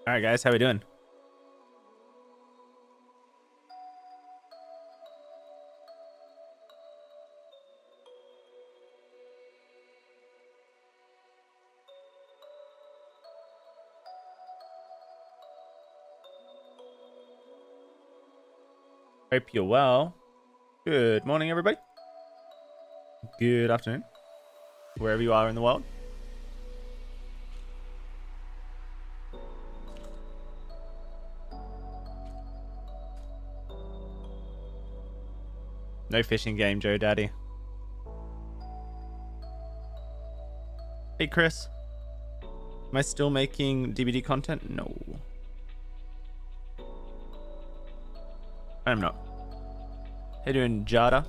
All right, guys, how we doing? Hope you're well. Good morning, everybody. Good afternoon, wherever you are in the world. No fishing game, Joe Daddy. Hey, Chris. Am I still making DVD content? No. I'm not. How you doing, Jada?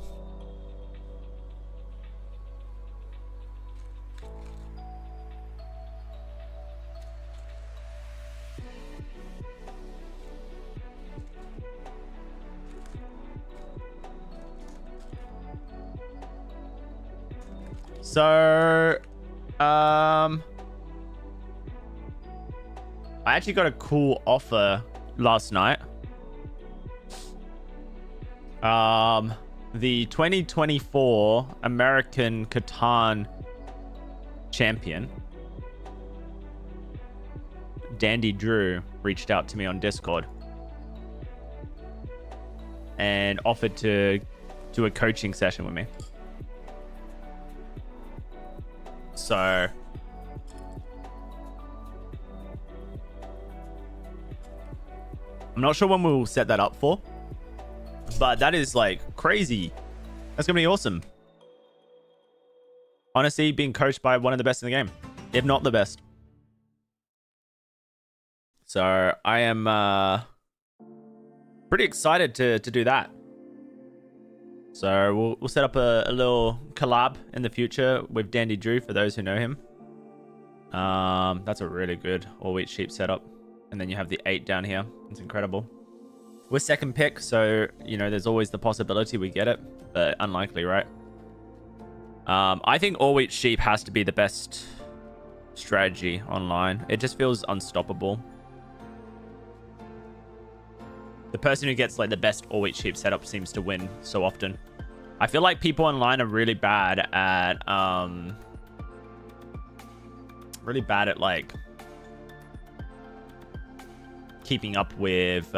So, I actually got a cool offer last night. The 2024 American Catan champion, Dandy Drew, reached out to me on Discord and offered to do a coaching session with me. So I'm not sure when we'll set that up for, but that is like crazy. That's gonna be awesome. Honestly, being coached by one of the best in the game, if not the best. So I am pretty excited to do that. So we'll set up a little collab in the future with Dandy Drew for those who know him. That's a really good all-wheat sheep setup. And then you have the 8 down here. It's incredible. We're second pick, so, you know, there's always the possibility we get it, but unlikely, right? I think all-wheat sheep has to be the best strategy online. It just feels unstoppable. The person who gets, like, the best all-wheat sheep setup seems to win so often. I feel like people online are really bad at, like, keeping up with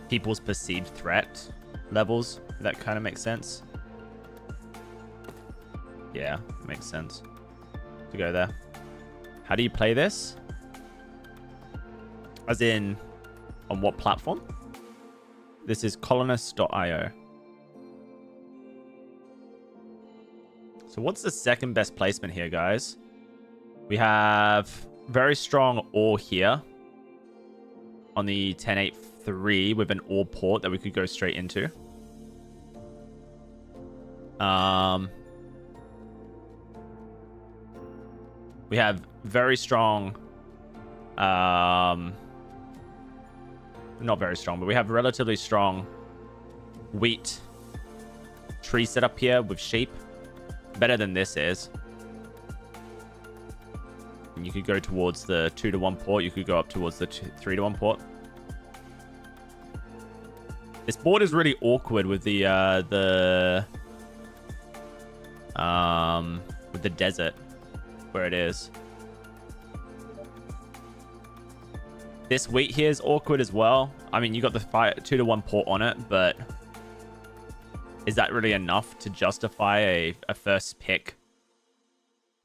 people's perceived threat levels, if that kind of makes sense. Yeah, makes sense to go there. How do you play this? As in, on what platform? This is colonist.io. So what's the second best placement here, guys? We have very strong ore here on the 1083 with an ore port that we could go straight into. We have very strong, not very strong, but we have relatively strong wheat tree setup here with sheep. Better than this is. And you could go towards the 2-to-1 port. You could go up towards the 3-to-1 port. This board is really awkward with the desert where it is. This wheat here is awkward as well. I mean, you got the 2-to-1 port on it, but is that really enough to justify a first pick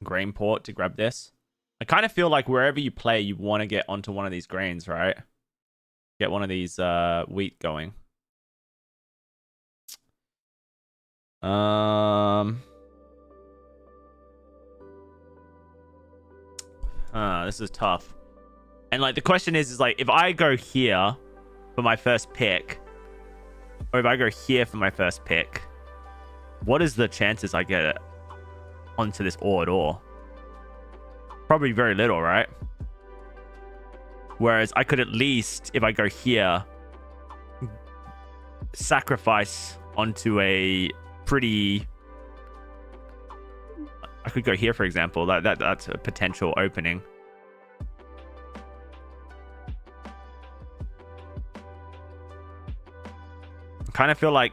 grain port to grab this? I kind of feel like wherever you play, you want to get onto one of these grains, right? Get one of these wheat going. This is tough. And like the question is like if I go here for my first pick, or if I go here for my first pick, what is the chances I get it onto this ore at all? Probably very little, right? Whereas I could at least, if I go here, sacrifice onto a pretty... I could go here, for example. That's a potential opening. kind of feel like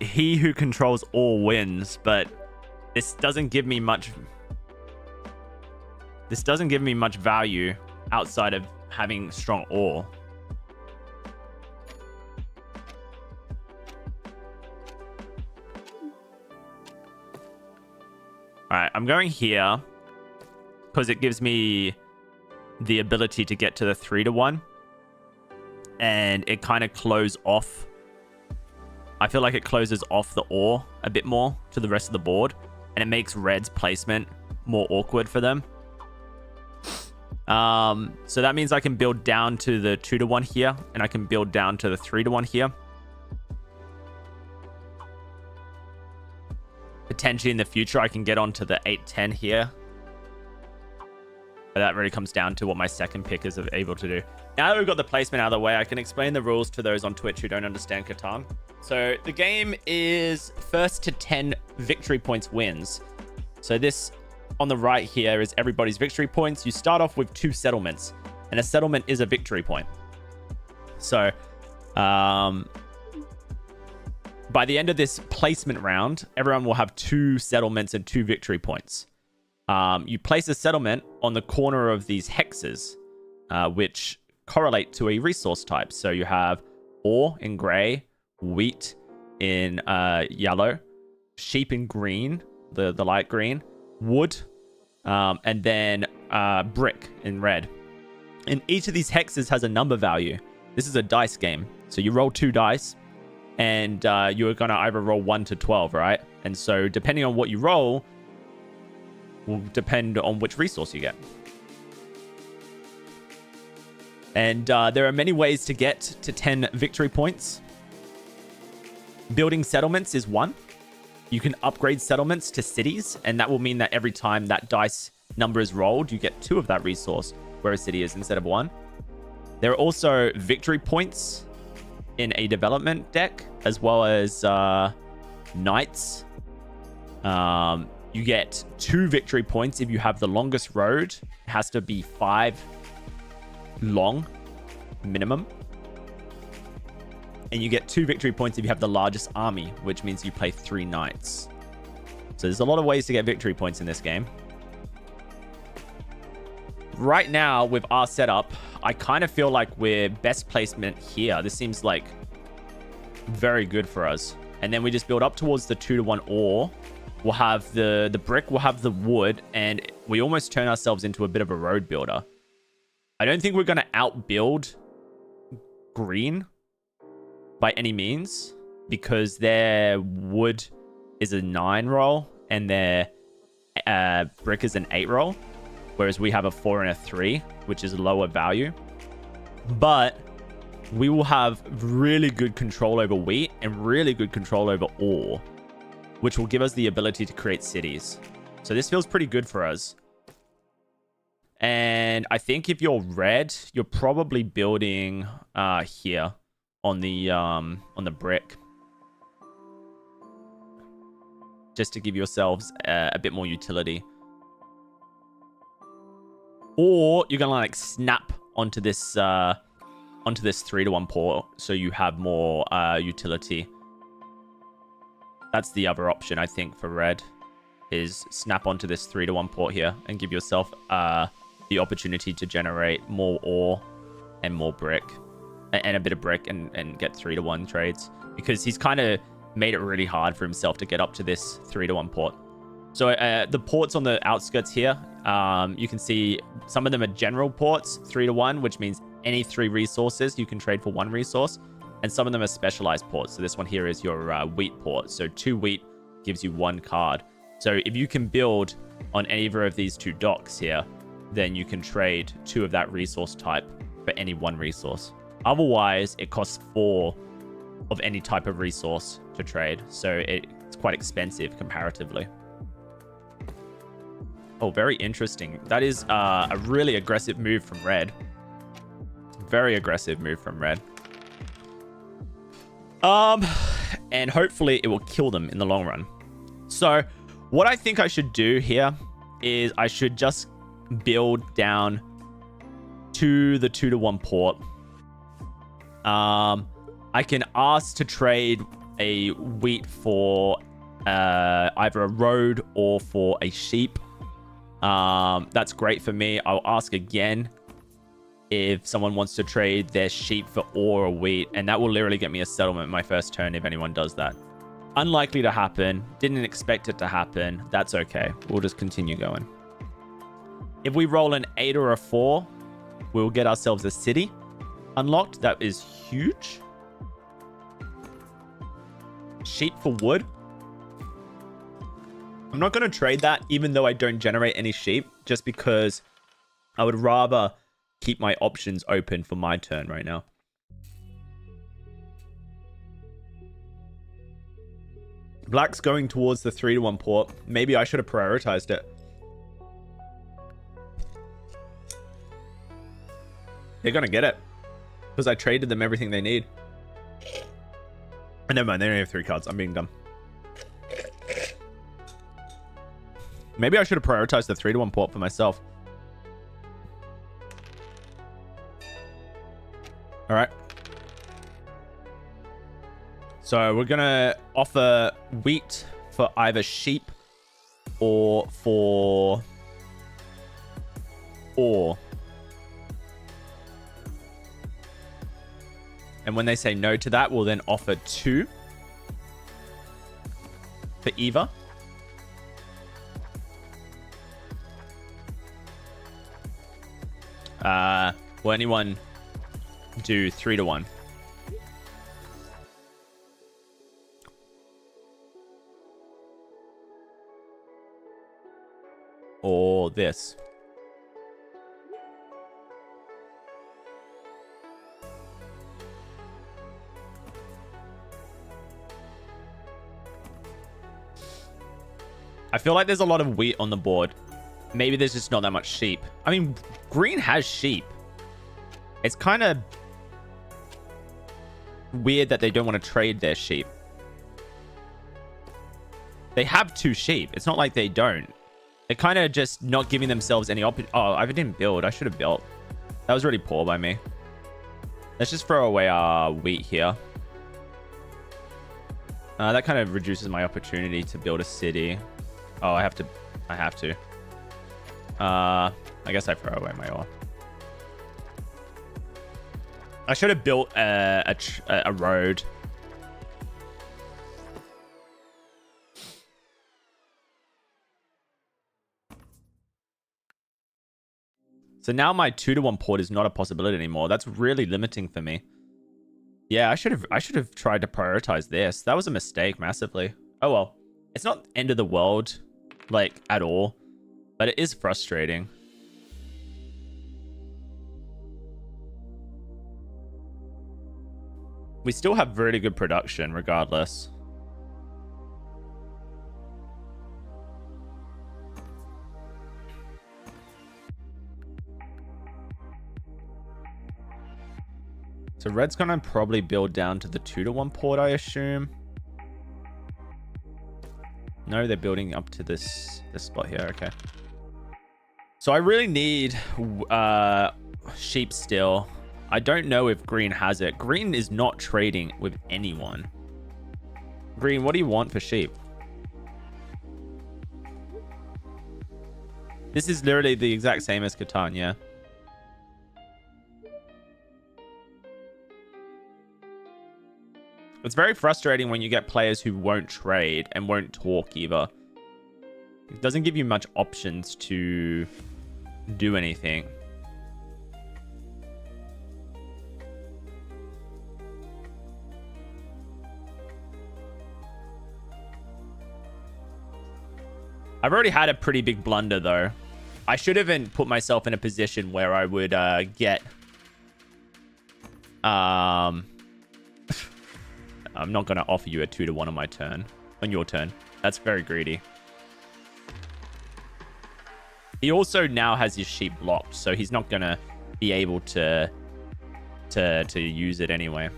he who controls all wins, but this doesn't give me much. This doesn't give me much value outside of having strong ore. All right, I'm going here because it gives me the ability to get to the 3-to-1, and it kind of closes off. I feel like it closes off the ore a bit more to the rest of the board, and it makes red's placement more awkward for them. So that means I can build down to the 2-to-1 here, and I can build down to the 3-to-1 here. Potentially in the future, I can get onto the 8-10 here. But that really comes down to what my second pick is able to do. Now that we've got the placement out of the way, I can explain the rules to those on Twitch who don't understand Catan. So the game is first to 10 victory points wins. So this on the right here is everybody's victory points. You start off with 2 settlements, and a settlement is a victory point. So by the end of this placement round, everyone will have 2 settlements and 2 victory points. You place a settlement on the corner of these hexes, which correlate to a resource type. So you have ore in gray, wheat in yellow, sheep in green, the light green, wood, and then brick in red. And each of these hexes has a number value. This is a dice game. So you roll 2 dice, and you're going to either roll 1 to 12, right? And so depending on what you roll will depend on which resource you get. And there are many ways to get to 10 victory points. Building settlements is one. You can upgrade settlements to cities, and that will mean that every time that dice number is rolled, you get 2 of that resource, where a city is instead of 1. There are also victory points in a development deck, as well as knights. You get 2 victory points if you have the longest road. It has to be 5 long minimum. And you get 2 victory points if you have the largest army, which means you play 3 knights. So there's a lot of ways to get victory points in this game. Right now, with our setup, I kind of feel like we're best placement here. This seems like very good for us. And then we just build up towards the 2-to-1 ore. We'll have the brick, we'll have the wood, and we almost turn ourselves into a bit of a road builder. I don't think we're going to outbuild green by any means, because their wood is a 9 roll and their brick is an 8 roll, whereas we have a 4 and a 3, which is lower value. But we will have really good control over wheat and really good control over ore, which will give us the ability to create cities. So this feels pretty good for us. And I think if you're red, you're probably building here on the brick, just to give yourselves a bit more utility. Or you're gonna like snap onto this 3-to-1 port, so you have more utility. That's the other option, I think, for red, is snap onto this 3-to-1 port here and give yourself the opportunity to generate more ore and more brick, and a bit of brick, and get 3-to-1 trades, because he's kind of made it really hard for himself to get up to this 3-to-1 port. So the ports on the outskirts here, you can see some of them are general ports, 3-to-1, which means any 3 resources you can trade for 1 resource. And some of them are specialized ports. So this one here is your wheat port. So 2 wheat gives you 1 card. So if you can build on either of these 2 docks here, then you can trade 2 of that resource type for any 1 resource. Otherwise, it costs 4 of any type of resource to trade. So it's quite expensive comparatively. Oh, very interesting. That is a really aggressive move from red. Very aggressive move from red. And hopefully it will kill them in the long run. So what I think I should do here is I should just build down to the 2-to-1 port. I can ask to trade a wheat for either a road or for a sheep. That's great for me. I'll ask again if someone wants to trade their sheep for ore or wheat, and that will literally get me a settlement my first turn if anyone does that. Unlikely to happen. Didn't expect it to happen. That's okay. We'll just continue going. If we roll an 8 or a 4, we'll get ourselves a city unlocked. That is huge. Sheep for wood. I'm not going to trade that even though I don't generate any sheep, just because I would rather keep my options open for my turn right now. Black's going towards the 3-1 port. Maybe I should have prioritized it. They're going to get it because I traded them everything they need. Never mind, they only have 3 cards. I'm being dumb. Maybe I should have prioritized the 3-1 port for myself. All right. So we're going to offer wheat for either sheep or for ore. And when they say no to that, we'll then offer 2 for either. Will anyone do 3-1? Or this? I feel like there's a lot of wheat on the board. Maybe there's just not that much sheep. I mean, green has sheep. It's kind of weird that they don't want to trade their sheep. They have 2 sheep. It's not like they don't. They're kind of just not giving themselves any Oh, I didn't build. I should have built. That was really poor by me. Let's just throw away our wheat here. That kind of reduces my opportunity to build a city. Oh, I have to. I guess I throw away my ore. I should have built a road. So now my 2-1 port is not a possibility anymore. That's really limiting for me. Yeah, I should have tried to prioritize this. That was a mistake massively. Oh well. It's not end of the world, like, at all. But it is frustrating. We still have really good production regardless. So red's gonna probably build down to the 2-1 port, I assume. No, they're building up to this spot here. Okay. So I really need sheep still. I don't know if green has it. Green is not trading with anyone. Green, what do you want for sheep? This is literally the exact same as Catan, yeah. It's very frustrating when you get players who won't trade and won't talk either. It doesn't give you much options to do anything. I've already had a pretty big blunder though. I should have put myself in a position where I would get I'm not going to offer you a 2-1 on my turn. On your turn. That's very greedy. He also now has his sheep blocked, so he's not going to be able to use it anyway.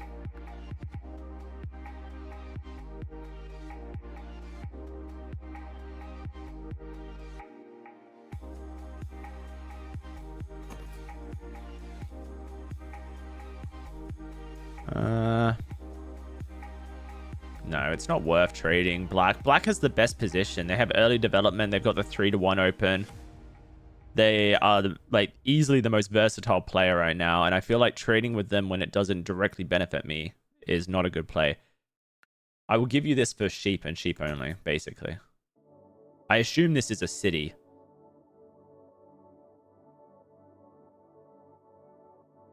it's not worth trading. Black has the best position. They have early development. They've got the 3-1 open. They are easily the most versatile player right now, and I feel like trading with them when it doesn't directly benefit me is not a good play. I will give you this for sheep and sheep only, basically. I assume this is a city.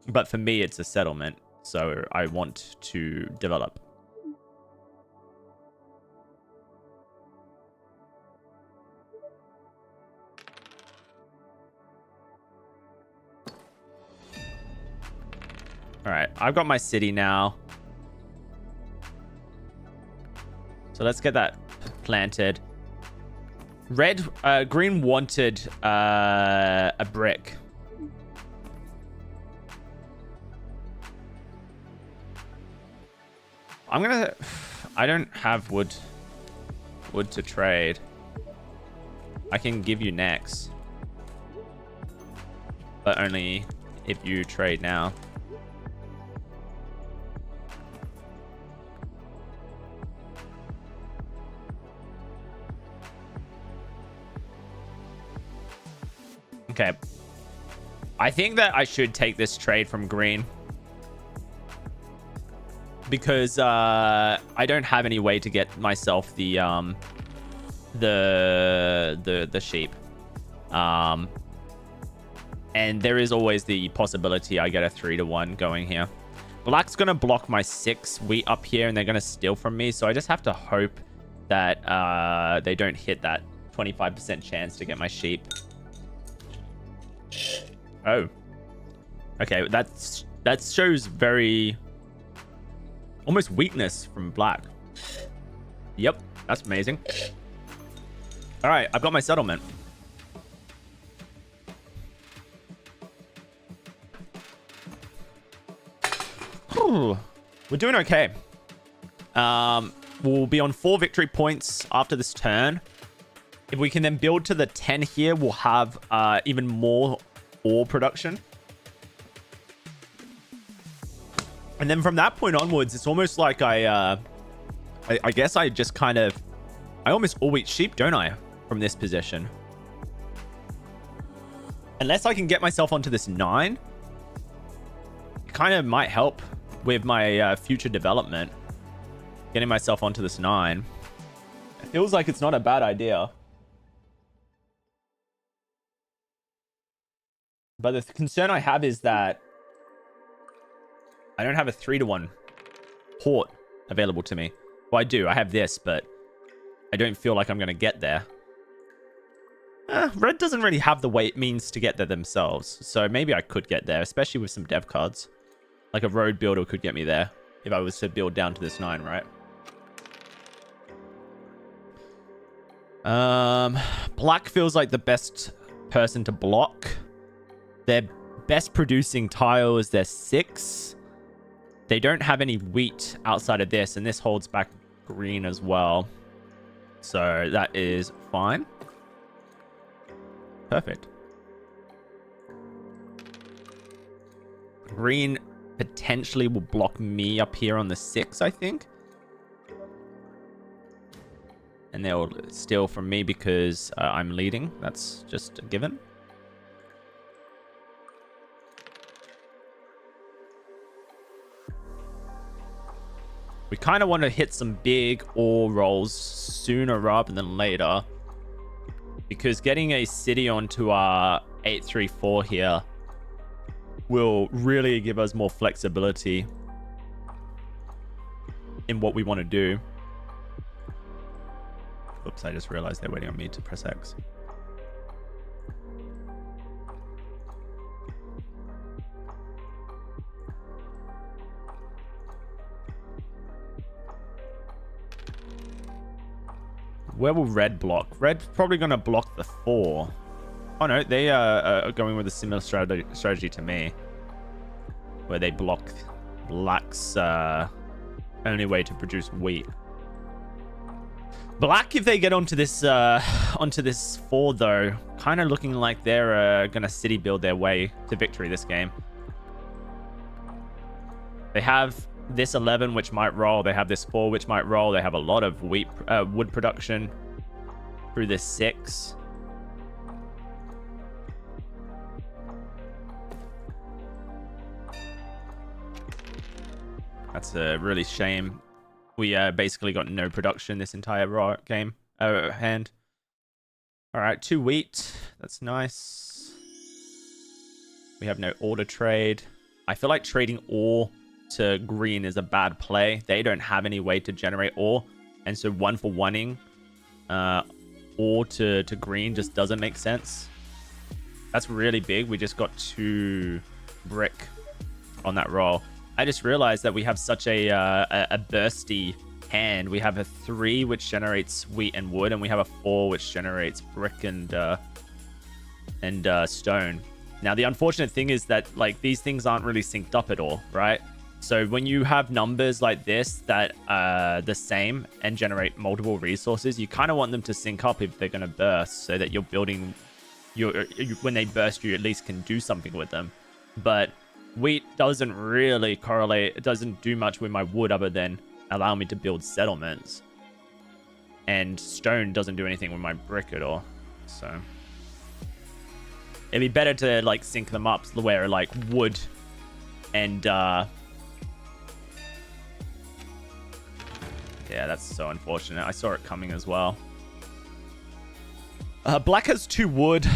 But for me, it's a settlement, so I want to develop. All right, I've got my city now. So let's get that planted. Green wanted a brick. I don't have wood to trade. I can give you next, but only if you trade now. Okay. I think that I should take this trade from green, because I don't have any way to get myself the sheep. And there is always the possibility I get a 3-1 going here. Black's gonna block my 6 wheat up here, and they're gonna steal from me, so I just have to hope that they don't hit that 25% chance to get my sheep. Oh, okay, that shows very almost weakness from black. Yep, that's amazing. All right, I've got my settlement. We're doing okay. We'll be on 4 victory points after this turn. If we can then build to the 10 here, we'll have even more ore production. And then from that point onwards, it's almost like I guess I just kind of... I almost all eat sheep, don't I? From this position. Unless I can get myself onto this 9. It kind of might help with my future development. Getting myself onto this 9. It feels like it's not a bad idea. But the concern I have is that I don't have a 3-1 port available to me. Well, I do. I have this, but I don't feel like I'm going to get there. Red doesn't really have the means to get there themselves. So maybe I could get there, especially with some dev cards. Like a road builder could get me there if I was to build down to this 9, right? Black feels like the best person to block. Their best producing tile is their 6. They don't have any wheat outside of this, and this holds back green as well. So that is fine. Perfect. Green potentially will block me up here on the 6, I think. And they'll steal from me because I'm leading. That's just a given. We kind of want to hit some big ore rolls sooner rather than later, because getting a city onto our 834 here will really give us more flexibility in what we want to do. Oops, I just realized they're waiting on me to press X. Where will red block? Red's probably going to block the 4. Oh no, they are going with a similar strategy to me, where they block black's only way to produce wheat. Black, if they get onto this 4 though, kind of looking like they're going to city build their way to victory this game. They have this 11, which might roll. They have this 4, which might roll. They have a lot of wood production through this 6. That's a really shame. We basically got no production this entire game hand. All right, 2 wheat. That's nice. We have no ore to trade. I feel like trading ore to green is a bad play. They don't have any way to generate ore, and so 1-for-1ing ore to green just doesn't make sense. That's really big. We just got 2 brick on that roll. I just realized that we have such a bursty hand. We have a 3 which generates wheat and wood, and we have a 4 which generates brick and stone. Now the unfortunate thing is that like these things aren't really synced up at all, right? So when you have numbers like this that are the same and generate multiple resources, you kind of want them to sync up if they're going to burst, so that you're building when they burst, you at least can do something with them. But wheat doesn't really correlate. It doesn't do much with my wood other than allow me to build settlements. And stone doesn't do anything with my brick at all. So it'd be better to like sync them up where like wood and yeah, that's so unfortunate. I saw it coming as well. Black has 2 wood.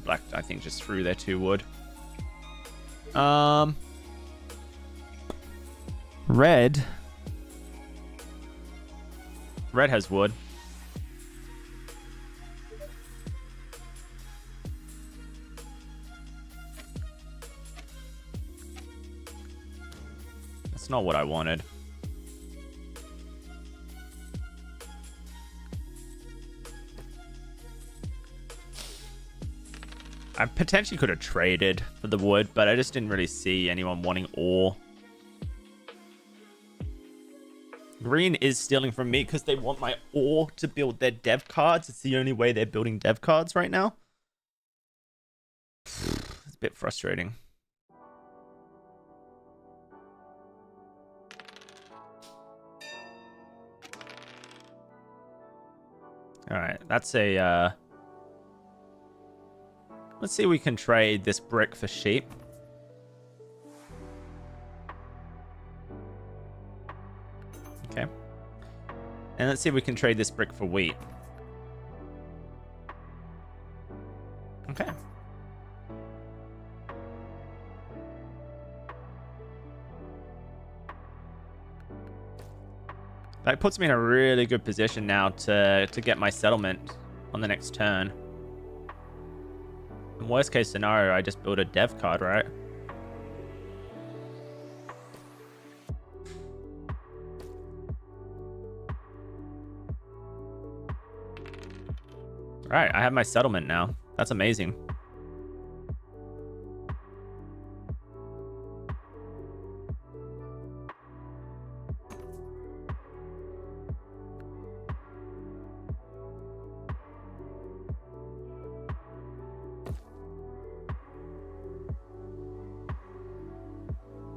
Black, I think, just threw their 2 wood. Red has wood. That's not what I wanted. I potentially could have traded for the wood, but I just didn't really see anyone wanting ore. Green is stealing from me because they want my ore to build their dev cards. It's the only way they're building dev cards right now. It's a bit frustrating. All right, that's a... Let's see if we can trade this brick for sheep. Okay. And let's see if we can trade this brick for wheat. Okay. That puts me in a really good position now to get my settlement on the next turn. In worst case scenario, I just build a dev card, right? Right, I have my settlement now. That's amazing.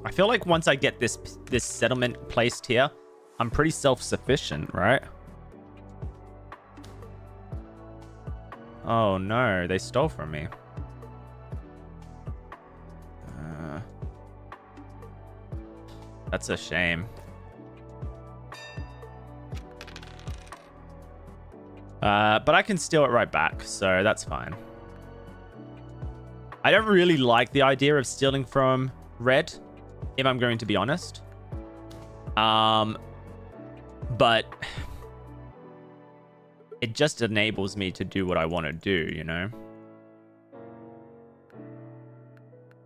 I feel like once I get this settlement placed here, I'm pretty self-sufficient, right? Oh no, they stole from me. That's a shame. But I can steal it right back, so that's fine. I don't really like the idea of stealing from red, if I'm going to be honest. But it just enables me to do what I want to do, you know?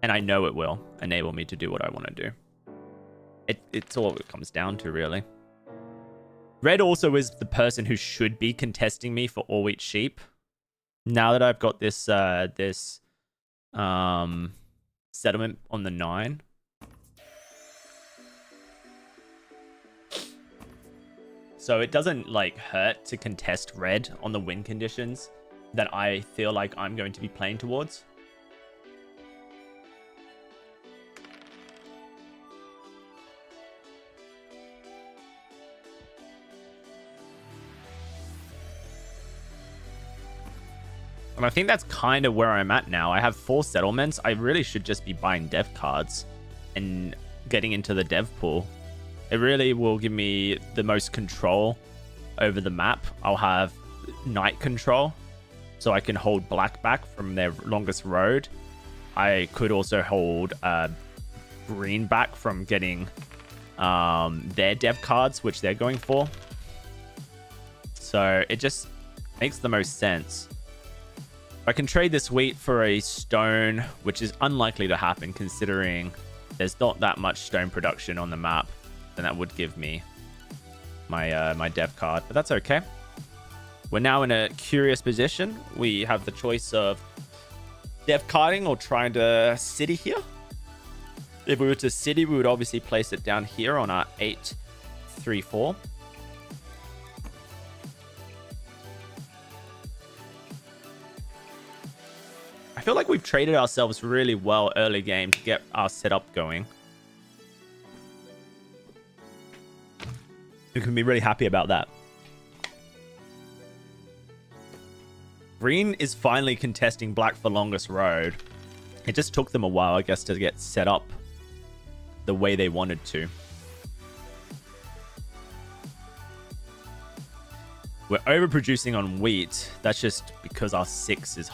And I know it will enable me to do what I want to do. It's all it comes down to, really. Red also is the person who should be contesting me for all wheat sheep. Now that I've got this settlement on the 9. So it doesn't like hurt to contest red on the win conditions that I feel like I'm going to be playing towards. And I think that's kind of where I'm at now. I have 4 settlements. I really should just be buying dev cards and getting into the dev pool. It really will give me the most control over the map. I'll have night control, so I can hold black back from their longest road. I could also hold green back from getting their dev cards, which they're going for. So it just makes the most sense. I can trade this wheat for a stone, which is unlikely to happen considering there's not that much stone production on the map. Then that would give me my my dev card, but that's okay. We're now in a curious position. We have the choice of dev carding or trying to city here. If we were to city, we would obviously place it down here on our 8-3-4. I feel like we've traded ourselves really well early game to get our setup going. We can be really happy about that. Green is finally contesting black for longest road. It just took them a while, I guess, to get set up the way they wanted to. We're overproducing on wheat. That's just because our 6 is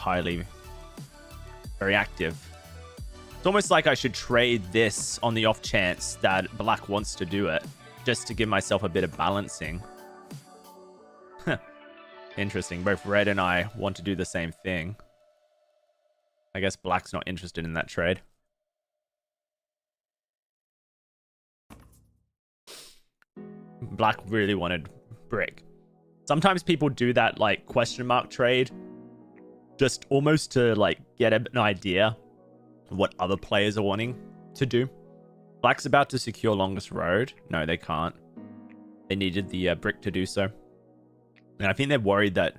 very active. It's almost like I should trade this on the off chance that black wants to do it, just to give myself a bit of balancing. Interesting. Both red and I want to do the same thing. I guess black's not interested in that trade. Black really wanted brick. Sometimes people do that like question mark trade just almost to like get an idea of what other players are wanting to do. Black's about to secure longest road. No, they can't. They needed the brick to do so. And I think they're worried that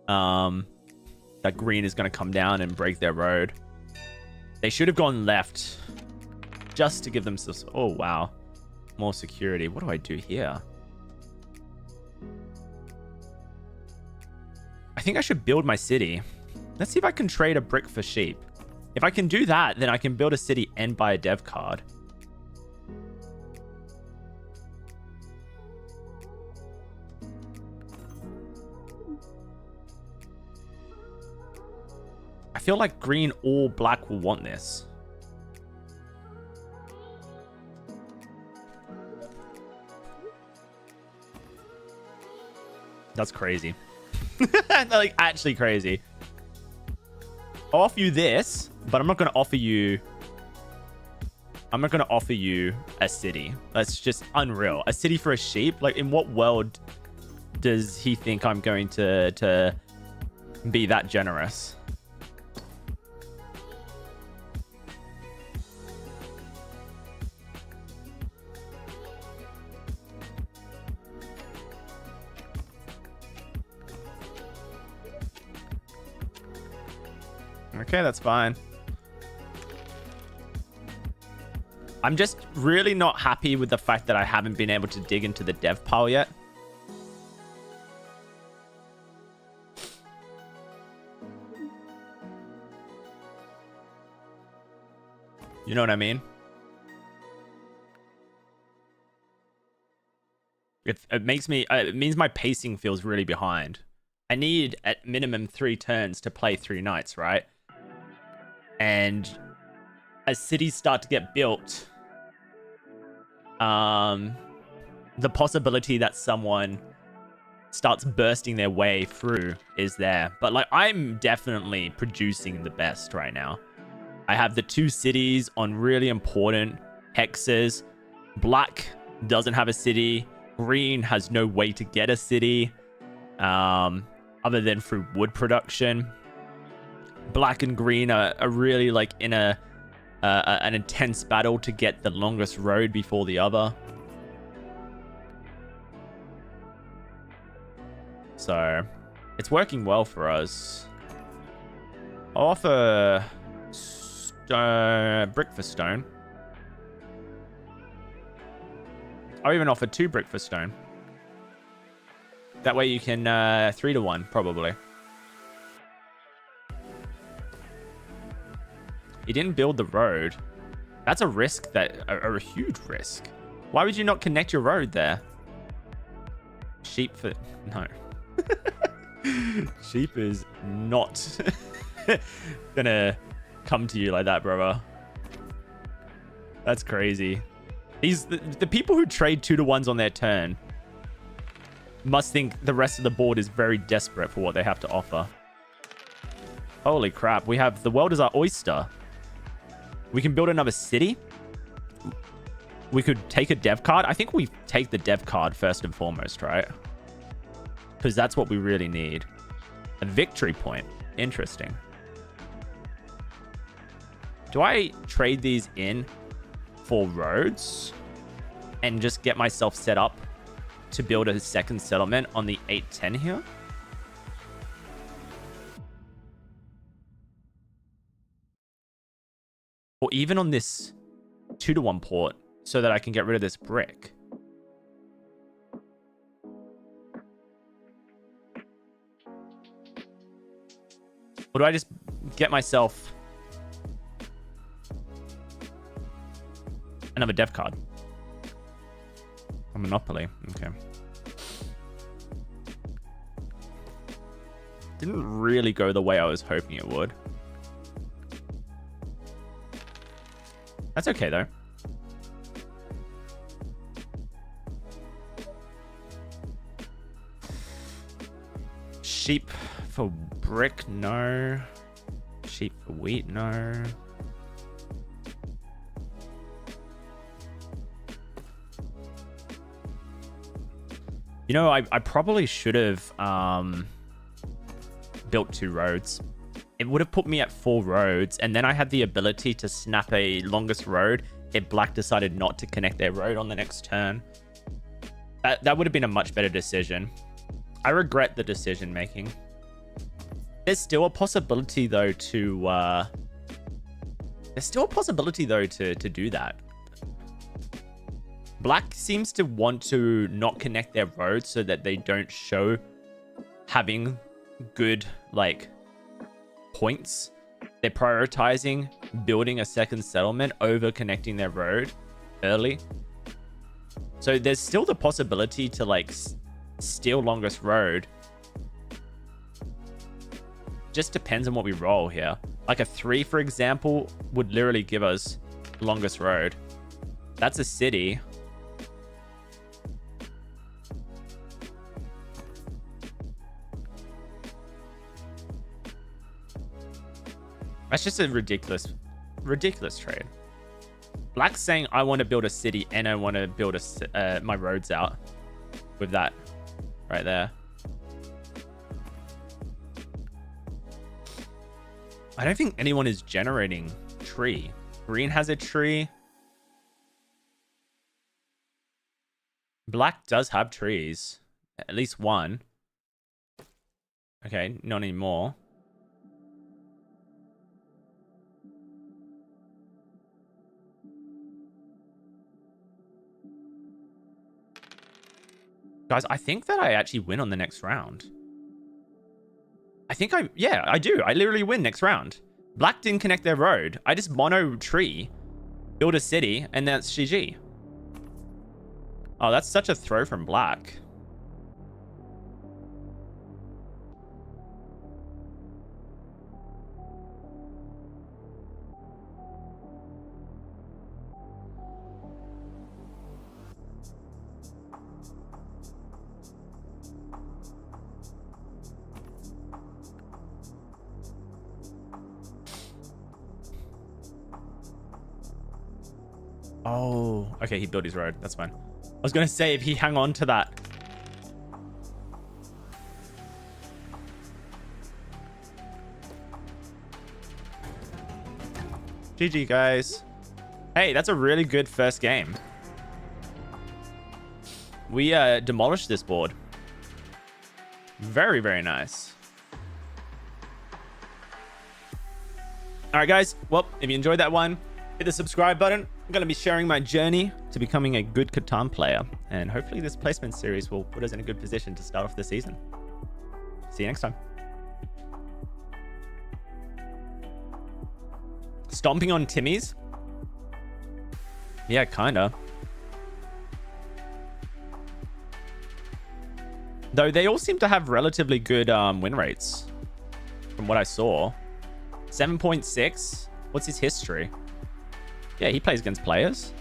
that green is going to come down and break their road. They should have gone left just to give them some... Oh, wow. More security. What do I do here? I think I should build my city. Let's see if I can trade a brick for sheep. If I can do that, then I can build a city and buy a dev card. I feel like green or black will want this. That's crazy. Like, actually crazy. I'll offer you this, but I'm not going to offer you... I'm not going to offer you a city. That's just unreal. A city for a sheep? Like, in what world does he think I'm going to be that generous? Okay, that's fine. I'm just really not happy with the fact that I haven't been able to dig into the dev pile yet. You know what I mean? It makes me... it means my pacing feels really behind. I need at minimum 3 turns to play 3 nights, right? And as cities start to get built, the possibility that someone starts bursting their way through is there. But like, I'm definitely producing the best right now. I have the 2 cities on really important hexes. Black doesn't have a city. Green has no way to get a city, other than through wood production. Black and green are really like in an intense battle to get the longest road before the other. So it's working well for us. I'll offer brick for stone. I'll even offer 2 brick for stone. That way you can 3 to 1 probably. He didn't build the road. That's a risk, a huge risk. Why would you not connect your road there? Sheep for... No. Sheep is not gonna come to you like that, brother. That's crazy. The people who trade 2-to-1s on their turn must think the rest of the board is very desperate for what they have to offer. Holy crap. We have the world is our oyster. We can build another city. We could take a dev card. I think we take the dev card first and foremost, right? Because that's what we really need. A victory point. Interesting. Do I trade these in for roads and just get myself set up to build a second settlement on the 810 here? Or even on this 2-to-1 port so that I can get rid of this brick. Or do I just get myself another dev card? A Monopoly. Okay. Didn't really go the way I was hoping it would. That's okay, though. Sheep for brick, no. Sheep for wheat, no. You know, I probably should have built 2 roads. It would have put me at 4 roads, and then I had the ability to snap a longest road if Black decided not to connect their road on the next turn. That would have been a much better decision. I regret the decision making. There's still a possibility though to do that. Black seems to want to not connect their roads so that they don't show having good like points. They're prioritizing building a second settlement over connecting their road early. So there's still the possibility to like steal longest road. Just depends on what we roll here. Like a 3, for example, would literally give us longest road. That's a city. That's just a ridiculous trade. Black's saying I want to build a city and I want to build my roads out with that right there. I don't think anyone is generating tree. Green has a tree. Black does have trees. At least one. Okay, not anymore. Guys, I think that I actually win on the next round. Yeah, I do. I literally win next round. Black didn't connect their road. I just mono tree, build a city, and that's GG. Oh, that's such a throw from Black. Oh, okay, he built his road. That's fine. I was going to say, if he hang on to that. GG, guys. Hey, that's a really good first game. We demolished this board. Very, very nice. All right, guys. Well, if you enjoyed that one, hit the subscribe button. I'm going to be sharing my journey to becoming a good Catan player. And hopefully this placement series will put us in a good position to start off the season. See you next time. Stomping on Timmy's? Yeah, kinda. Though they all seem to have relatively good win rates from what I saw. 7.6. What's his history? Yeah, he plays against players.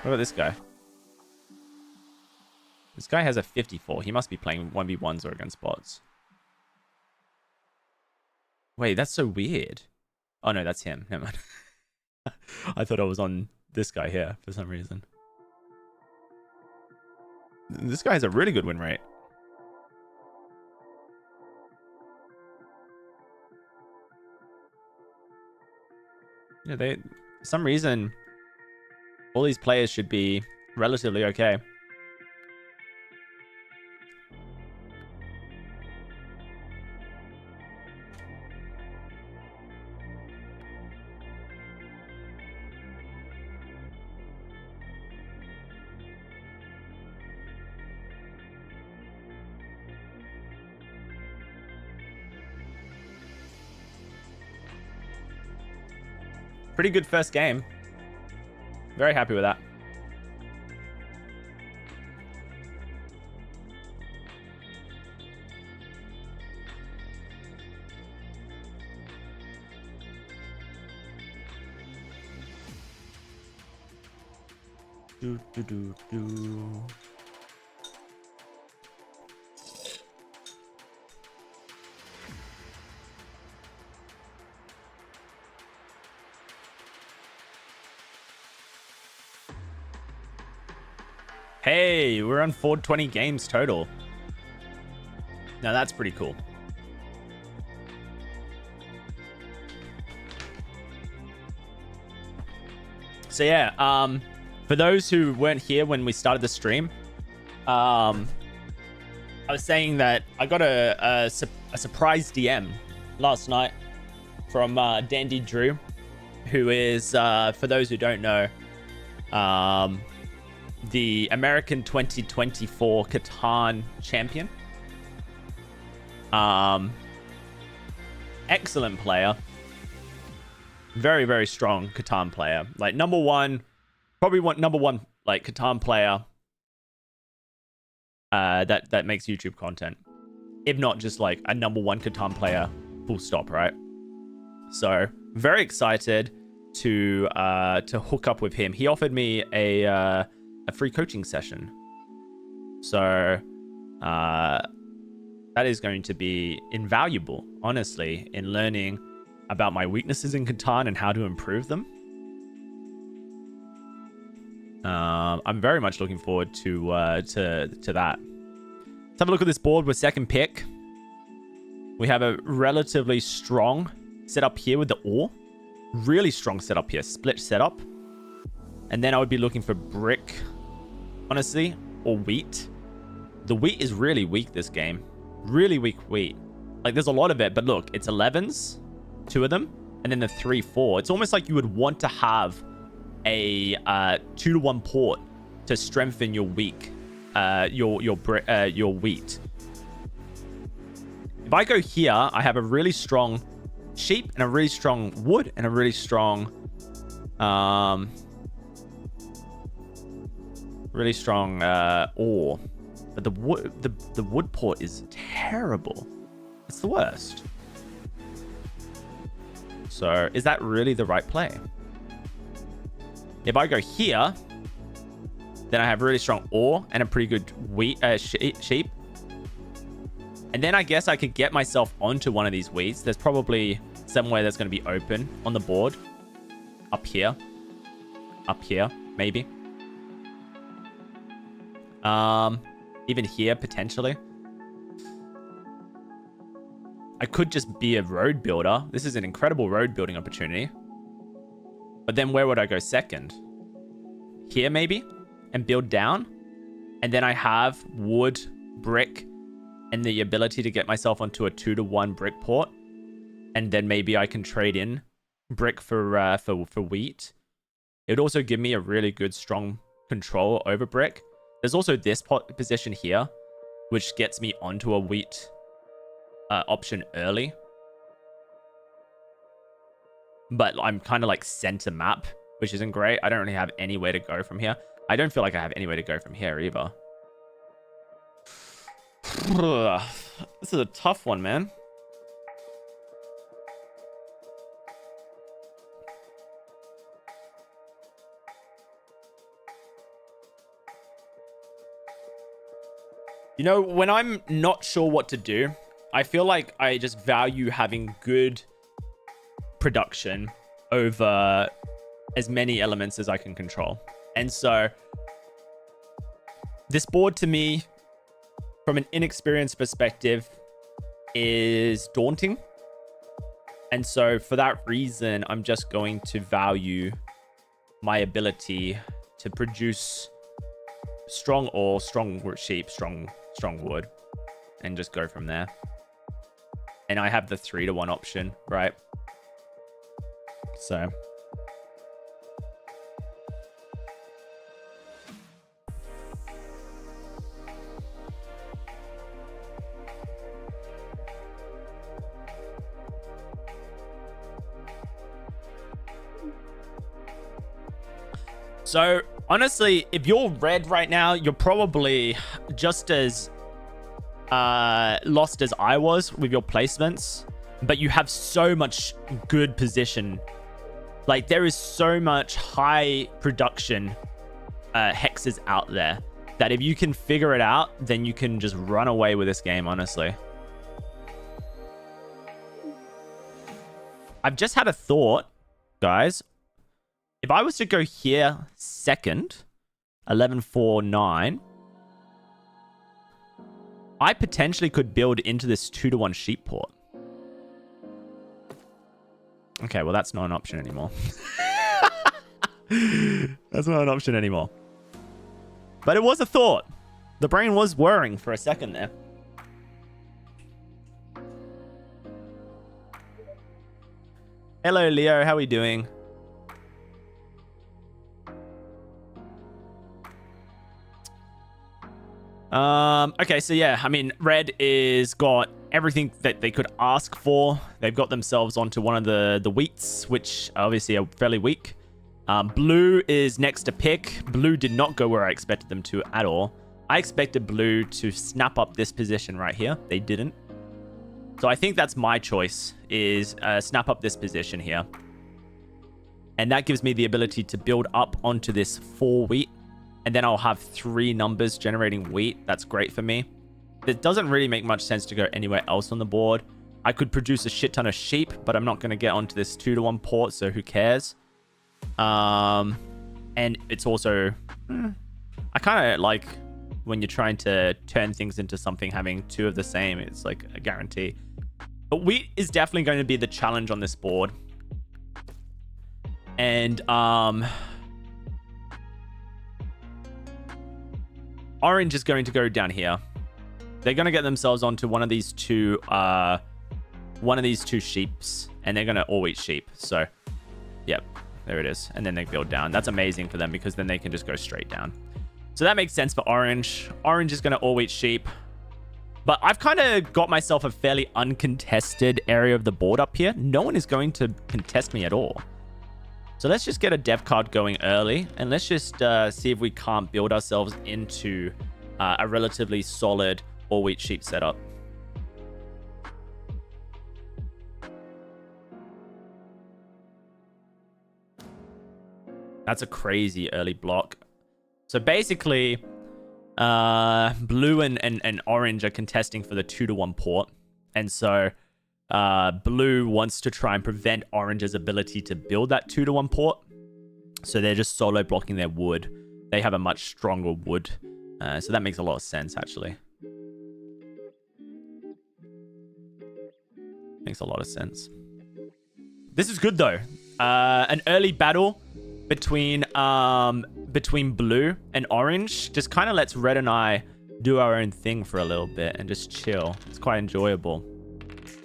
What about this guy? This guy has a 54. He must be playing 1v1s or against bots. Wait, that's so weird. Oh, no, that's him. Never mind. I thought I was on this guy here for some reason. This guy has a really good win rate. Yeah, for some reason, all these players should be relatively okay. Pretty good first game. Very happy with that. Do, do, do, do. Hey, we're on 420 games total. Now that's pretty cool. So yeah, for those who weren't here when we started the stream, I was saying that I got a surprise DM last night from Dandy Drew, who is, for those who don't know, the American 2024 Catan champion. Excellent player. Very, very strong Catan player. Like number one, probably number one like Catan player that makes YouTube content. If not just like a number one Catan player, full stop, right? So very excited to hook up with him. He offered me a free coaching session. So that is going to be invaluable, honestly, in learning about my weaknesses in Catan and how to improve them. I'm very much looking forward to that. Let's have a look at this board with second pick. We have a relatively strong setup here with the ore. Really strong setup here. Split setup. And then I would be looking for brick, honestly, or wheat. The wheat is really weak this game. Really weak wheat. Like, there's a lot of it, but look, it's 11s, 2 of them, and then the 3, 4. It's almost like you would want to have a 2-to-1 port to strengthen your weak, your wheat. If I go here, I have a really strong sheep and a really strong wood and a really strong, ore. But the wood port is terrible. It's the worst. So is that really the right play? If I go here, then I have really strong ore and a pretty good wheat sheep. And then I guess I could get myself onto one of these wheats. There's probably somewhere that's going to be open on the board. Up here. Up here, maybe. Even here, potentially. I could just be a road builder. This is an incredible road building opportunity. But then where would I go second? Here, maybe? And build down? And then I have wood, brick, and the ability to get myself onto a 2-to-1 brick port. And then maybe I can trade in brick for wheat. It would also give me a really good, strong control over brick. There's also this position here, which gets me onto a wheat option early. but I'm kind of like center map, which isn't great. I don't really have anywhere to go from here. I don't feel like I have anywhere to go from here either. This is a tough one, man. You know, when I'm not sure what to do, I feel like I just value having good production over as many elements as I can control. And so this board to me, from an inexperienced perspective, is daunting. And so for that reason, I'm just going to value my ability to produce strong ore, strong sheep, strong wood, and just go from there. And I have the 3-to-1 option, right? So honestly, if you're red right now, you're probably just as lost as I was with your placements, but you have so much good position. Like, there is so much high production hexes out there that if you can figure it out, then you can just run away with this game, honestly. I've just had a thought, guys. If I was to go here second, 1149, I potentially could build into this 2-to-1 sheep port. Okay, well, that's not an option anymore. That's not an option anymore. But it was a thought. The brain was whirring for a second there. Hello, Leo. How are we doing? Okay, so yeah, I mean, red is got everything that they could ask for. They've got themselves onto one of the wheats, which obviously are fairly weak. Blue is next to pick. Blue did not go where I expected them to at all. I expected blue to snap up this position right here. They didn't. So I think that's my choice, is snap up this position here. And that gives me the ability to build up onto this 4 wheat. And then I'll have 3 numbers generating wheat. That's great for me. It doesn't really make much sense to go anywhere else on the board. I could produce a shit ton of sheep, but I'm not going to get onto this 2-to-1 port, so who cares? And it's also... I kind of like when you're trying to turn things into something having 2 of the same. It's like a guarantee. But wheat is definitely going to be the challenge on this board. And... orange is going to go down here. They're going to get themselves onto one of these two sheeps, and they're going to all eat sheep. So, yep, there it is. And then they build down. That's amazing for them because then they can just go straight down. So that makes sense for orange. Orange is going to all eat sheep. But I've kind of got myself a fairly uncontested area of the board up here. No one is going to contest me at all. So let's just get a dev card going early, and let's just see if we can't build ourselves into a relatively solid all-wheat sheep setup. That's a crazy early block. So basically, blue and orange are contesting for the 2-to-1 port, and so... blue wants to try and prevent orange's ability to build that 2-to-1 port. So they're just solo blocking their wood. They have a much stronger wood. So that makes a lot of sense, actually. Makes a lot of sense. This is good, though. An early battle between blue and orange just kind of lets red and I do our own thing for a little bit and just chill. It's quite enjoyable.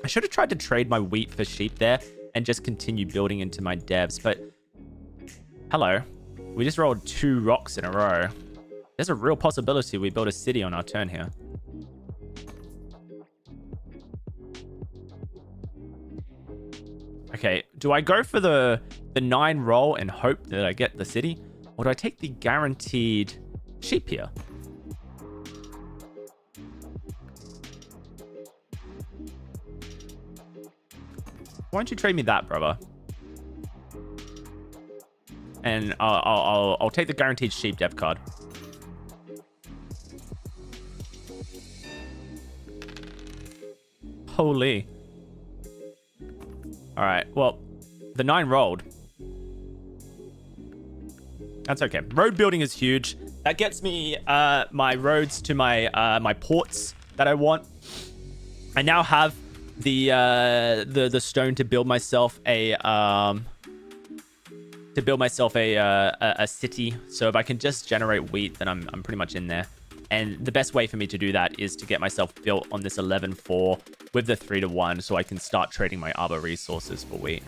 I should have tried to trade my wheat for sheep there and just continue building into my devs, but... Hello. We just rolled 2 rocks in a row. There's a real possibility we build a city on our turn here. I Okay, do I go for the 9 roll and hope that I get the city? Or do I take the guaranteed sheep here? Why don't you trade me that, brother? And I'll take the guaranteed sheep dev card. Holy. All right. Well, the 9 rolled. That's okay. Road building is huge. That gets me my roads to my ports that I want. I now have the stone to build myself a city. So if I can just generate wheat, then I'm pretty much in there. And the best way for me to do that is to get myself built on this 11-4 with the 3-1, so I can start trading my other resources for wheat.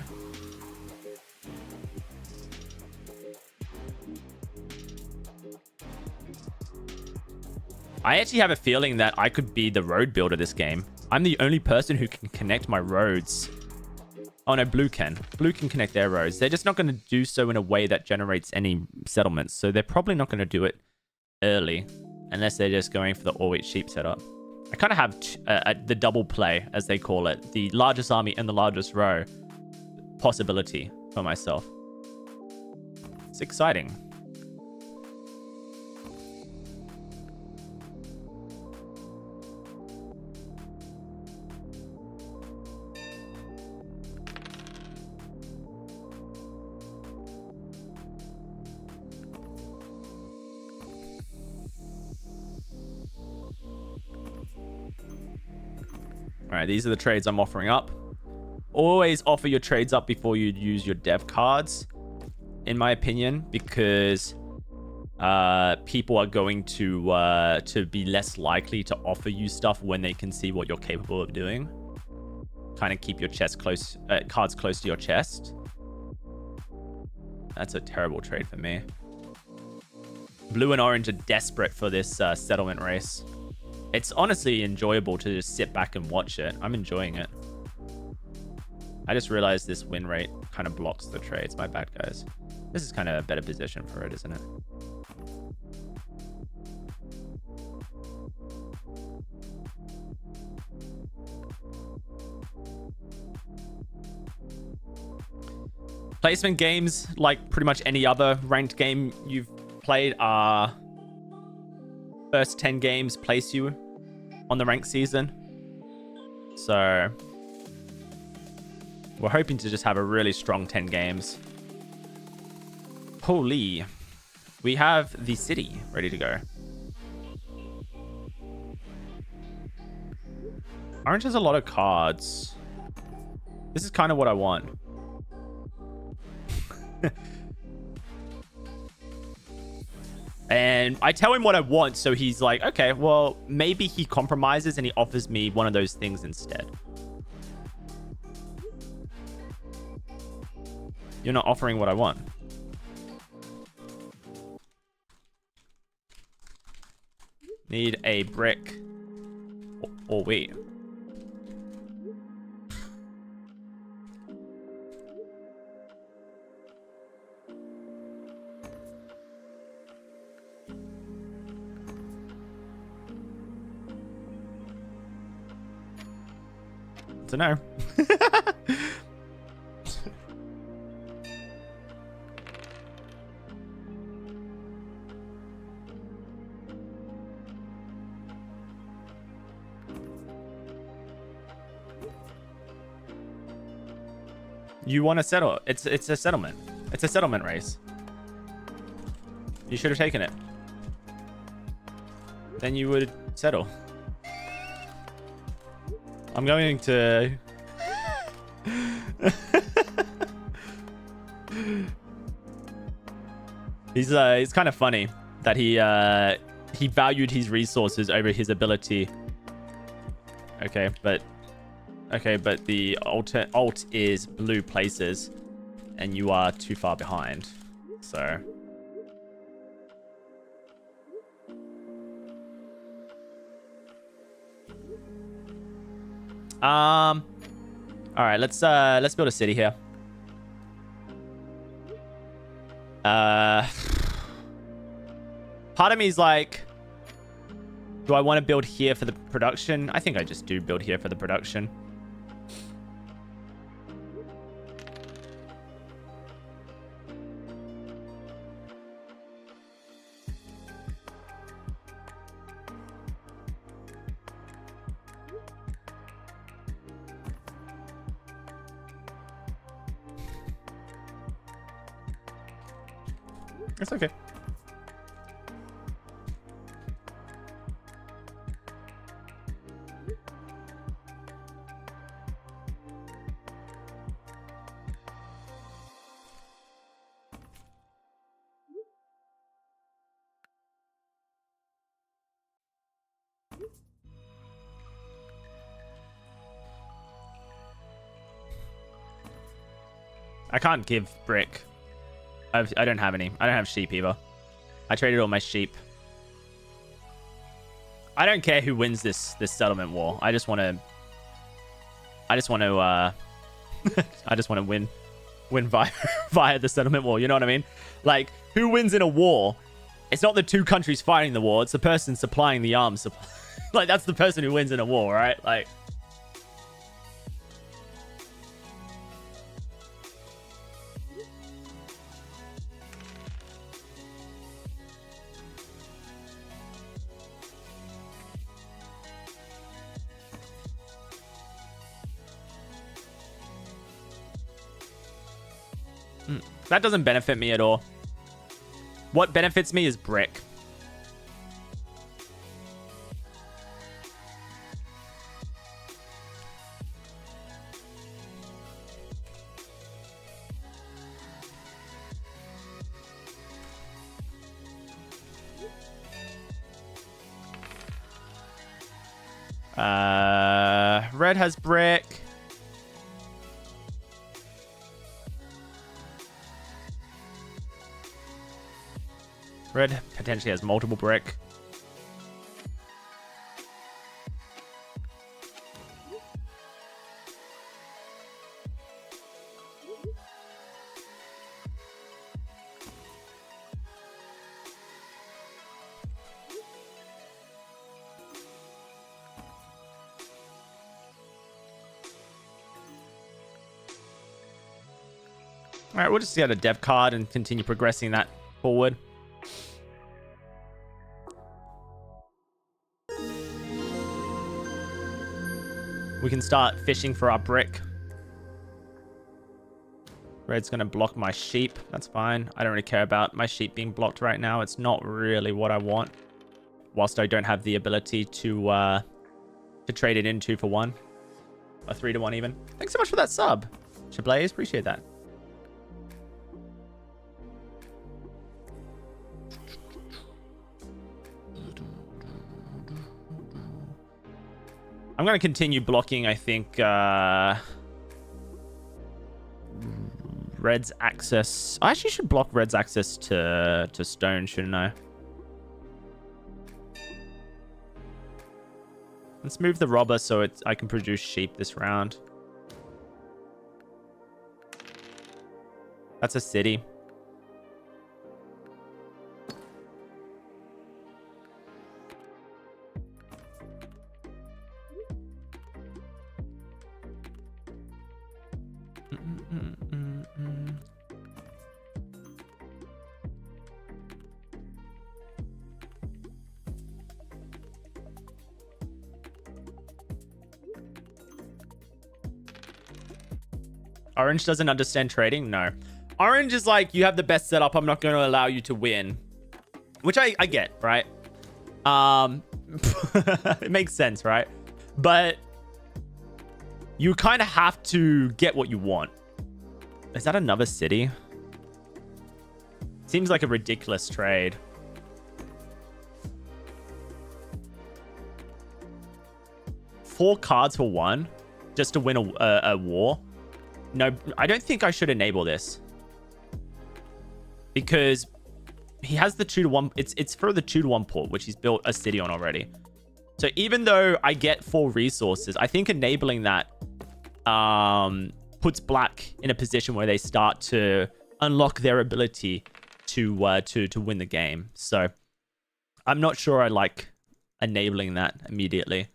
I actually have a feeling that I could be the road builder this game. I'm the only person who can connect my roads. Oh no, blue can. Blue can connect their roads. They're just not going to do so in a way that generates any settlements. So they're probably not going to do it early, unless they're just going for the all-wheat sheep setup. I kind of have the double play, as they call it. The largest army and the largest row possibility for myself. It's exciting. All right, these are the trades I'm offering up. Always offer your trades up before you use your dev cards, in my opinion, because people are going to be less likely to offer you stuff when they can see what you're capable of doing. Kind of keep your cards close to your chest. That's a terrible trade for me. Blue and orange are desperate for this settlement race. It's honestly enjoyable to just sit back and watch it. I'm enjoying it. I just realized this win rate kind of blocks the trades. My bad, guys. This is kind of a better position for it, isn't it? Placement games, like pretty much any other ranked game you've played, are first 10 games place you on the ranked season. So we're hoping to just have a really strong 10 games. Holy. We have the city ready to go. Orange has a lot of cards. This is kind of what I want. And I tell him what I want, so he's like, okay, well, maybe he compromises and he offers me one of those things instead. You're not offering what I want. Need a brick or wheat. To know. You want to settle? It's a settlement. It's a settlement race. You should have taken it. Then you would settle. I'm going to... It's kind of funny that he valued his resources over his ability. Okay, but the alt is blue places, and you are too far behind. So All right, let's build a city here. Part of me is like, do I want to build here for the production? I think I just do build here for the production. It's okay. I can't give brick. I don't have any. I don't have sheep either. I traded all my sheep. I don't care who wins this settlement war. I just want to I just want to win via the settlement war. You know what I mean? Like, who wins in a war? It's not the two countries fighting the war. It's the person supplying the arms. Like, that's the person who wins in a war, right? Like, that doesn't benefit me at all. What benefits me is brick. Red has brick. Red potentially has multiple brick. All right, we'll just get a dev card and continue progressing that forward. We can start fishing for our brick. Red's going to block my sheep. That's fine. I don't really care about my sheep being blocked right now. It's not really what I want. Whilst I don't have the ability to trade it in 2-for-1. Or 3-to-1 even. Thanks so much for that sub. Chablaze, appreciate that. I'm going to continue blocking, I think, Red's access. I actually should block Red's access to stone, shouldn't I? Let's move the robber so I can produce sheep this round. That's a city. Orange doesn't understand trading? No. Orange is like, you have the best setup. I'm not going to allow you to win. Which I get, right? It makes sense, right? But you kind of have to get what you want. Is that another city? Seems like a ridiculous trade. Four cards for one just to win a war. No, I don't think I should enable this. Because he has the 2-to-1. It's for the 2-to-1 port, which he's built a city on already. So even though I get 4 resources, I think enabling that puts black in a position where they start to unlock their ability to win the game. So I'm not sure I like enabling that immediately.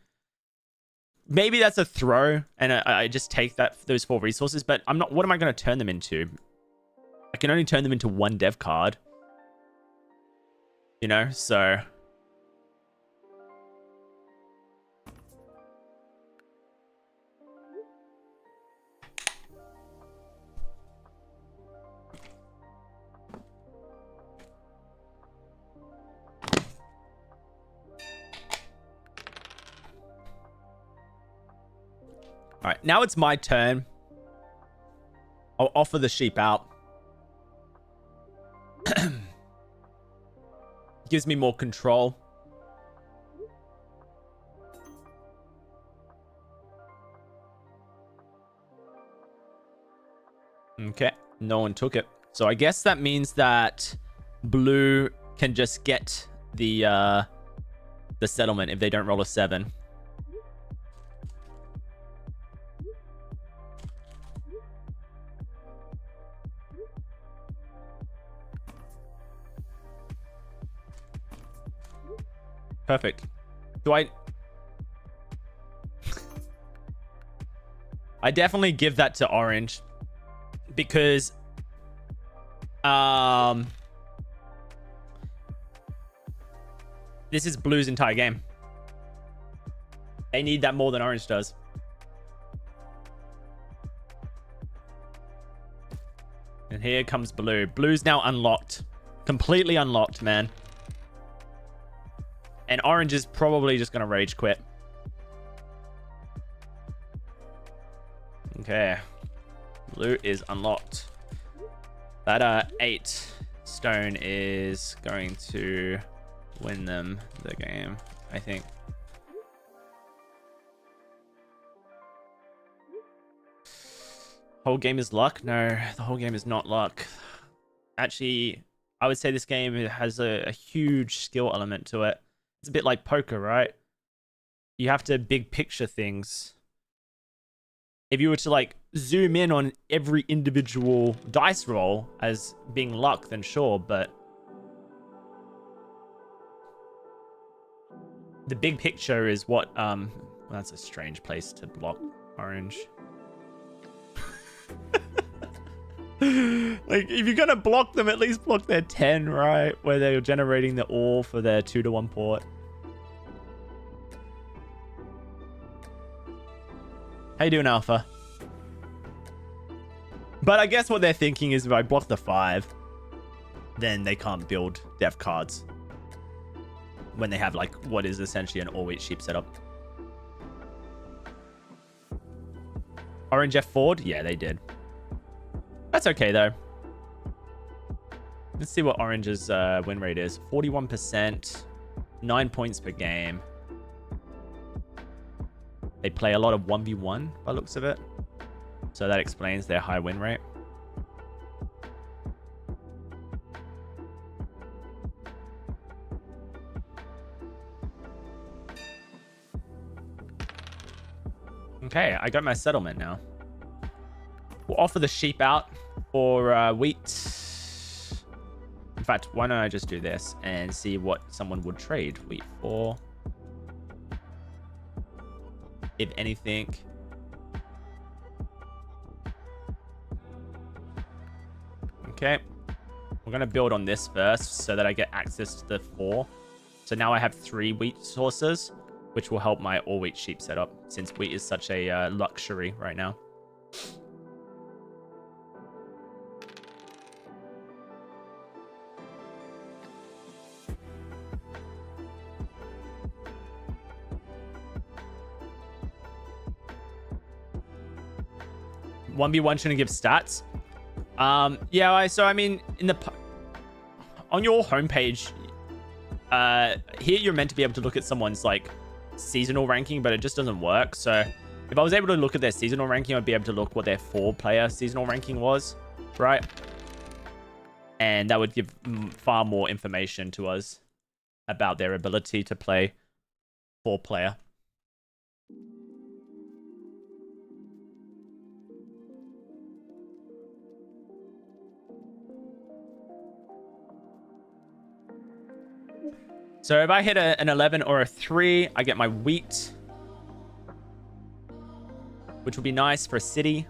Maybe that's a throw, and I just take those 4 resources. But I'm not. What am I going to turn them into? I can only turn them into 1 dev card. You know, so. All right, now it's my turn. I'll offer the sheep out. Gives me more control. Okay, no one took it. So I guess that means that blue can just get the settlement if they don't roll a 7. Perfect. Do I definitely give that to orange because this is blue's entire game. They need that more than orange does. And here comes blue. Blue's now unlocked. Completely unlocked, man. And orange is probably just going to rage quit. Okay. Blue is unlocked. That 8 stone is going to win them the game, I think. Whole game is luck? No, the whole game is not luck. Actually, I would say this game has a huge skill element to it. It's a bit like poker, right? You have to big picture things. If you were to like zoom in on every individual dice roll as being luck, then sure, but the big picture is what well, that's a strange place to block orange. Like, if you're gonna block them, at least block their 10, right? Where they're generating the ore for their 2-to-1 port. How you doing, Alpha? But I guess what they're thinking is if I block the 5, then they can't build dev cards. When they have, like, what is essentially an all-wheat sheep setup. Orange F4'd? Yeah, they did. That's okay, though. Let's see what Orange's win rate is. 41%. 9 points per game. They play a lot of 1v1 by looks of it. So that explains their high win rate. Okay, I got my settlement now. We'll offer the sheep out for wheat. In fact, why don't I just do this and see what someone would trade wheat for? If anything. Okay. We're going to build on this first so that I get access to the 4. So now I have 3 wheat sources, which will help my all-wheat sheep setup since wheat is such a luxury right now. One v one shouldn't give stats. Yeah, so I mean, on your homepage, here you're meant to be able to look at someone's like seasonal ranking, but it just doesn't work. So if I was able to look at their seasonal ranking, I'd be able to look what their 4-player seasonal ranking was, right? And that would give far more information to us about their ability to play 4-player. So if I hit an 11 or a 3, I get my wheat, which would be nice for a city.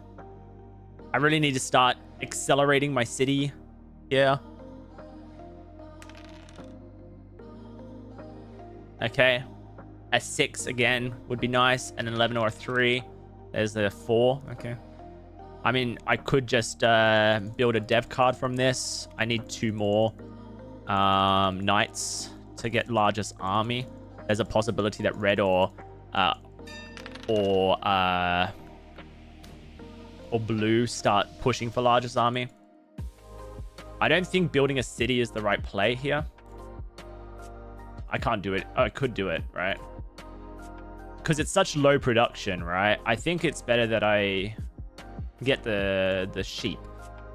I really need to start accelerating my city here. Okay. A 6 again would be nice. An 11 or a 3. There's the 4. Okay. I mean, I could just build a dev card from this. I need 2 more knights to get largest army. There's a possibility that red or blue start pushing for largest army. I don't think building a city is the right play here. I can't do it. Oh, I could do it, right? Because it's such low production, right? I think it's better that I get the sheep.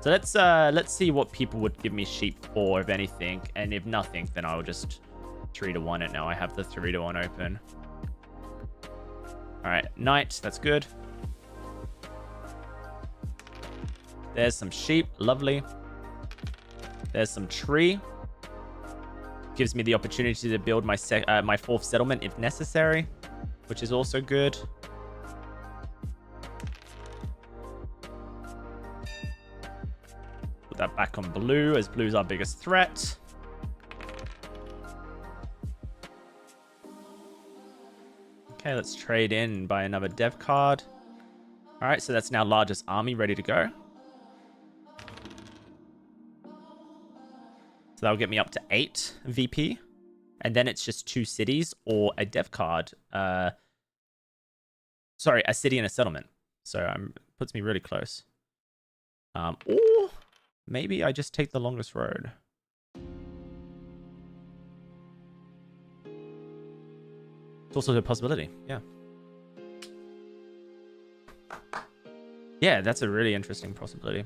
So let's see what people would give me sheep for, if anything. And if nothing, then I'll just 3-1 it now. I have the 3-1 open. All right, knight. That's good. There's some sheep. Lovely. There's some tree. Gives me the opportunity to build my my 4th settlement if necessary, which is also good. Put that back on blue, as blue's our biggest threat. Okay, let's trade in and buy another dev card. All right, so that's now largest army ready to go. So that'll get me up to 8 VP. And then it's just 2 cities or a dev card. Sorry, a city and a settlement. So puts me really close. Or maybe I just take the longest road. It's also a possibility. Yeah. Yeah, that's a really interesting possibility.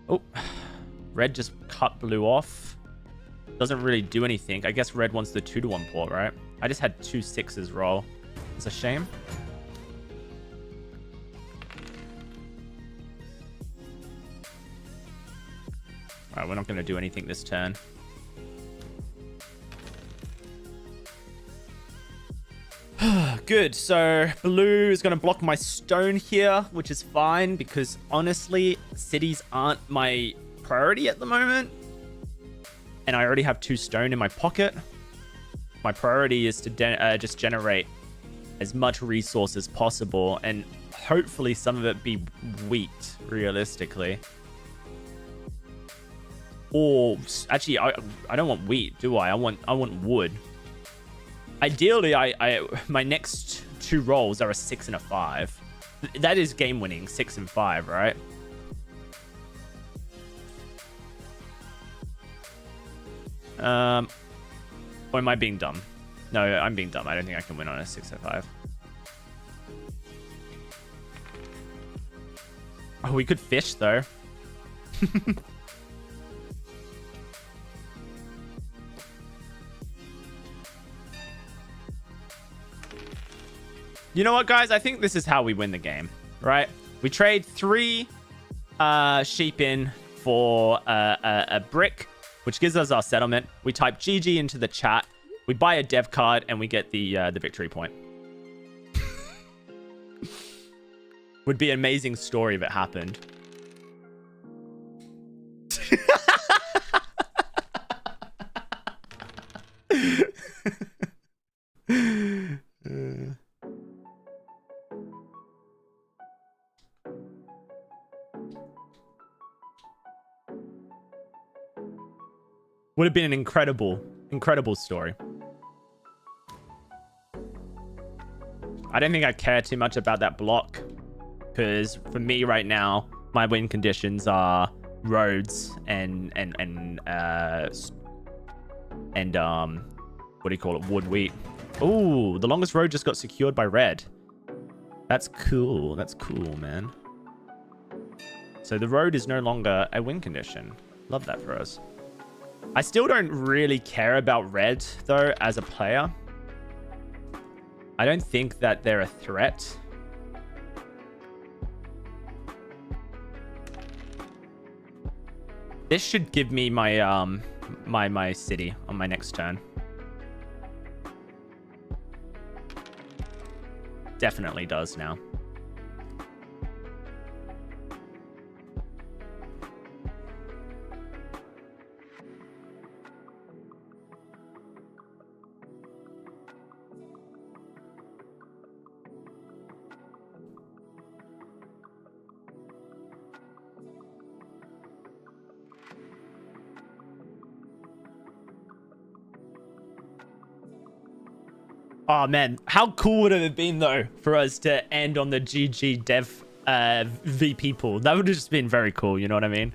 Oh. Red just cut blue off. Doesn't really do anything. I guess red wants the 2-1 port, right? I just had 2 6s roll. It's a shame. Alright, we're not going to do anything this turn. Good. So blue is going to block my stone here, which is fine because honestly, cities aren't my priority at the moment, and I already have 2 stone in my pocket. My priority is to just generate as much resource as possible, and hopefully some of it be wheat, realistically. Or actually, I don't want wheat, do I? I want wood. Ideally, my next 2 rolls are a 6 and a 5. That is game winning, 6 and 5, right? Or am I being dumb? No, I'm being dumb. I don't think I can win on a 6 and 5. Oh, we could fish though. You know what, guys? I think this is how we win the game, right? We trade 3 sheep in for a brick, which gives us our settlement. We type GG into the chat. We buy a dev card, and we get the victory point. Would be an amazing story if it happened. Would have been an incredible story. I don't think I care too much about that block, because for me right now, my win conditions are roads and what do you call it? Wood wheat. Oh, the longest road just got secured by red. That's cool. That's cool, man. So the road is no longer a win condition. Love that for us. I still don't really care about red, though, as a player. I don't think that they're a threat. This should give me my my city on my next turn. Definitely does now. Oh man, how cool would it have been though for us to end on the GG Dev VP pool? That would have just been very cool, you know what I mean?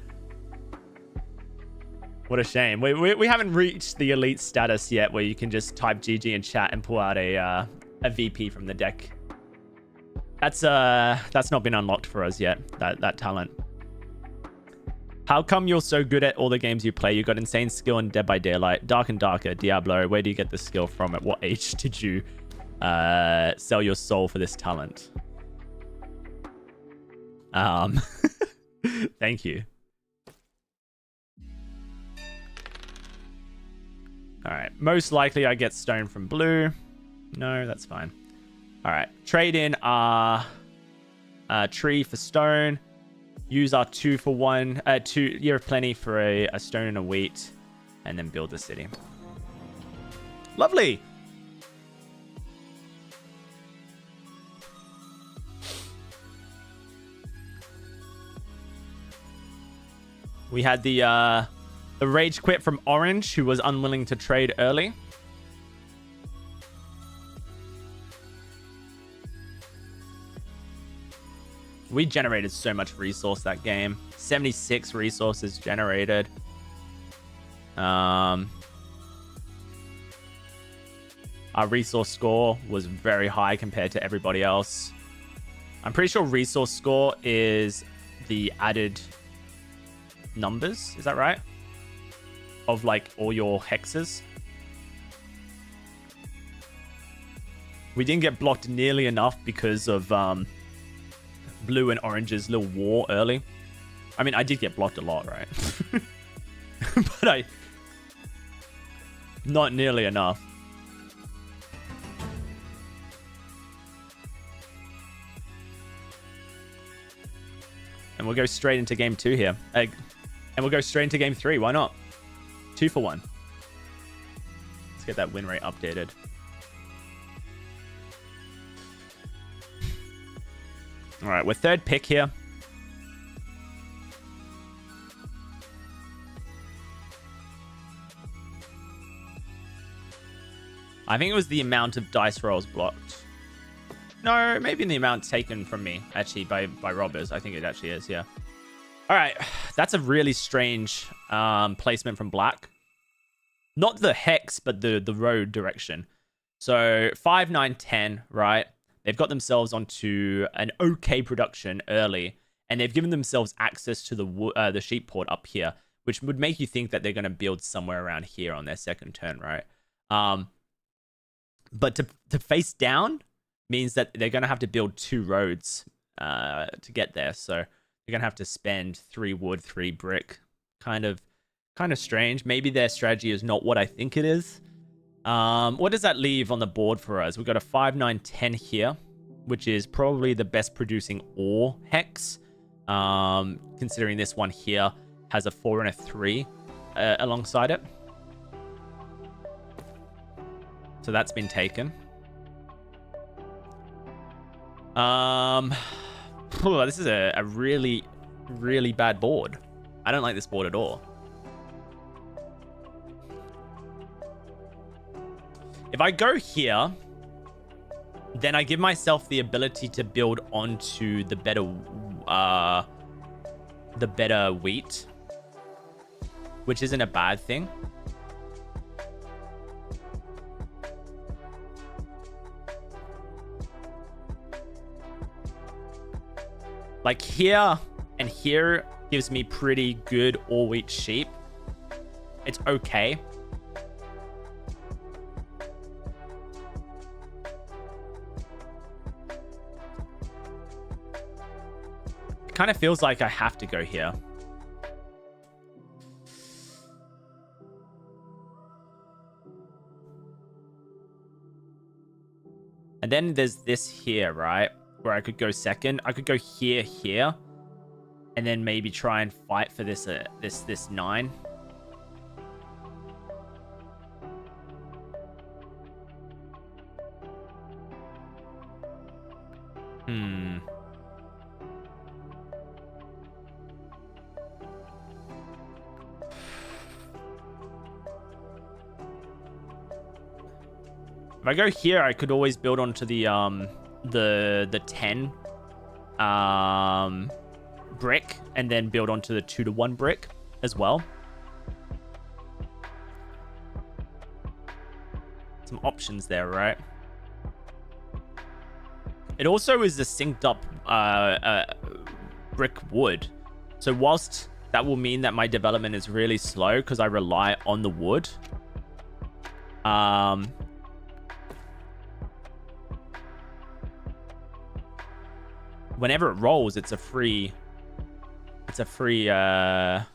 What a shame. We haven't reached the elite status yet where you can just type GG in chat and pull out a VP from the deck. That's not been unlocked for us yet, that talent. How come you're so good at all the games you play? You got insane skill in Dead by Daylight, Dark and Darker, Diablo. Where do you get the skill from? At what age did you sell your soul for this talent? Thank you. All right. Most likely I get stone from blue. No, that's fine. All right. Trade in our tree for stone. Use our 2 for 1, year of plenty for a stone and a wheat, and then build the city. Lovely. We had the rage quit from Orange, who was unwilling to trade early. We generated so much resource that game. 76 resources generated. Our resource score was very high compared to everybody else. I'm pretty sure resource score is the added numbers. Is that right? Of like all your hexes. We didn't get blocked nearly enough because of blue and orange's little war early. I mean, I did get blocked a lot, right? But not nearly enough. And we'll go straight into game 2 here. And we'll go straight into game 3. Why not? 2 for 1. Let's get that win rate updated. All right, we're third pick here. I think it was the amount of dice rolls blocked. No, maybe the amount taken from me, actually, by robbers. I think it actually is, yeah. All right, that's a really strange placement from black. Not the hex, but the road direction. So 5, 9, 10, right? They've got themselves onto an okay production early, and they've given themselves access to the sheep port up here, which would make you think that they're going to build somewhere around here on their second turn, right? But to face down means that they're going to have to build 2 roads to get there. So you're going to have to spend 3 wood, 3 brick. Kind of strange. Maybe their strategy is not what I think it is. What does that leave on the board for us? We've got a 5, 9, 10 here, which is probably the best producing ore hex. Considering this one here has a 4 and a 3 alongside it. So that's been taken. This is a really, really bad board. I don't like this board at all. If I go here, then I give myself the ability to build onto the better wheat, which isn't a bad thing. Like here and here gives me pretty good all wheat sheep. It's okay. Kind of feels like I have to go here. And then there's this here, right? Where I could go second. I could go here. And then maybe try and fight for this, this 9. If I go here, I could always build onto the 10 brick and then build onto the 2-to-1 brick as well. Some options there, right? It also is a synced up brick wood. So whilst that will mean that my development is really slow because I rely on the wood. Whenever it rolls, it's a free road.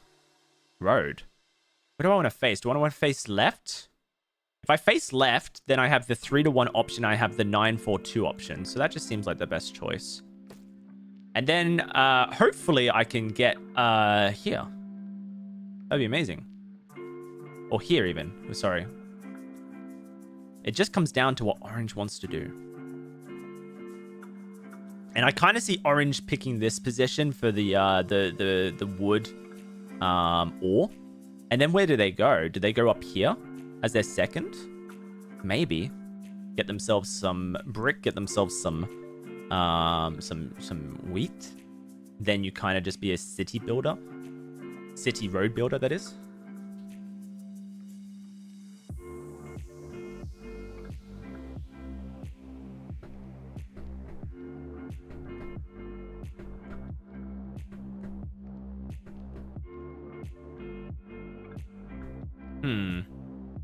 What do I want to face? Do I want to face left? If I face left, then I have the 3-to-1 option. I have the 9-4-2 option. So that just seems like the best choice. And then hopefully I can get here. That'd be amazing. Or here even. Oh, sorry. It just comes down to what orange wants to do. And I kind of see orange picking this position for the wood ore. And then where do they go? Do they go up here as their second? Maybe. Get themselves some brick, get themselves some wheat. Then you kind of just be a city builder. City road builder, that is.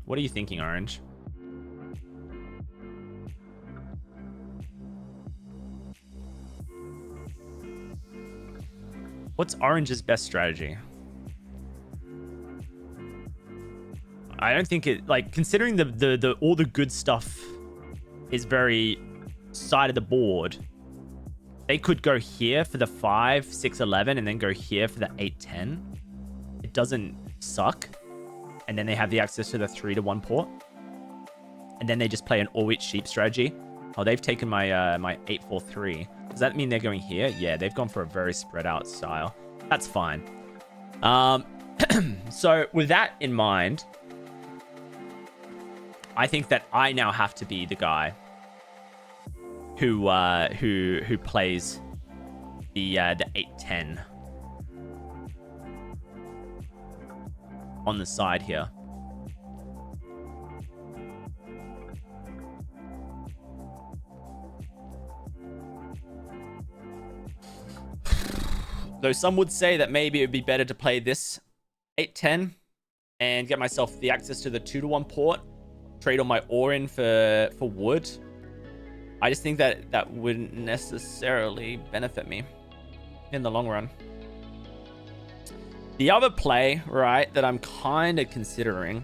What are you thinking, Orange? What's Orange's best strategy? I don't think it, like, considering the all the good stuff is very side of the board. They could go here for the 5, 6, 11 and then go here for the 8, 10. It doesn't suck. And then they have the access to the 3-to-1 port. And then they just play an all-wheat sheep strategy. Oh, they've taken my my 8-4-3. Does that mean they're going here? Yeah, they've gone for a very spread out style. That's fine. So with that in mind, I think that I now have to be the guy who plays the 8-10 on the side here. Though some would say that maybe it would be better to play this 8-10 and get myself the access to the 2-to-1 port, trade all my ore in for wood. I just think that that wouldn't necessarily benefit me in the long run. The other play, right, that I'm kind of considering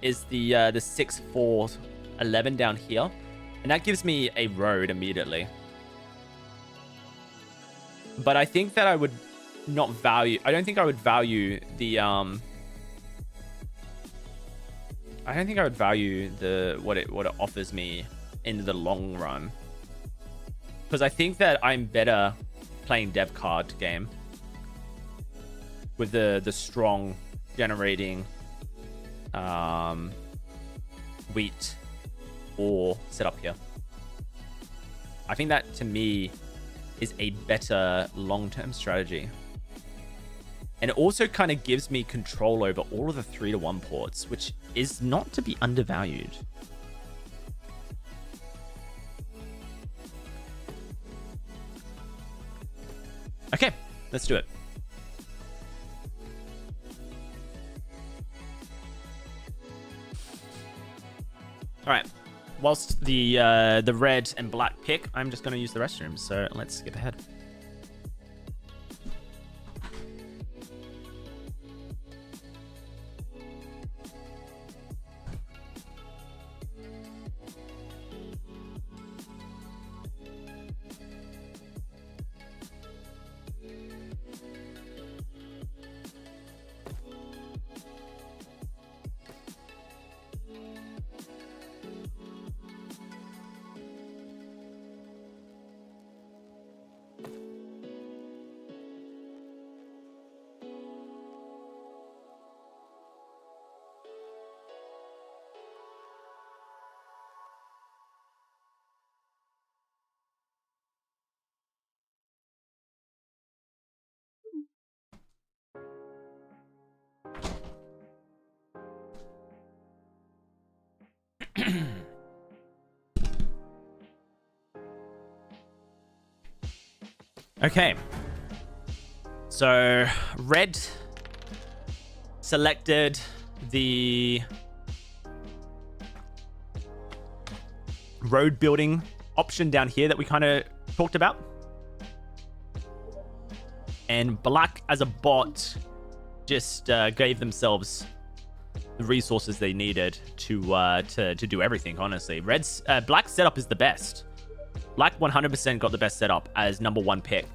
is the 6-4-11 down here. And that gives me a road immediately. But I think that I would not value... I don't think I would value the... I don't think I would value the what it offers me in the long run. Because I think that I'm better playing dev card game. With the strong generating wheat or setup here. I think that to me is a better long-term strategy. And it also kind of gives me control over all of the 3-to-1 ports, which is not to be undervalued. Okay, let's do it. All right. Whilst the red and black pick, I'm just going to use the restrooms. So let's skip ahead. Okay. So, red selected the road building option down here that we kind of talked about. And black as a bot just gave themselves the resources they needed to do everything, honestly. Black's setup is the best. Black 100% got the best setup as number 1 pick.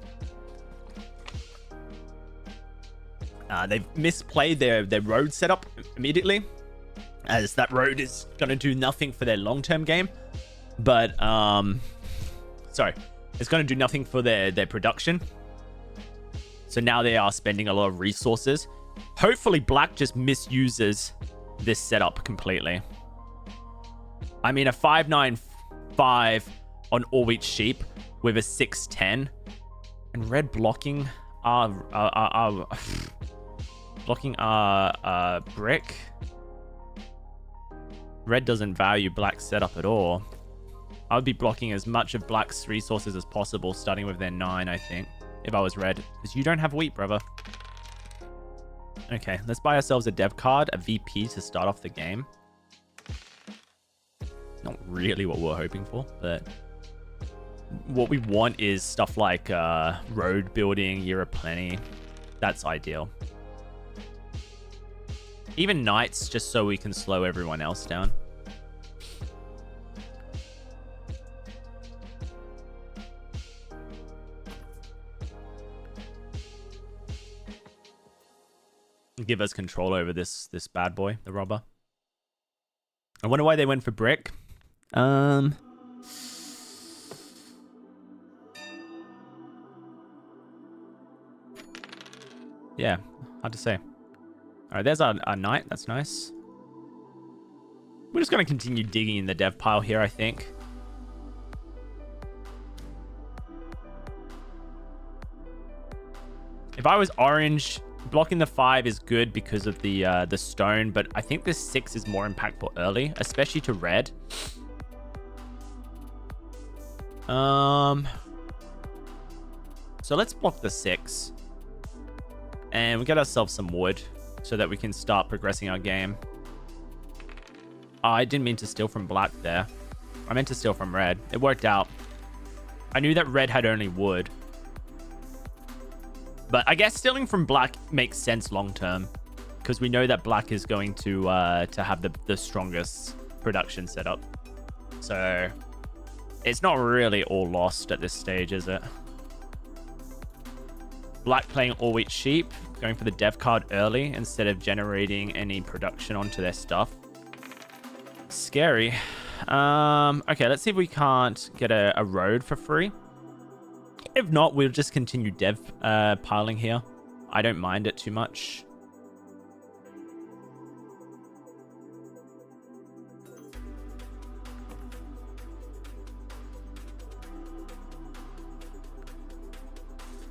They've misplayed their road setup immediately, as that road is going to do nothing for their long-term game. But, sorry, it's going to do nothing for their production. So now they are spending a lot of resources. Hopefully, black just misuses this setup completely. I mean, a 595 on all wheat sheep with a 610 and red blocking brick. Red doesn't value black's setup at all. I would be blocking as much of black's resources as possible, starting with their 9, I think, if I was red, because you don't have wheat, brother. Okay, let's buy ourselves a dev card, a VP to start off the game. Not really what we're hoping for, but what we want is stuff like road building, Year of Plenty. That's ideal. Even knights, just so we can slow everyone else down. Give us control over this bad boy, the robber. I wonder why they went for brick. Yeah, hard to say. All right, there's our knight. That's nice. We're just going to continue digging in the dev pile here, I think. If I was orange, blocking the 5 is good because of the stone, but I think this 6 is more impactful early, especially to red. So let's block the 6. And we get ourselves some wood so that we can start progressing our game. Oh, I didn't mean to steal from black there. I meant to steal from red. It worked out. I knew that red had only wood. But I guess stealing from black makes sense long term, because we know that black is going to have the strongest production setup. So it's not really all lost at this stage, is it? Black playing all wheat sheep, going for the dev card early instead of generating any production onto their stuff. Scary. Okay, let's see if we can't get a road for free. If not, we'll just continue dev piling here. I don't mind it too much.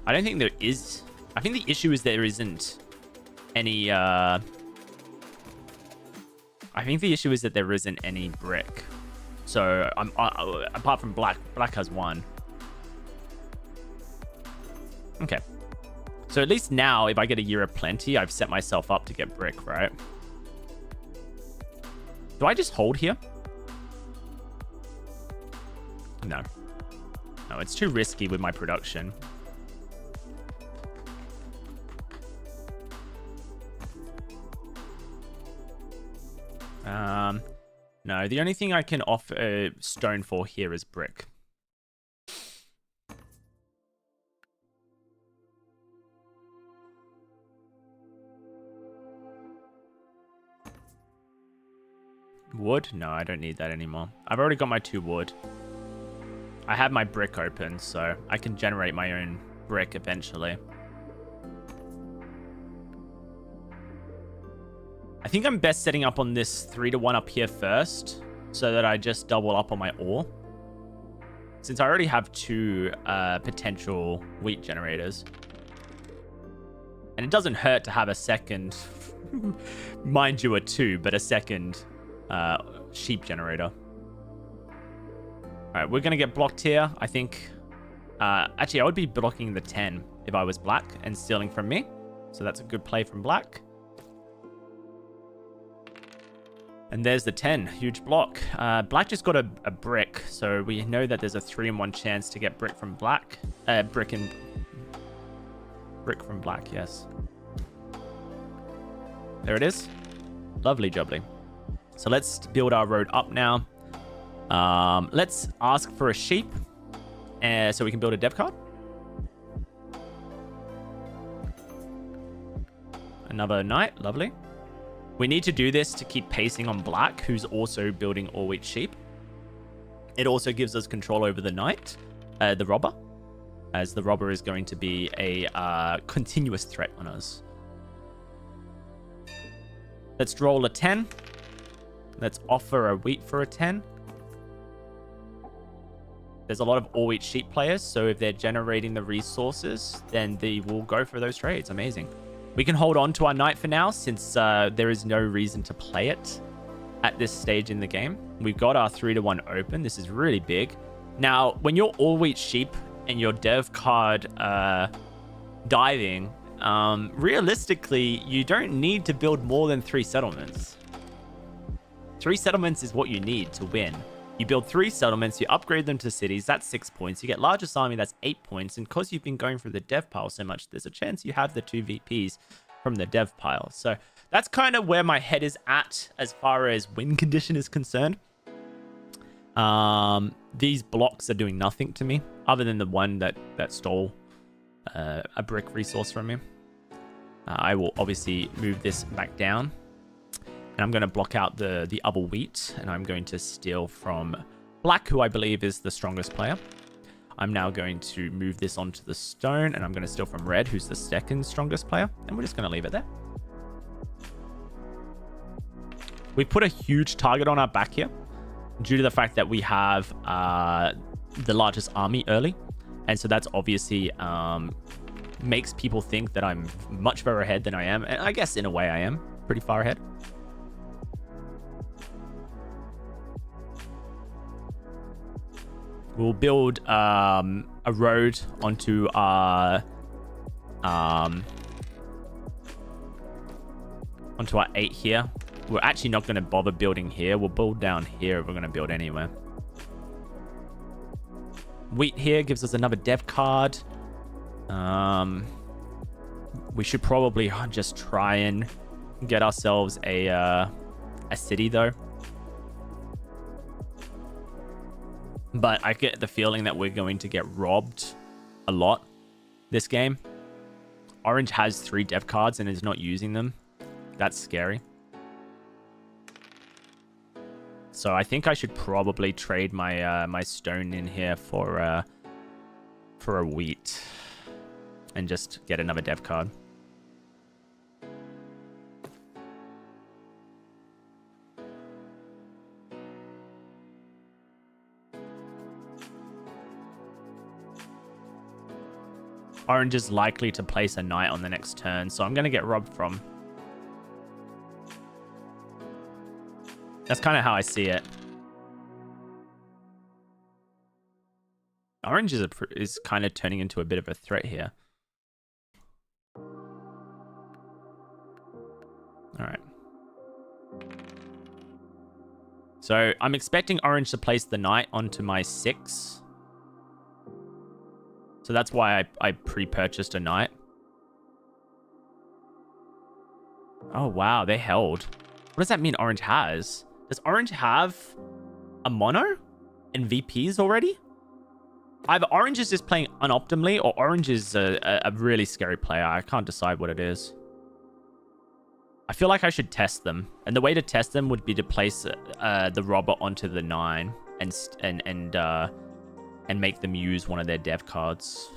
I don't think there is. I think the issue is there isn't any. I think the issue is that there isn't any brick. So apart from black has 1. Okay. So at least now, if I get a Year of Plenty, I've set myself up to get brick, right? Do I just hold here? No. No, it's too risky with my production. No, the only thing I can offer stone for here is brick. Wood? No, I don't need that anymore. I've already got my 2 wood. I have my brick open, so I can generate my own brick eventually. I think I'm best setting up on this 3-to-1 up here first, so that I just double up on my ore. Since I already have 2 potential wheat generators. And it doesn't hurt to have a second, mind you a 2, but a second sheep generator. All right, we're going to get blocked here. I think, actually, I would be blocking the 10 if I was black and stealing from me. So that's a good play from black. And there's the 10, huge block. Black just got a brick, so we know that there's a 3-in-1 chance to get brick from black. Brick from black, yes. There it is. Lovely jubbly. So let's build our road up now. Let's ask for a sheep, so we can build a dev card. Another knight, lovely. We need to do this to keep pacing on black, who's also building all wheat sheep. It also gives us control over the knight, the robber, as the robber is going to be a continuous threat on us. Let's roll a 10. Let's offer a wheat for a 10. There's a lot of all wheat sheep players, so if they're generating the resources, then they will go for those trades. Amazing. We can hold on to our knight for now, since there is no reason to play it at this stage in the game. We've got our 3-to-1 open. This is really big. Now, when you're all wheat sheep and your dev card diving, realistically, you don't need to build more than 3 settlements. 3 settlements is what you need to win. You build 3 settlements, you upgrade them to cities, that's 6 points. You get largest army, that's 8 points. And because you've been going through the dev pile so much, there's a chance you have the 2 VPs from the dev pile. So that's kind of where my head is at as far as win condition is concerned. These blocks are doing nothing to me, other than the one that stole a brick resource from me. I will obviously move this back down. And I'm going to block out the other wheat, and I'm going to steal from black, who I believe is the strongest player. I'm now going to move this onto the stone, and I'm going to steal from red, who's the second strongest player. And we're just going to leave it there. We put a huge target on our back here, due to the fact that we have the largest army early. And so that's obviously makes people think that I'm much further ahead than I am. And I guess in a way I am pretty far ahead. We'll build a road onto our onto our 8 here. We're actually not going to bother building here. We'll build down here if we're going to build anywhere. Wheat here gives us another dev card. We should probably just try and get ourselves a city though. But I get the feeling that we're going to get robbed a lot this game. Orange has 3 dev cards and is not using them. That's scary. So I think I should probably trade my my stone in here for a wheat and just get another dev card. Orange is likely to place a knight on the next turn, so I'm going to get robbed from. That's kind of how I see it. Orange is kind of turning into a bit of a threat here. All right. So I'm expecting Orange to place the knight onto my 6. So that's why I pre-purchased a knight. Oh, wow. They held. What does that mean Orange has? Does Orange have a mono and VPs already? Either Orange is just playing unoptimally or Orange is a really scary player. I can't decide what it is. I feel like I should test them. And the way to test them would be to place the robber onto the 9 and and make them use one of their dev cards.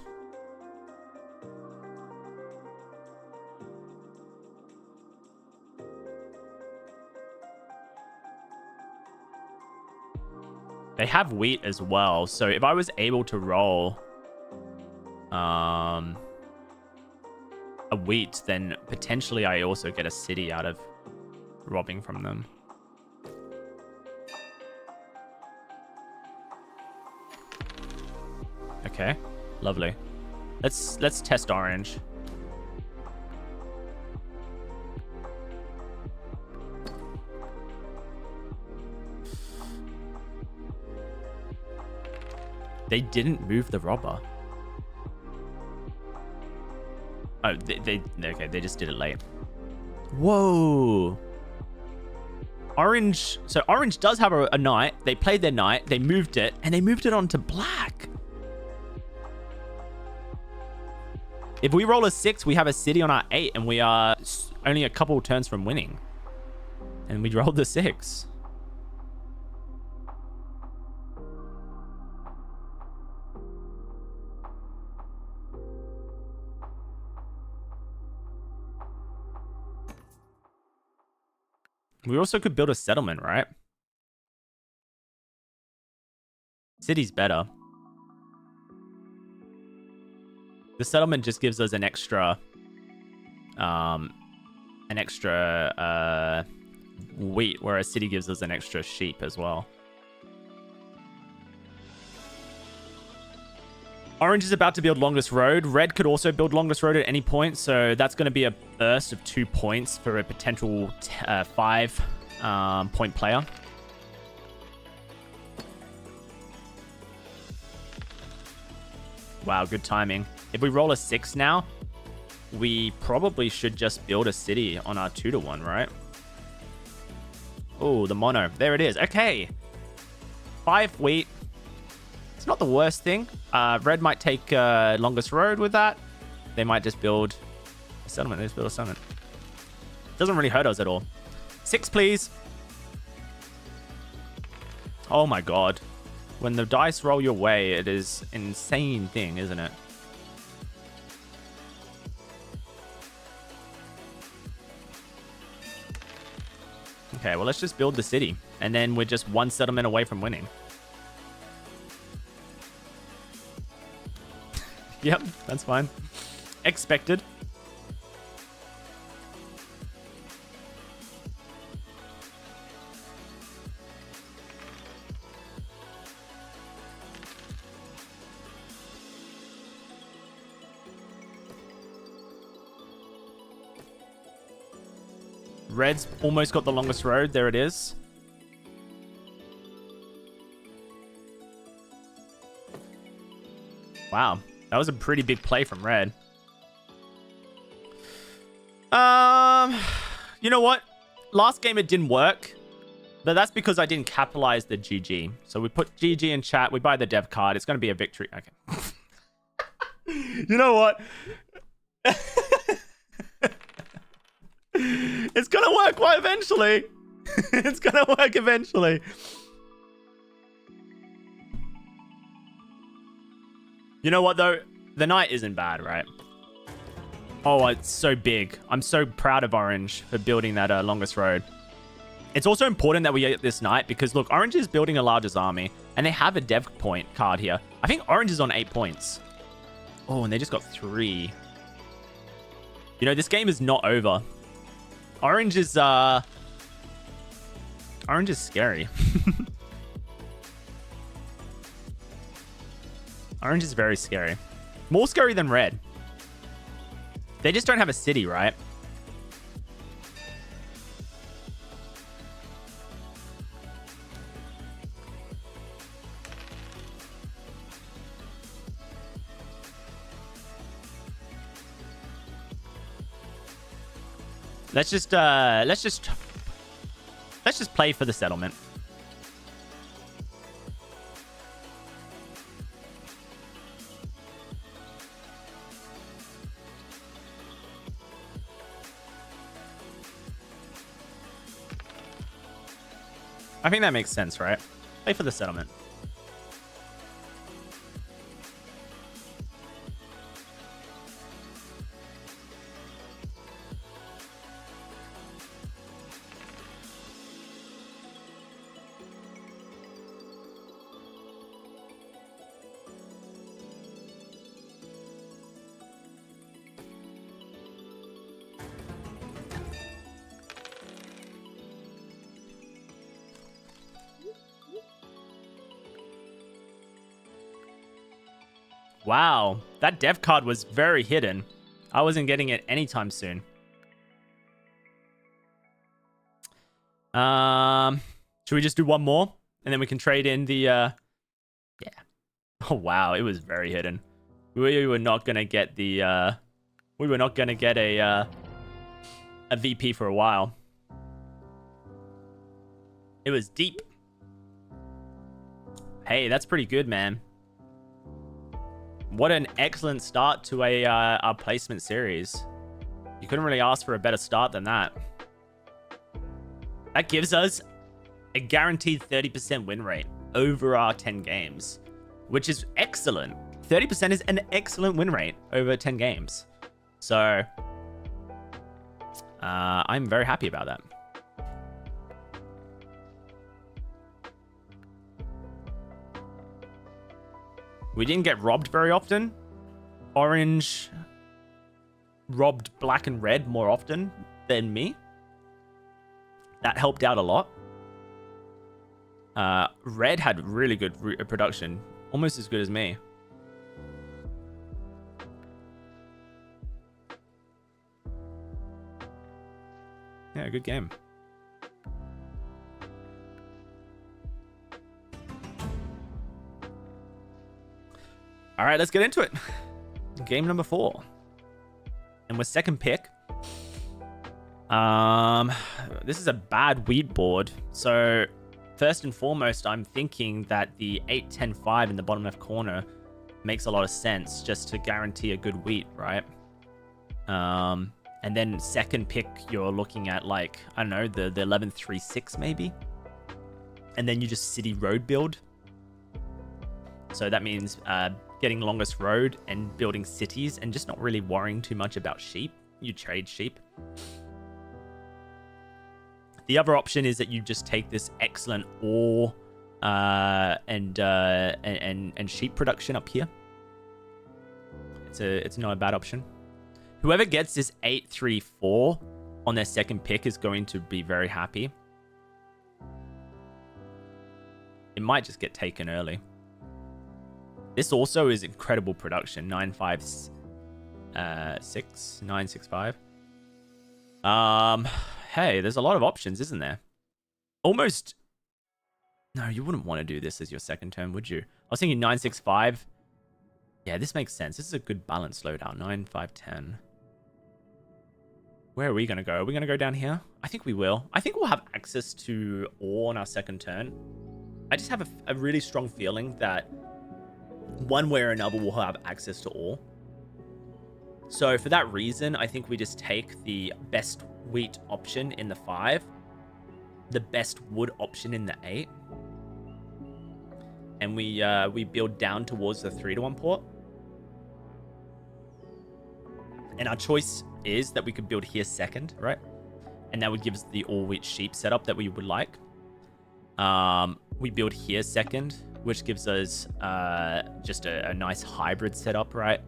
They have wheat as well, so if I was able to roll a wheat, then potentially I also get a city out of robbing from them. Okay, lovely. Let's test orange. They didn't move the robber. Oh, okay, they just did it late. Whoa. Orange, so orange does have a knight. They played their knight, they moved it, and they moved it on to black. If we roll a 6, we have a city on our 8, and we are only a couple turns from winning. And we rolled the 6. We also could build a settlement, right? City's better. The settlement just gives us an extra wheat, whereas city gives us an extra sheep as well. Orange is about to build longest road. Red could also build longest road at any point, so that's going to be a burst of 2 points for a potential 5 point player. Wow, good timing. If we roll a 6 now, we probably should just build a city on our 2-to-1, right? Oh, the mono. There it is. Okay. 5 wheat. It's not the worst thing. Red might take longest road with that. They might just build a settlement. They just build a settlement. Doesn't really hurt us at all. 6, please. Oh my god. When the dice roll your way, it is an insane thing, isn't it? Okay, well, let's just build the city. And then we're just 1 settlement away from winning. Yep, that's fine. Expected. Red's almost got the longest road. There it is. Wow. That was a pretty big play from Red. You know what? Last game it didn't work. But that's because I didn't capitalize the GG. So we put GG in chat. We buy the dev card. It's going to be a victory. Okay. You know what? It's going to work quite eventually. It's going to work eventually. You know what, though? The knight isn't bad, right? Oh, it's so big. I'm so proud of Orange for building that longest road. It's also important that we get this knight because, look, Orange is building a largest army, and they have a dev point card here. I think Orange is on 8 points. Oh, and they just got 3. You know, this game is not over. Orange is scary. Orange is very scary. More scary than Red. They just don't have a city, right? Let's just play for the settlement. I think that makes sense, right? Play for the settlement. Wow, that dev card was very hidden. I wasn't getting it anytime soon. Should we just do one more? And then we can trade in the, yeah. Oh, wow, it was very hidden. We were not going to get the, we were not going to get a VP for a while. It was deep. Hey, that's pretty good, man. What an excellent start to a placement series. You couldn't really ask for a better start than that. That gives us a guaranteed 30% win rate over our 10 games, which is excellent. 30% is an excellent win rate over 10 games. So, I'm very happy about that. We didn't get robbed very often. Orange robbed black and red more often than me. That helped out a lot. Red had really good production. Almost as good as me. Yeah, good game. All right, let's get into it. Game number 4. And we're second pick. This is a bad wheat board. So first and foremost, I'm thinking that the 8-10-5 in the bottom left corner makes a lot of sense just to guarantee a good wheat, right? And then second pick, you're looking at like, I don't know, the 11-3-6 maybe. And then you just city road build. So that means getting longest road and building cities and just not really worrying too much about sheep. You trade sheep. The other option is that you just take this excellent ore and sheep production up here. It's not a bad option. Whoever gets this 8-3-4 on their second pick is going to be very happy. It might just get taken early. This also is incredible production. 9-5-6, 9-6-5. Hey, there's a lot of options, isn't there? Almost. No, you wouldn't want to do this as your second turn, would you? I was thinking 9-6-5. Yeah, this makes sense. This is a good balance slowdown. 9-5-10. Where are we going to go? Are we going to go down here? I think we will. I think we'll have access to ore on our second turn. I just have a really strong feeling that one way or another we'll have access to ore. So for that reason, I think we just take the best wheat option in the 5, the best wood option in the 8, and we build down towards the 3-1 port. And our choice is that we could build here second, right? And that would give us the all-wheat sheep setup that we would like. We build here second, which gives us just a nice hybrid setup, right?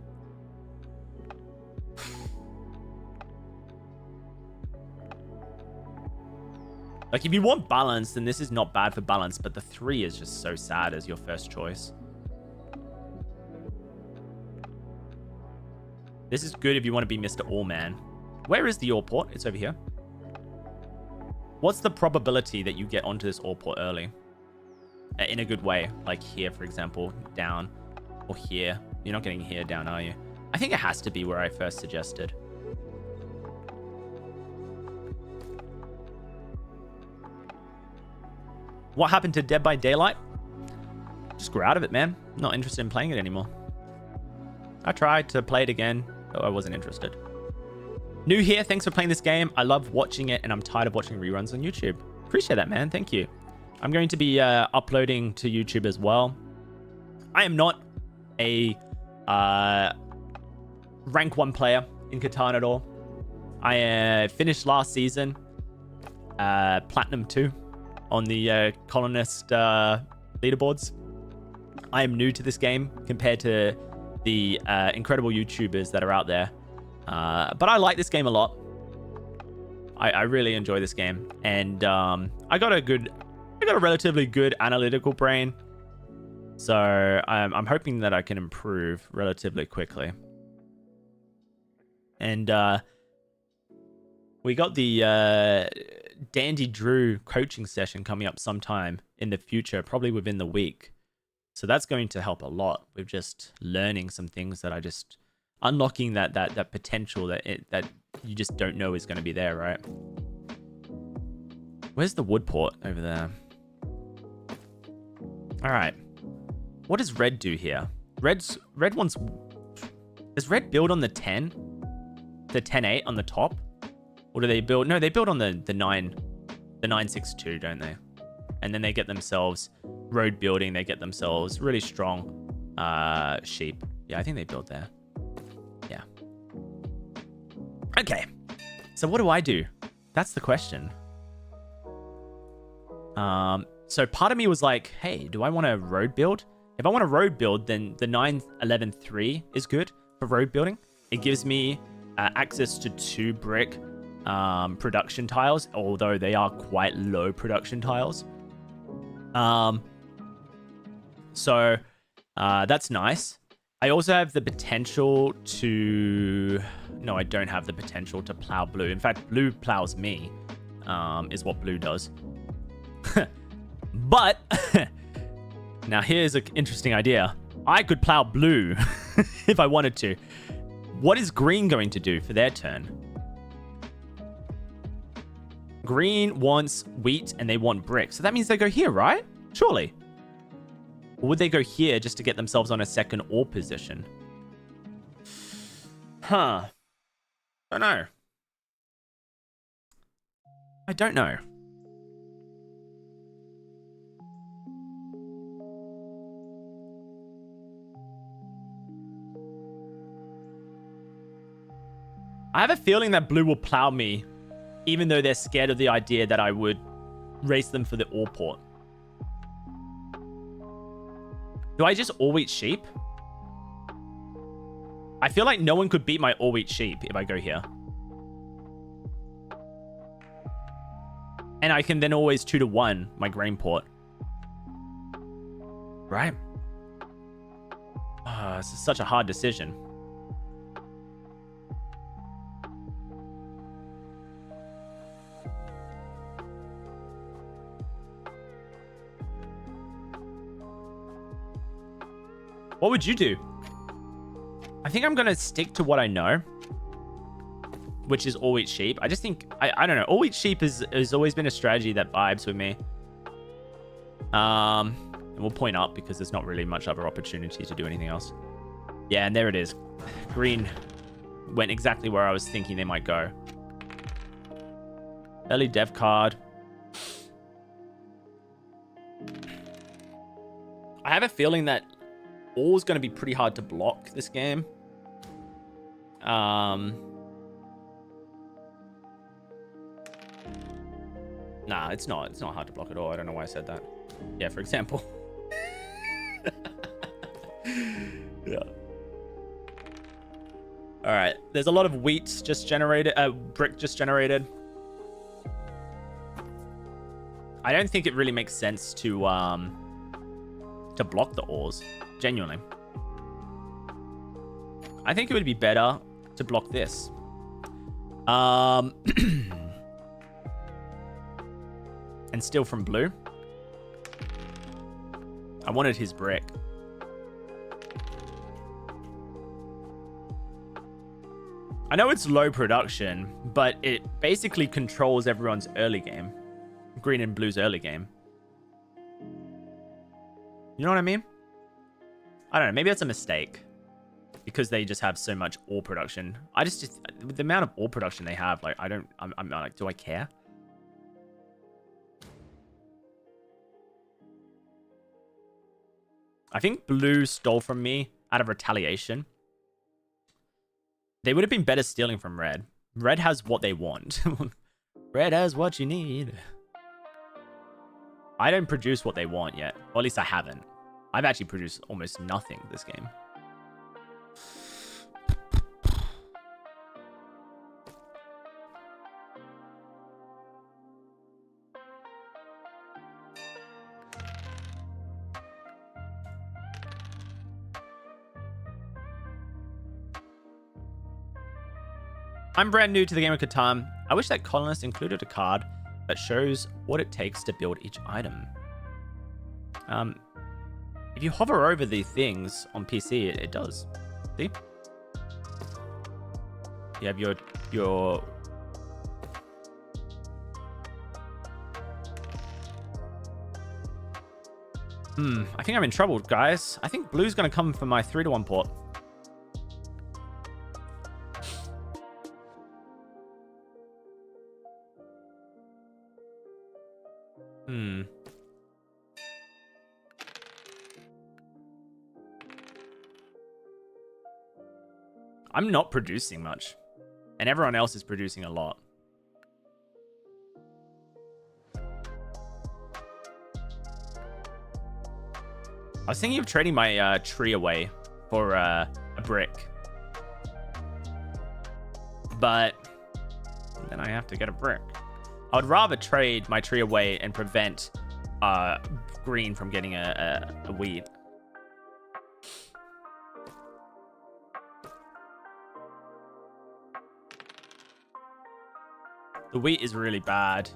Like, if you want balance, then this is not bad for balance, but the 3 is just so sad as your first choice. This is good if you want to be Mr. Allman. Where is the ore port? It's over here. What's the probability that you get onto this ore port early? In a good way. Like here, for example, down. Or here. You're not getting here down, are you? I think it has to be where I first suggested. What happened to Dead by Daylight? Just grew out of it, man. Not interested in playing it anymore. I tried to play it again, but I wasn't interested. New here, thanks for playing this game. I love watching it, and I'm tired of watching reruns on YouTube. Appreciate that, man. Thank you. I'm going to be uploading to YouTube as well. I am not a rank 1 player in Catan at all. I finished last season Platinum 2 on the colonist leaderboards. I am new to this game compared to the incredible YouTubers that are out there. But I like this game a lot. I really enjoy this game. And I got a relatively good analytical brain. So I'm hoping that I can improve relatively quickly. And we got the Dandy Drew coaching session coming up sometime in the future, probably within the week. So that's going to help a lot with just learning some things that I just unlocking that potential that you just don't know is going to be there, right? Where's the wood port over there? All right. What does red do here? Red wants... Does red build on the 10? The 10-8 on the top? Or do they build... No, they build on the 9-6-2, don't they? And then they get themselves road building. They get themselves really strong sheep. Yeah, I think they build there. Yeah. Okay. So what do I do? That's the question. So part of me was like, hey, do I want a road build? If I want a road build, then the 9-11-3 is good for road building. It gives me access to 2 brick production tiles, although they are quite low production tiles. So that's nice. I also have the potential to... No, I don't have the potential to plow blue. In fact, blue plows me, is what blue does. But... Now, here's an interesting idea. I could plow blue if I wanted to. What is green going to do for their turn? Green wants wheat and they want brick. So that means they go here, right? Surely. Or would they go here just to get themselves on a second ore position? Huh. Don't know. I don't know. I have a feeling that blue will plow me, even though they're scared of the idea that I would race them for the ore port. Do I just all wheat sheep? I feel like no one could beat my all wheat sheep if I go here. And I can then always 2-1 my grain port. Right? This is such a hard decision. What would you do? I think I'm going to stick to what I know, which is all wheat sheep. I just think, I don't know. All wheat sheep has always been a strategy that vibes with me. And we'll point up because there's not really much other opportunity to do anything else. Yeah, and there it is. Green went exactly where I was thinking they might go. Early dev card. I have a feeling that ore is going to be pretty hard to block this game. Nah, it's not. It's not hard to block at all. I don't know why I said that. Yeah, for example. Yeah. All right. There's a lot of wheat just generated. Brick just generated. I don't think it really makes sense to block the ores. Genuinely. I think it would be better to block this. And steal from blue. I wanted his brick. I know it's low production, but it basically controls everyone's early game. Green and blue's early game. You know what I mean? I don't know. Maybe that's a mistake. Because they just have so much ore production. I just with the amount of ore production they have, like, I'm like, do I care? I think blue stole from me out of retaliation. They would have been better stealing from red. Red has what they want. Red has what you need. I don't produce what they want yet. Or at least I haven't. I've actually produced almost nothing this game. I'm brand new to the game of Catan. I wish that colonist included a card that shows what it takes to build each item. If you hover over the things on PC, it does. See? You have your I think I'm in trouble, guys. I think blue's gonna come for my 3-to-1 port. I'm not producing much, and everyone else is producing a lot. I was thinking of trading my tree away for a brick, but then I have to get a brick. I would rather trade my tree away and prevent green from getting a wheat. The wheat is really bad.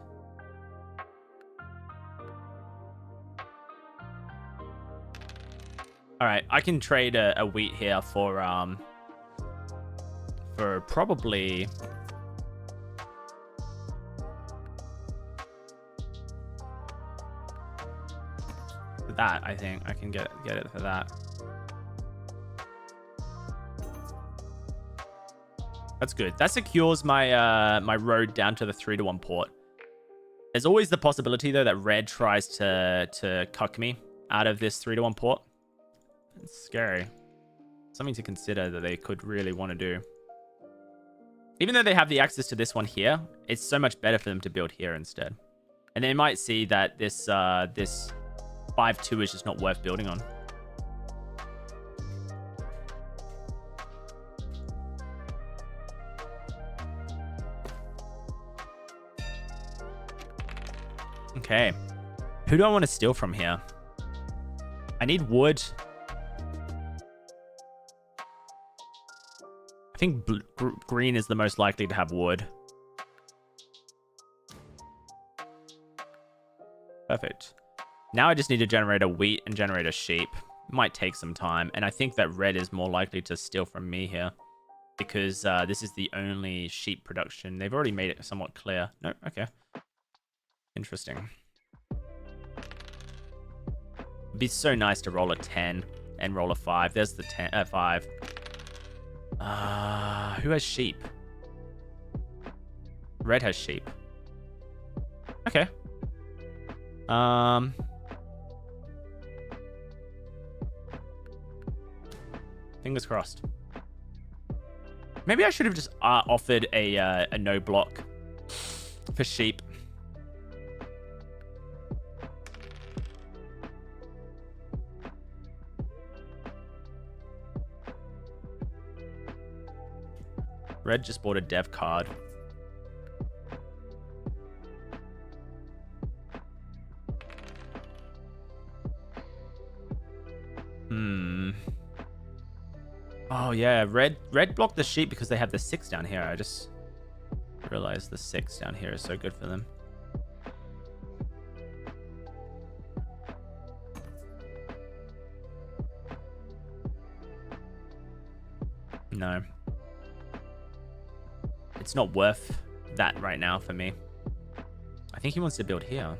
All right, I can trade a wheat here for probably that. I think I can get it for that. That's good. That secures my my road down to the 3-to-1 port. There's always the possibility though that red tries to cuck me out of this 3-to-1 port. It's scary. Something to consider that they could really want to do. Even though they have the access to this one here, it's so much better for them to build here instead. And they might see that this this 5-2 is just not worth building on. Okay. Who do I want to steal from here? I need wood. I think green is the most likely to have wood. Perfect. Now I just need to generate a wheat and generate a sheep. It might take some time. And I think that red is more likely to steal from me here. Because this is the only sheep production. They've already made it somewhat clear. No, okay. Interesting. It'd be so nice to roll a 10 and roll a 5. There's the 5. Who has sheep? Red has sheep. Okay. Fingers crossed. Maybe I should have just offered a no block for sheep. Red just bought a dev card. Oh yeah, red blocked the sheep because they have the 6 down here. I just realized the 6 down here is so good for them. No. It's not worth that right now for me. I think he wants to build here.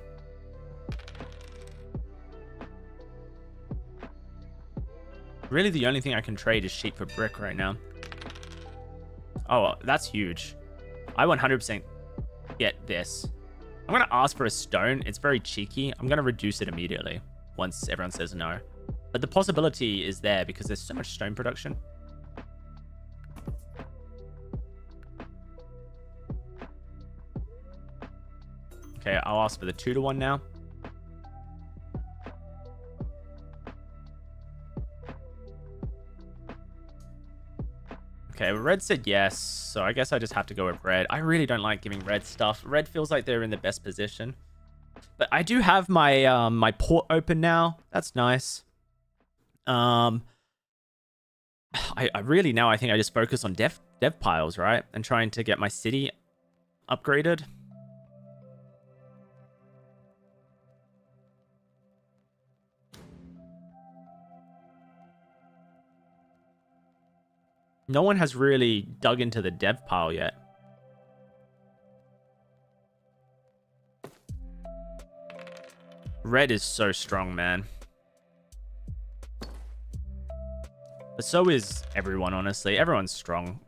Really, the only thing I can trade is sheep for brick right now. Oh, that's huge. I 100% get this. I'm going to ask for a stone. It's very cheeky. I'm going to reduce it immediately once everyone says no. But the possibility is there because there's so much stone production. Okay, I'll ask for the 2-to-1 now. Okay, red said yes, so I guess I just have to go with red. I really don't like giving red stuff. Red feels like they're in the best position. But I do have my my port open now. That's nice. I I really now I think I just focus on dev piles, right? And trying to get my city upgraded. No one has really dug into the dev pile yet. Red is so strong, man. But so is everyone, honestly. Everyone's strong.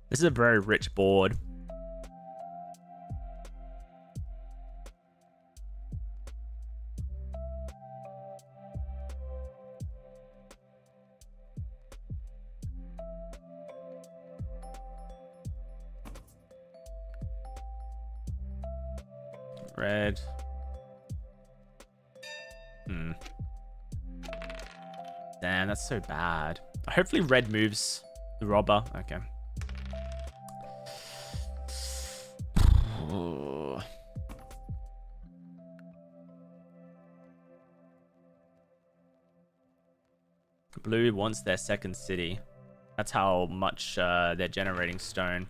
This is a very rich board. Red. Damn, that's so bad. Hopefully red moves the robber. Okay. Oh. Blue wants their second city. That's how much they're generating stone.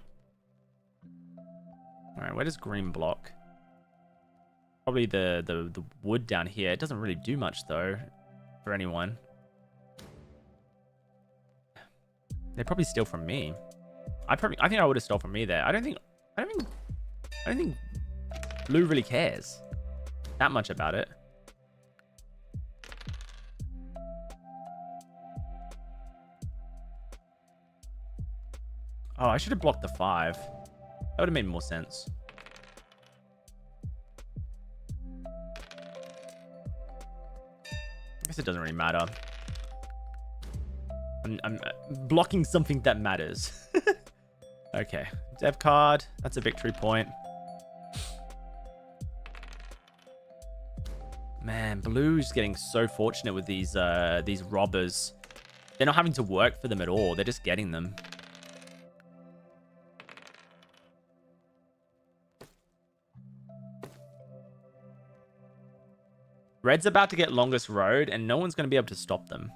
Alright, where does green block? Probably the wood down here. It doesn't really do much though for anyone. They probably steal from me. I think I would have stole from me there. I don't think blue really cares that much about it. Oh, I should have blocked the 5. That would have made more sense. I guess it doesn't really matter. I'm blocking something that matters. Okay, dev card. That's a victory point. Man, blue's getting so fortunate with these robbers. They're not having to work for them at all. They're just getting them. Red's about to get longest road, and no one's going to be able to stop them.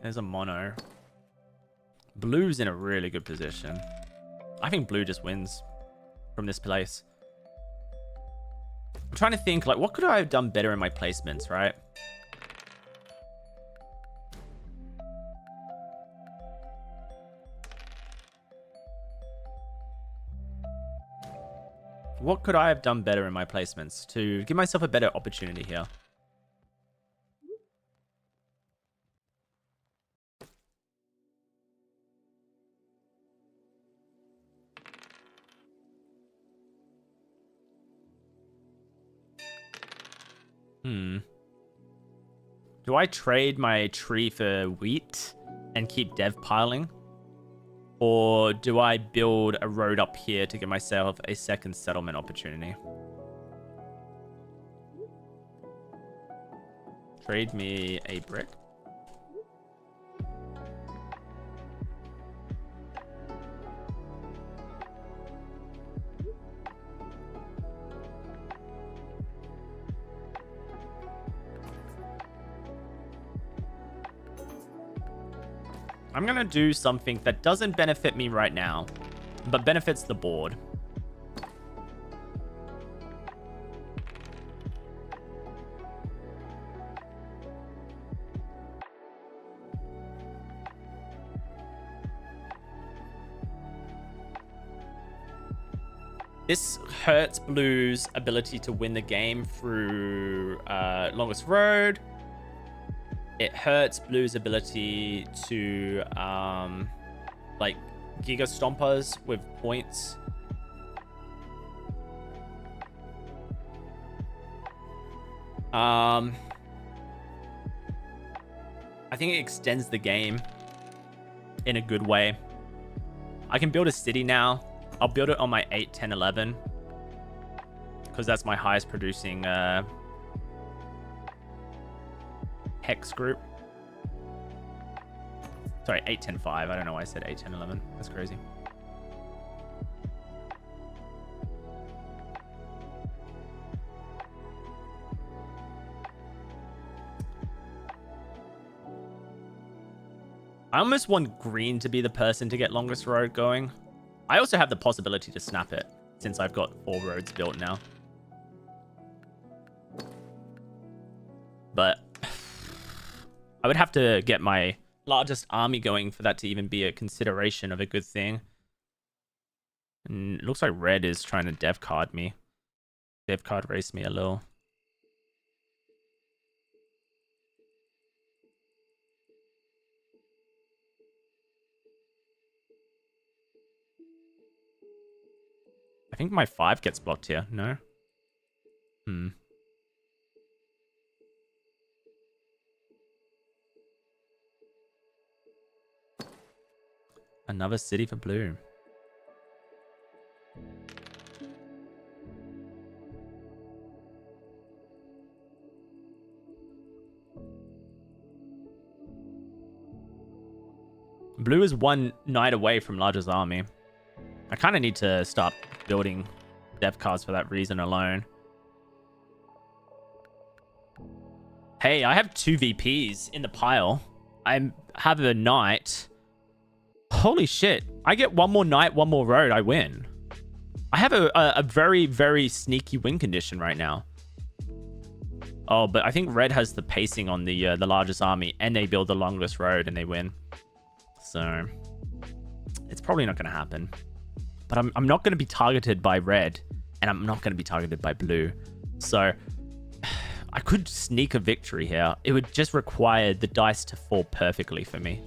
There's a mono. Blue's in a really good position. I think blue just wins from this place. I'm trying to think, like, what could I have done better in my placements, right? What could I have done better in my placements to give myself a better opportunity here? Do I trade my tree for wheat and keep dev piling? Or do I build a road up here to give myself a second settlement opportunity? Trade me a brick. I'm going to do something that doesn't benefit me right now, but benefits the board. This hurts Blue's ability to win the game through longest road. It hurts Blue's ability to, like, Giga Stompers with points. I think it extends the game in a good way. I can build a city now. I'll build it on my 8, 10, 11. Because that's my highest producing hex group. Sorry, 8, 10, 5. I don't know why I said 8, 10, 11. That's crazy. I almost want green to be the person to get longest road going. I also have the possibility to snap it since I've got 4 roads built now. But I would have to get my largest army going for that to even be a consideration of a good thing. And it looks like red is trying to dev card me. Dev card race me a little. I think my 5 gets blocked here. No? Another city for blue. Blue is 1 knight away from largest army. I kind of need to start building dev cards for that reason alone. Hey, I have 2 VPs in the pile. I have a knight. Holy shit. I get 1 more knight, 1 more road. I win. I have a very, very sneaky win condition right now. Oh, but I think red has the pacing on the largest army, and they build the longest road and they win. So it's probably not going to happen. But I'm not going to be targeted by red, and I'm not going to be targeted by blue. So I could sneak a victory here. It would just require the dice to fall perfectly for me.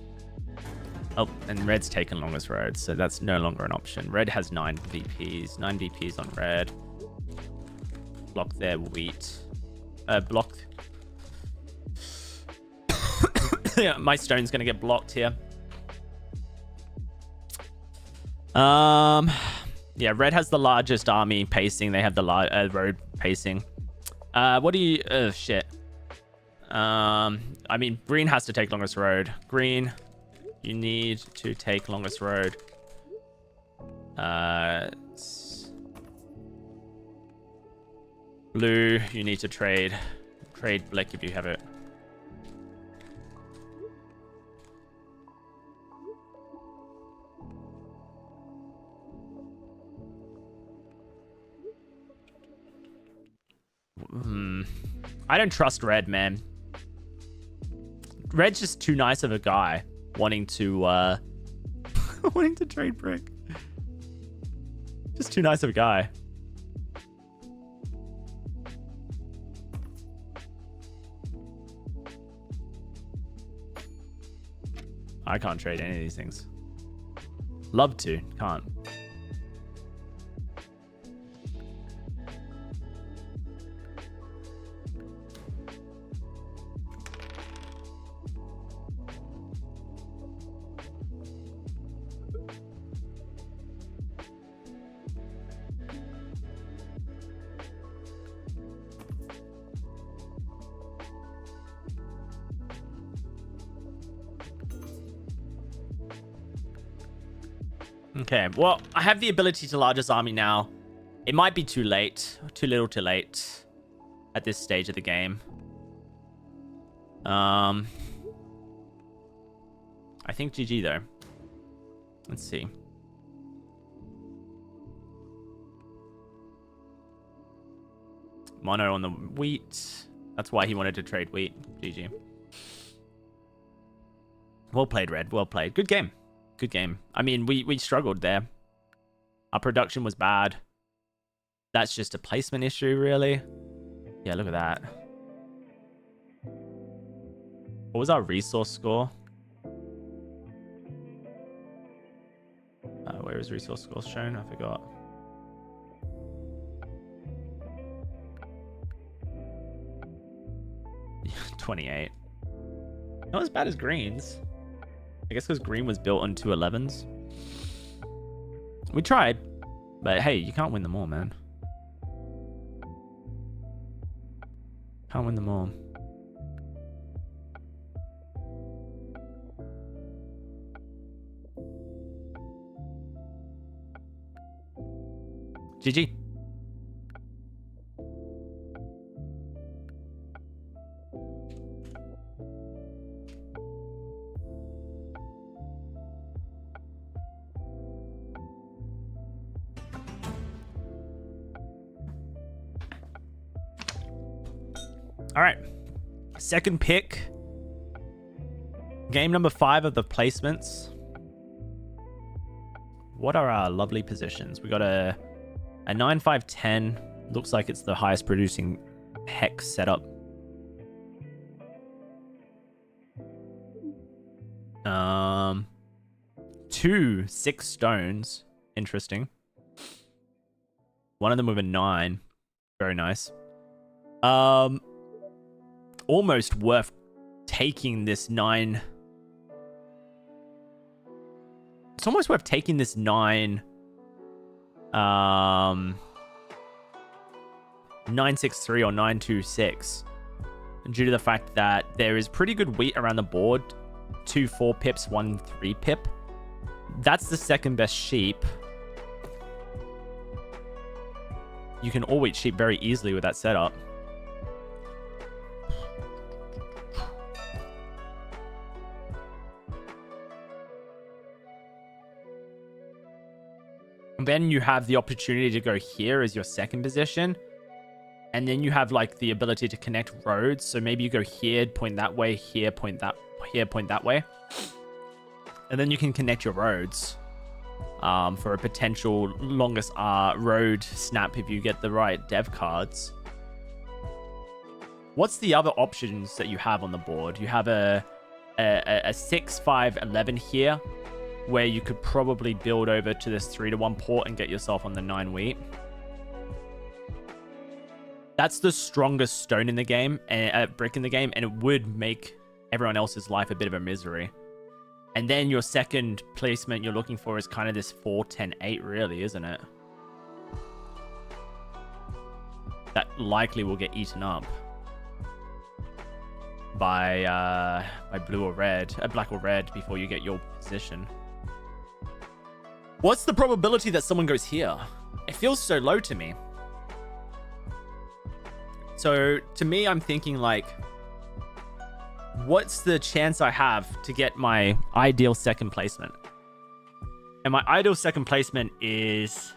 Oh, and red's taken longest road, so that's no longer an option. Red has 9 VPs. 9 VPs on red. Block their wheat. Block. Yeah, my stone's going to get blocked here. Yeah, red has the largest army pacing. They have the road pacing. What do you... Oh, shit. I mean, green has to take longest road. Green, you need to take longest road. Blue, you need to trade. Trade black if you have it. I don't trust red, man. Red's just too nice of a guy wanting to wanting to trade brick. Just too nice of a guy. I can't trade any of these things. Love to, can't. Okay, well, I have the ability to largest army now. It might be too late. Too little too late at this stage of the game. I think GG, though. Let's see. Mono on the wheat. That's why he wanted to trade wheat. GG. Well played, Red. Well played. Good game. Good game. I mean, we struggled there. Our production was bad. That's just a placement issue, really. Yeah, look at that. What was our resource score? Where is resource score shown? I forgot. Yeah, 28. Not as bad as Green's. I guess because Green was built on 211s. We tried. But hey, you can't win them all, man. Can't win them all. GG. All right. Second pick. Game number 5 of the placements. What are our lovely positions? We got a 9, 5, 10. Looks like it's the highest producing hex setup. 2 6 stones. Interesting. One of them with a 9. Very nice. Almost worth taking this 9. It's almost worth taking this 9. 963 or 926. Due to the fact that there is pretty good wheat around the board. 2 4 pips, 1 3 pip. That's the second best sheep. You can all wheat sheep very easily with that setup. And then you have the opportunity to go here as your second position. And then you have like the ability to connect roads. So maybe you go here, point that way, here, point that way. And then you can connect your roads for a potential longest road snap if you get the right dev cards. What's the other options that you have on the board? You have a 6, 5, 11 here, where you could probably build over to this 3-to-1 port and get yourself on the 9 wheat. That's the strongest stone in the game, brick in the game, and it would make everyone else's life a bit of a misery. And then your second placement you're looking for is kind of this 4, 10, 8, really, isn't it? That likely will get eaten up by blue or red, black or red before you get your position. What's the probability that someone goes here? It feels so low to me. So to me, I'm thinking like, what's the chance I have to get my ideal second placement? And my ideal second placement is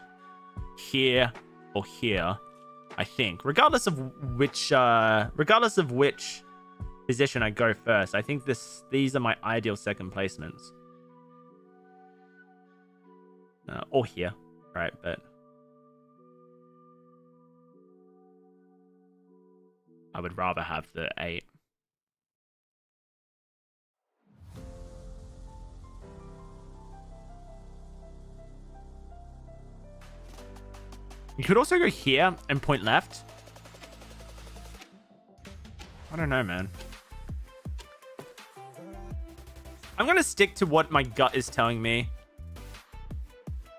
here or here, I think. Regardless of which position I go first, I think these are my ideal second placements. Or here, right? But I would rather have the 8. You could also go here and point left. I don't know, man. I'm going to stick to what my gut is telling me.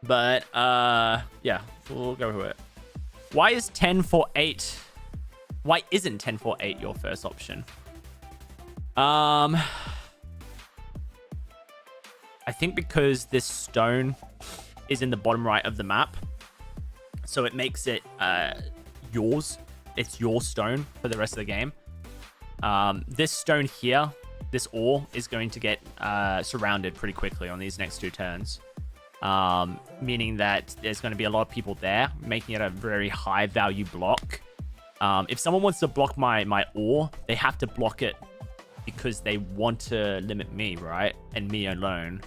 But, yeah, we'll go with it. Why is 10 for 8? Why isn't 10 for 8 your first option? I think because this stone is in the bottom right of the map. So it makes it yours. It's your stone for the rest of the game. This stone here, this ore, is going to get surrounded pretty quickly on these next 2 turns. Meaning that there's going to be a lot of people there, making it a very high value block. If someone wants to block my ore, they have to block it because they want to limit me, right? And me alone.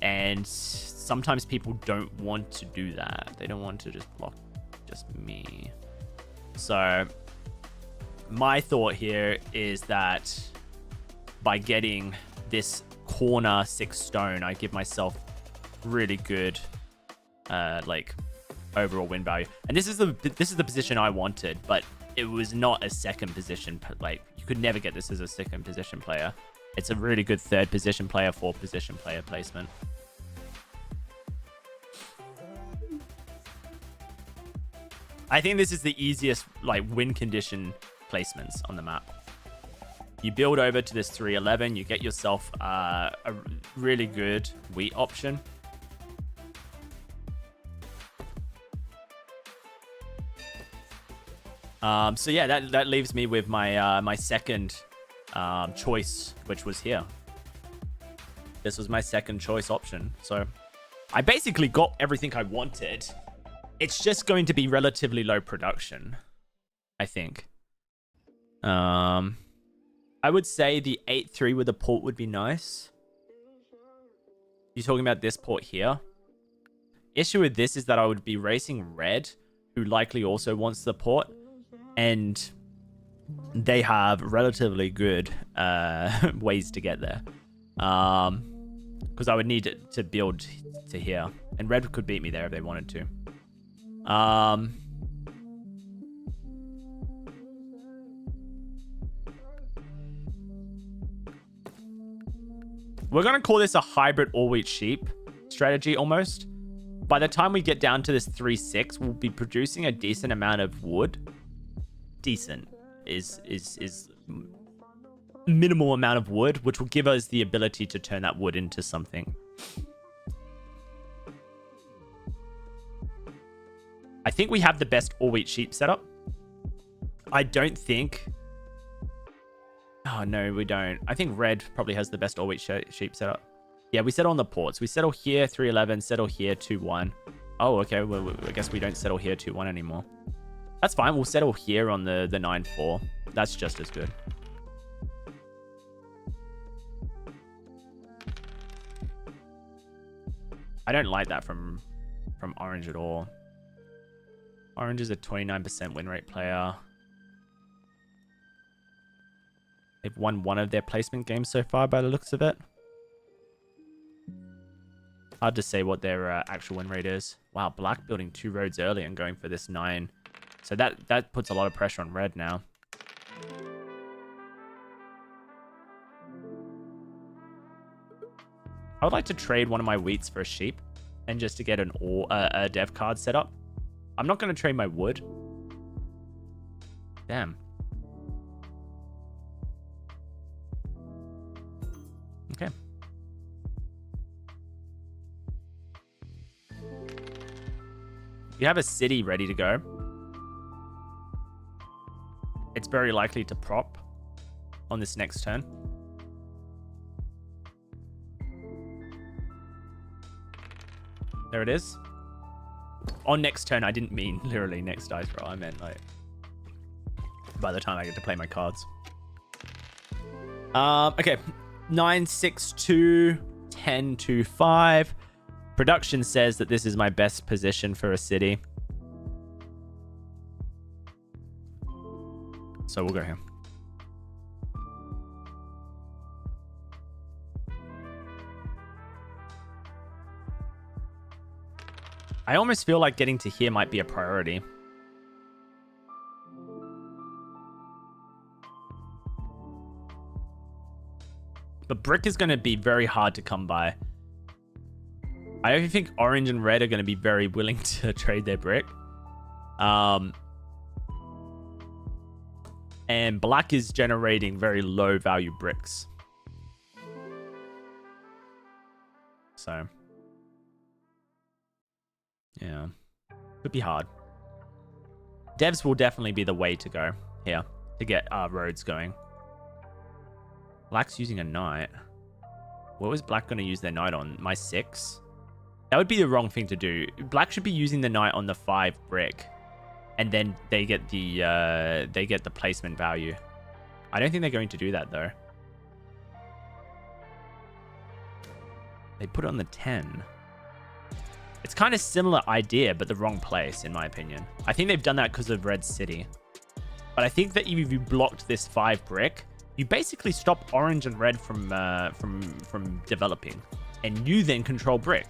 And sometimes people don't want to do that. They don't want to just block just me. So my thought here is that by getting this corner 6 stone, I give myself really good like overall win value. And this is the position I wanted, but it was not a second position. Like, you could never get this as a second position player. It's a really good 3rd position player, 4th position player placement. I think this is the easiest like win condition placements on the map. You build over to this 311, you get yourself a really good wheat option. So yeah, that leaves me with my my second choice, which was here. This was my second choice option. So I basically got everything I wanted. It's just going to be relatively low production, I think. I would say the 8-3 with a port would be nice. You're talking about this port here. Issue with this is that I would be racing red, who likely also wants the port, and they have relatively good ways to get there. Because I would need to build to here, and red could beat me there if they wanted to. We're going to call this a hybrid all-wheat sheep strategy almost. By the time we get down to this 3-6, we'll be producing a decent amount of wood. Decent is minimal amount of wood, which will give us the ability to turn that wood into something. I think we have the best all-wheat sheep setup. I don't think... Oh, no, we don't. I think red probably has the best all-wheat sheep setup. Yeah, we settle on the ports. We settle here, 3-11, settle here, 2-1. Oh, okay. Well, I guess we don't settle here, 2-1 anymore. That's fine. We'll settle here on the 9-4. That's just as good. I don't like that from Orange at all. Orange is a 29% win rate player. They've won one of their placement games so far by the looks of it. Hard to say what their actual win rate is. Wow, black building 2 roads early and going for this 9. So that puts a lot of pressure on red now. I would like to trade one of my wheats for a sheep and just to get a dev card set up. I'm not going to trade my wood. Damn. Okay. You have a city ready to go. It's very likely to prop on this next turn. There it is. On next turn, I didn't mean literally next dice roll. I meant like by the time I get to play my cards. Okay. 9-6-2, 10-2-5. Production says that this is my best position for a city. So we'll go here. I almost feel like getting to here might be a priority. But brick is going to be very hard to come by. I think orange and red are going to be very willing to trade their brick. And black is generating very low value bricks. So, yeah, could be hard. Devs will definitely be the way to go here to get our roads going. Black's using a knight. What was black going to use their knight on? My 6? That would be the wrong thing to do. Black should be using the knight on the 5 brick. And then they get the placement value. I don't think they're going to do that though. They put it on the 10. It's kind of similar idea, but the wrong place, in my opinion. I think they've done that because of Red City. But I think that if you blocked this 5 brick, you basically stop orange and red from developing, and you then control brick.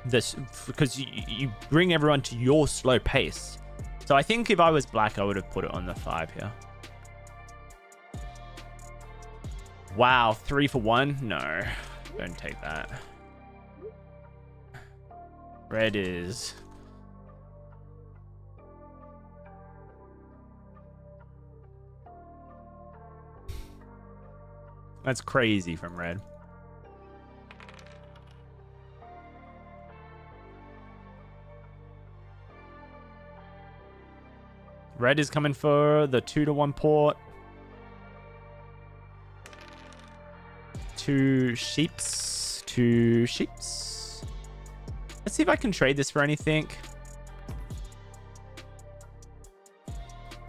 This because you bring everyone to your slow pace. So I think if I was black, I would have put it on the 5 here. Wow, 3 for 1? No, don't take that. Red is... That's crazy from red. Red is coming for the 2-1 port. 2 sheeps. 2 sheeps. Let's see if I can trade this for anything.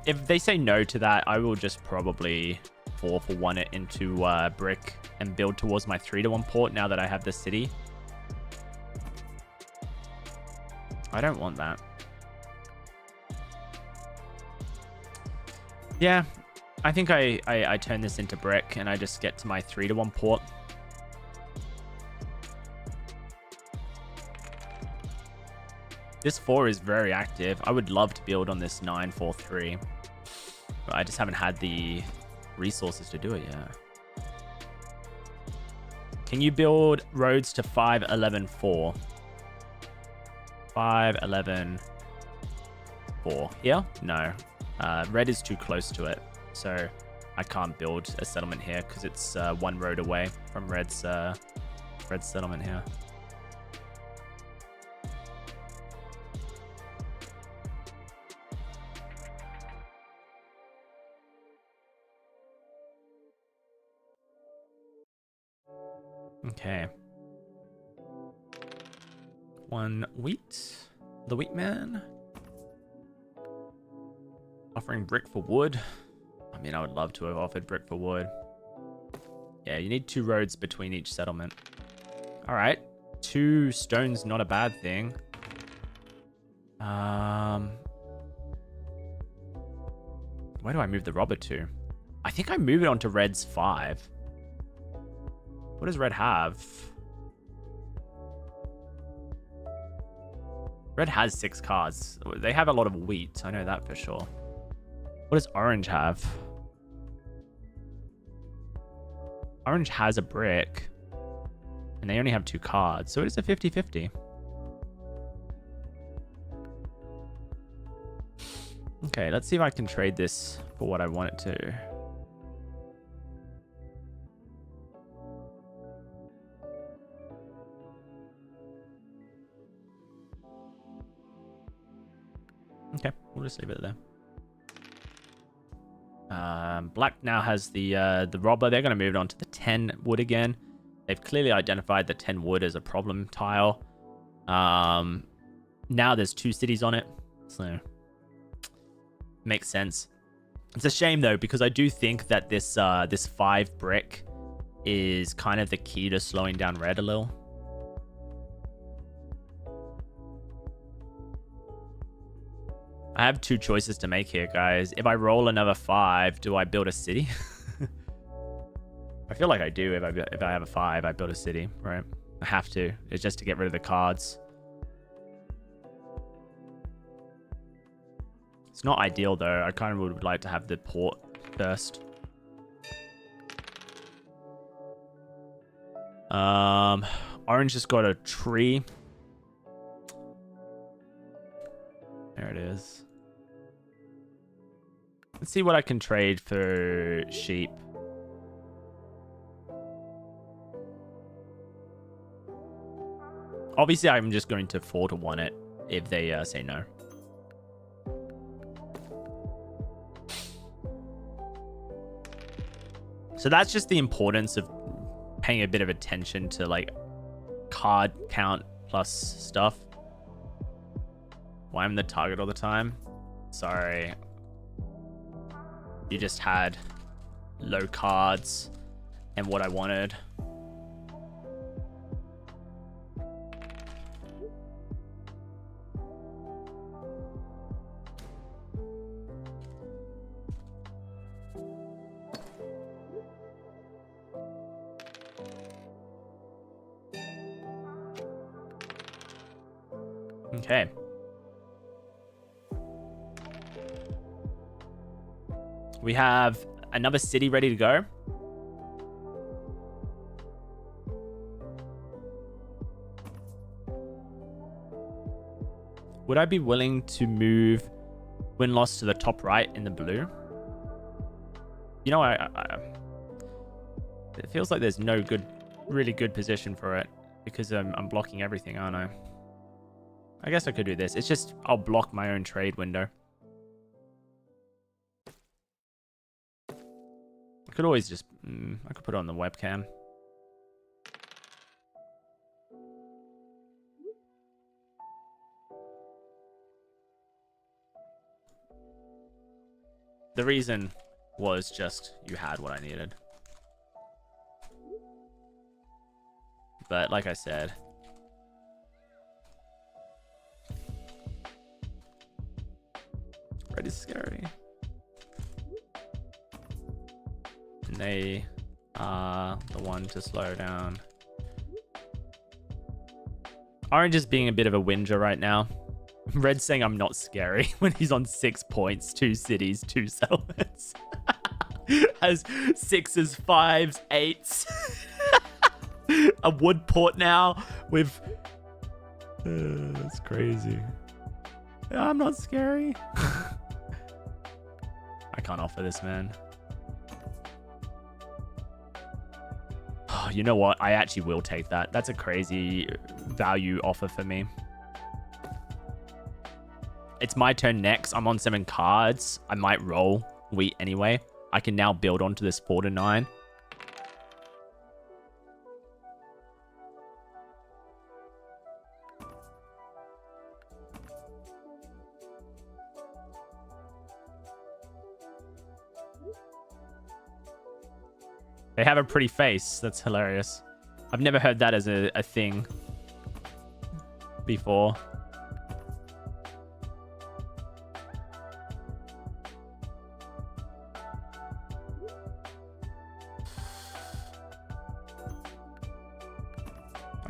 if they say no to that, I will just probably 4-for-1 it into brick and build towards my 3-to-1 port now that I have the city. I don't want that. Yeah, I think I turn this into brick and I just get to my 3-to-1 port. This 4 is very active. I would love to build on this 9-4-3. But I just haven't had the resources to do it yet. Can you build roads to 5-11-4? 5-11-4. Here? No. Red is too close to it. So I can't build a settlement here because it's 1 road away from Red's settlement here. Okay. 1 wheat. The wheat man. Offering brick for wood. I mean, I would love to have offered brick for wood. Yeah, you need 2 roads between each settlement. All right. 2 stones, not a bad thing. Where do I move the robber to? I think I move it onto Red's 5. What does Red have? Red has 6 cards. They have a lot of wheat. I know that for sure. What does Orange have? Orange has a brick. And they only have 2 cards. So it is a 50-50. Okay, let's see if I can trade this for what I want it to. Okay, we'll just leave it there. Black now has the robber. They're going to move it on to the 10 wood again. They've clearly identified the 10 wood as a problem tile. Now there's 2 cities on it, so makes sense. It's a shame though, because I do think that this 5 brick is kind of the key to slowing down Red a little. I have 2 choices to make here, guys. If I roll another 5, do I build a city? I feel like I do. If I have a 5, I build a city, right? I have to. It's just to get rid of the cards. It's not ideal, though. I kind of would like to have the port first. Orange just got a tree. There it is. Let's see what I can trade for sheep. Obviously, I'm just going to 4-to-1 it if they say no. So that's just the importance of paying a bit of attention to like card count plus stuff. Why I'm the target all the time? Sorry. You just had low cards and what I wanted. Okay. We have another city ready to go. Would I be willing to move win-loss to the top right in the blue? You know, it feels like there's no really good position for it because I'm blocking everything, aren't I? I guess I could do this. It's just I'll block my own trade window. I could always just... I could put it on the webcam. The reason was just you had what I needed. But like I said, red is scary. And they are the one to slow down. Orange is being a bit of a whinger right now. Red's saying I'm not scary when he's on 6 points, 2 cities, 2 settlements. Has 6s, 5s, 8s. A wood port now with... that's crazy. Yeah, I'm not scary. I can't offer this, man. Oh, you know what? I actually will take that. That's a crazy value offer for me. It's my turn next. I'm on 7 cards. I might roll wheat anyway. I can now build onto this 4 to 9. They have a pretty face. That's hilarious. I've never heard that as a thing before.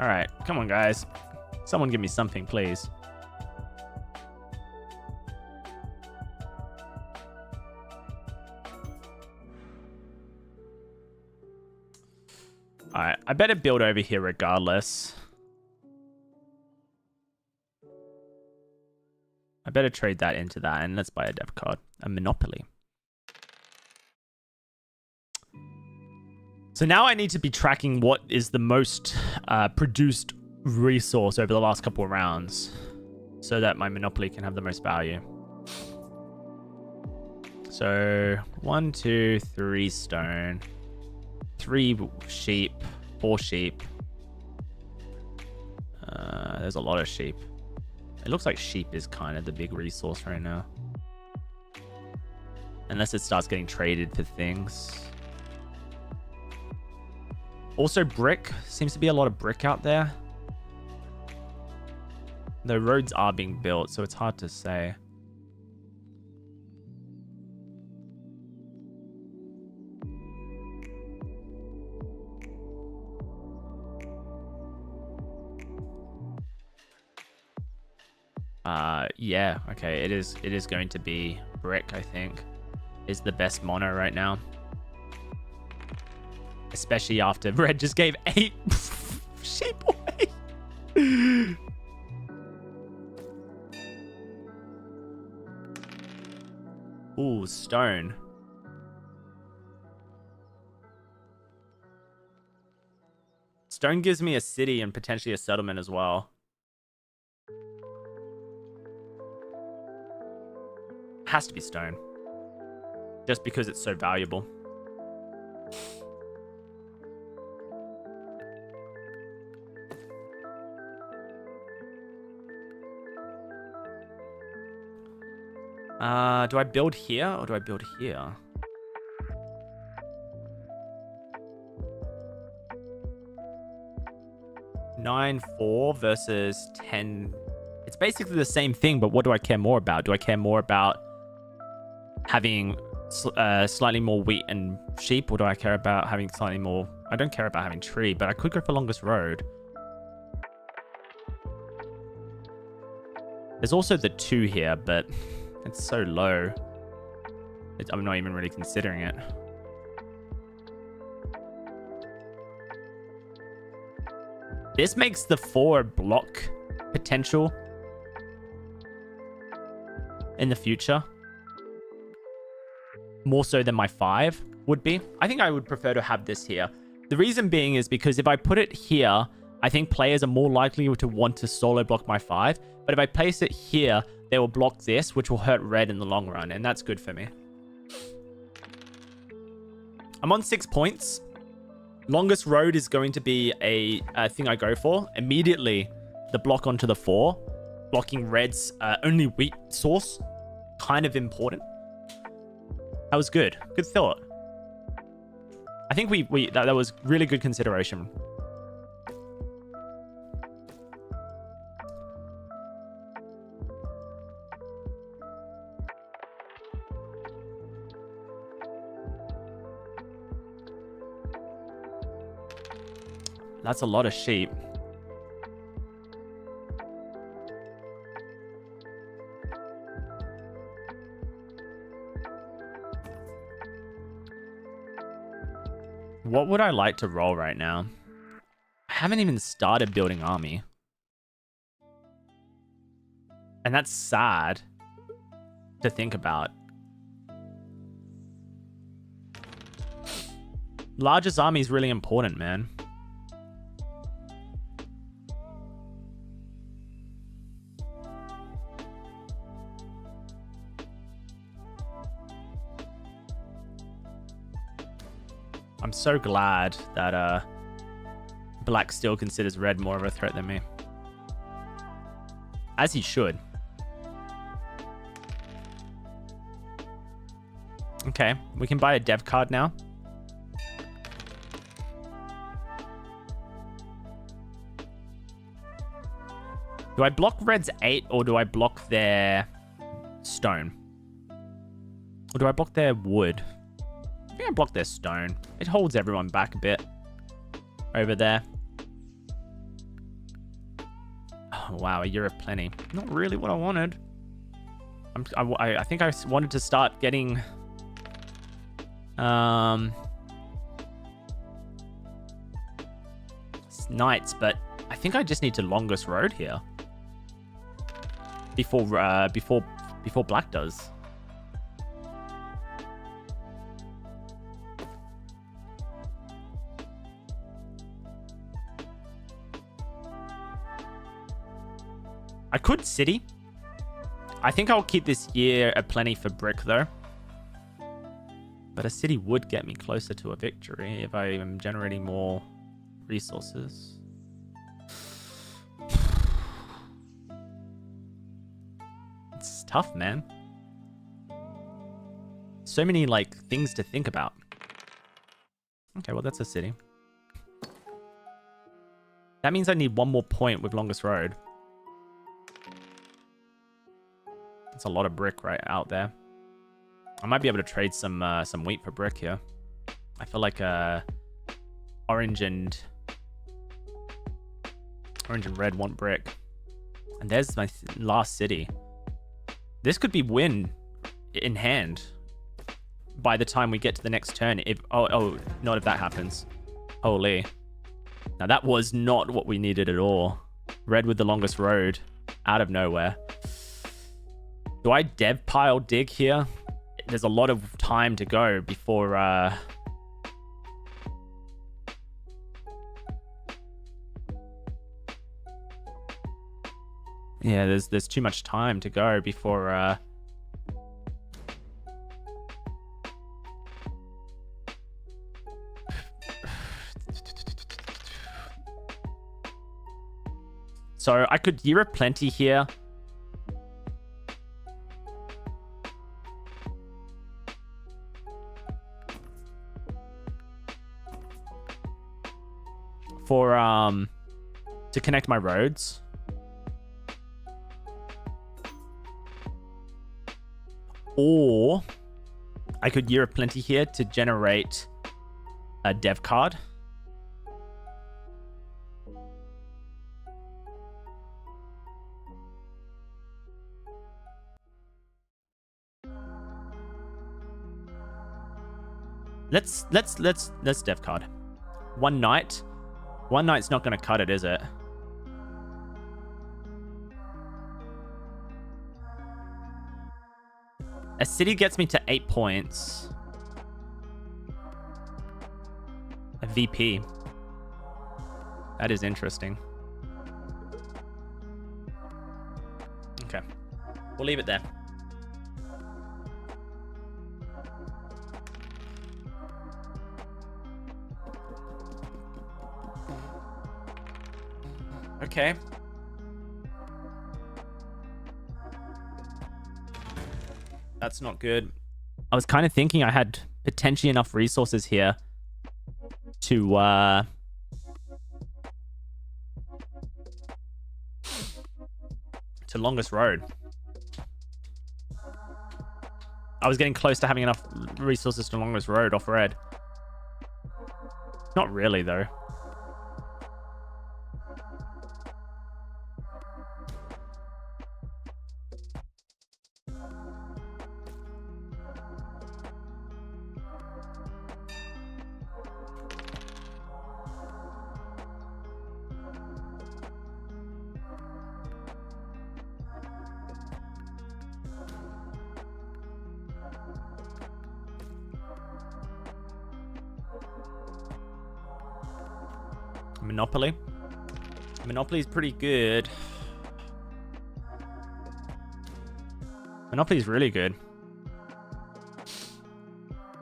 All right, come on, guys. Someone give me something, please. All right, I better build over here regardless. I better trade that into that, and let's buy a dev card. A Monopoly. So now I need to be tracking what is the most produced resource over the last couple of rounds so that my Monopoly can have the most value. So 1, 2, 3 stone, 3 sheep, 4 sheep. There's a lot of sheep. It looks like sheep is kind of the big resource right now. Unless it starts getting traded for things. Also brick. Seems to be a lot of brick out there. The roads are being built, so it's hard to say. Yeah, okay, it is going to be brick, I think, is the best mono right now. Especially after red just gave 8 sheep away. Ooh, stone. Stone gives me a city and potentially a settlement as well. Has to be stone. Just because it's so valuable. Do I build here or do I build here? Nine, 4 versus 10. It's basically the same thing, but what do I care more about? Do I care more about having slightly more wheat and sheep, or do I care about having slightly more? I don't care about having tree, but I could go for longest road. There's also the 2 here, but it's so low. I'm not even really considering it. This makes the 4 block potential in the future. More so than my 5 would be. I think I would prefer to have this here. The reason being is because if I put it here, I think players are more likely to want to solo block my 5. But if I place it here, they will block this, which will hurt red in the long run. And that's good for me. I'm on 6 points. Longest road is going to be a thing I go for. Immediately, the block onto the 4. Blocking red's only wheat source. Kind of important. That was good. Good thought. I think that was really good consideration. That's a lot of sheep. What would I like to roll right now? I haven't even started building army. And that's sad to think about. Largest army is really important, man. I'm so glad that Black still considers Red more of a threat than me. As he should. Okay, we can buy a dev card now. Do I block Red's 8 or do I block their stone? Or do I block their wood? I think I block their stone. It holds everyone back a bit over there. Oh, wow, a year of plenty. Not really what I wanted. I think I wanted to start getting knights, but I think I just need to longest road here before Black does. I could city. I think I'll keep this year a plenty for brick though. But a city would get me closer to a victory if I am generating more resources. It's tough, man. So many like things to think about. Okay, well that's a city. That means I need one more point with longest road. That's a lot of brick right out there. I might be able to trade some wheat for brick here. I feel like orange and red want brick. And there's my last city. This could be win in hand by the time we get to the next turn. If not if that happens. Holy. Now that was not what we needed at all. Red with the longest road out of nowhere. Do I dev pile dig here? There's a lot of time to go before yeah, there's too much time to go before so I could year of plenty here. For to connect my roads. Or I could year of plenty here to generate a dev card. Let's dev card. One night. One night's not going to cut it, is it? A city gets me to 8 points. A VP. That is interesting. Okay. We'll leave it there. Okay. That's not good. I was kind of thinking I had potentially enough resources here to longest road. I was getting close to having enough resources to longest road off red. Not really, though. Monopoly. Monopoly is pretty good. Monopoly is really good.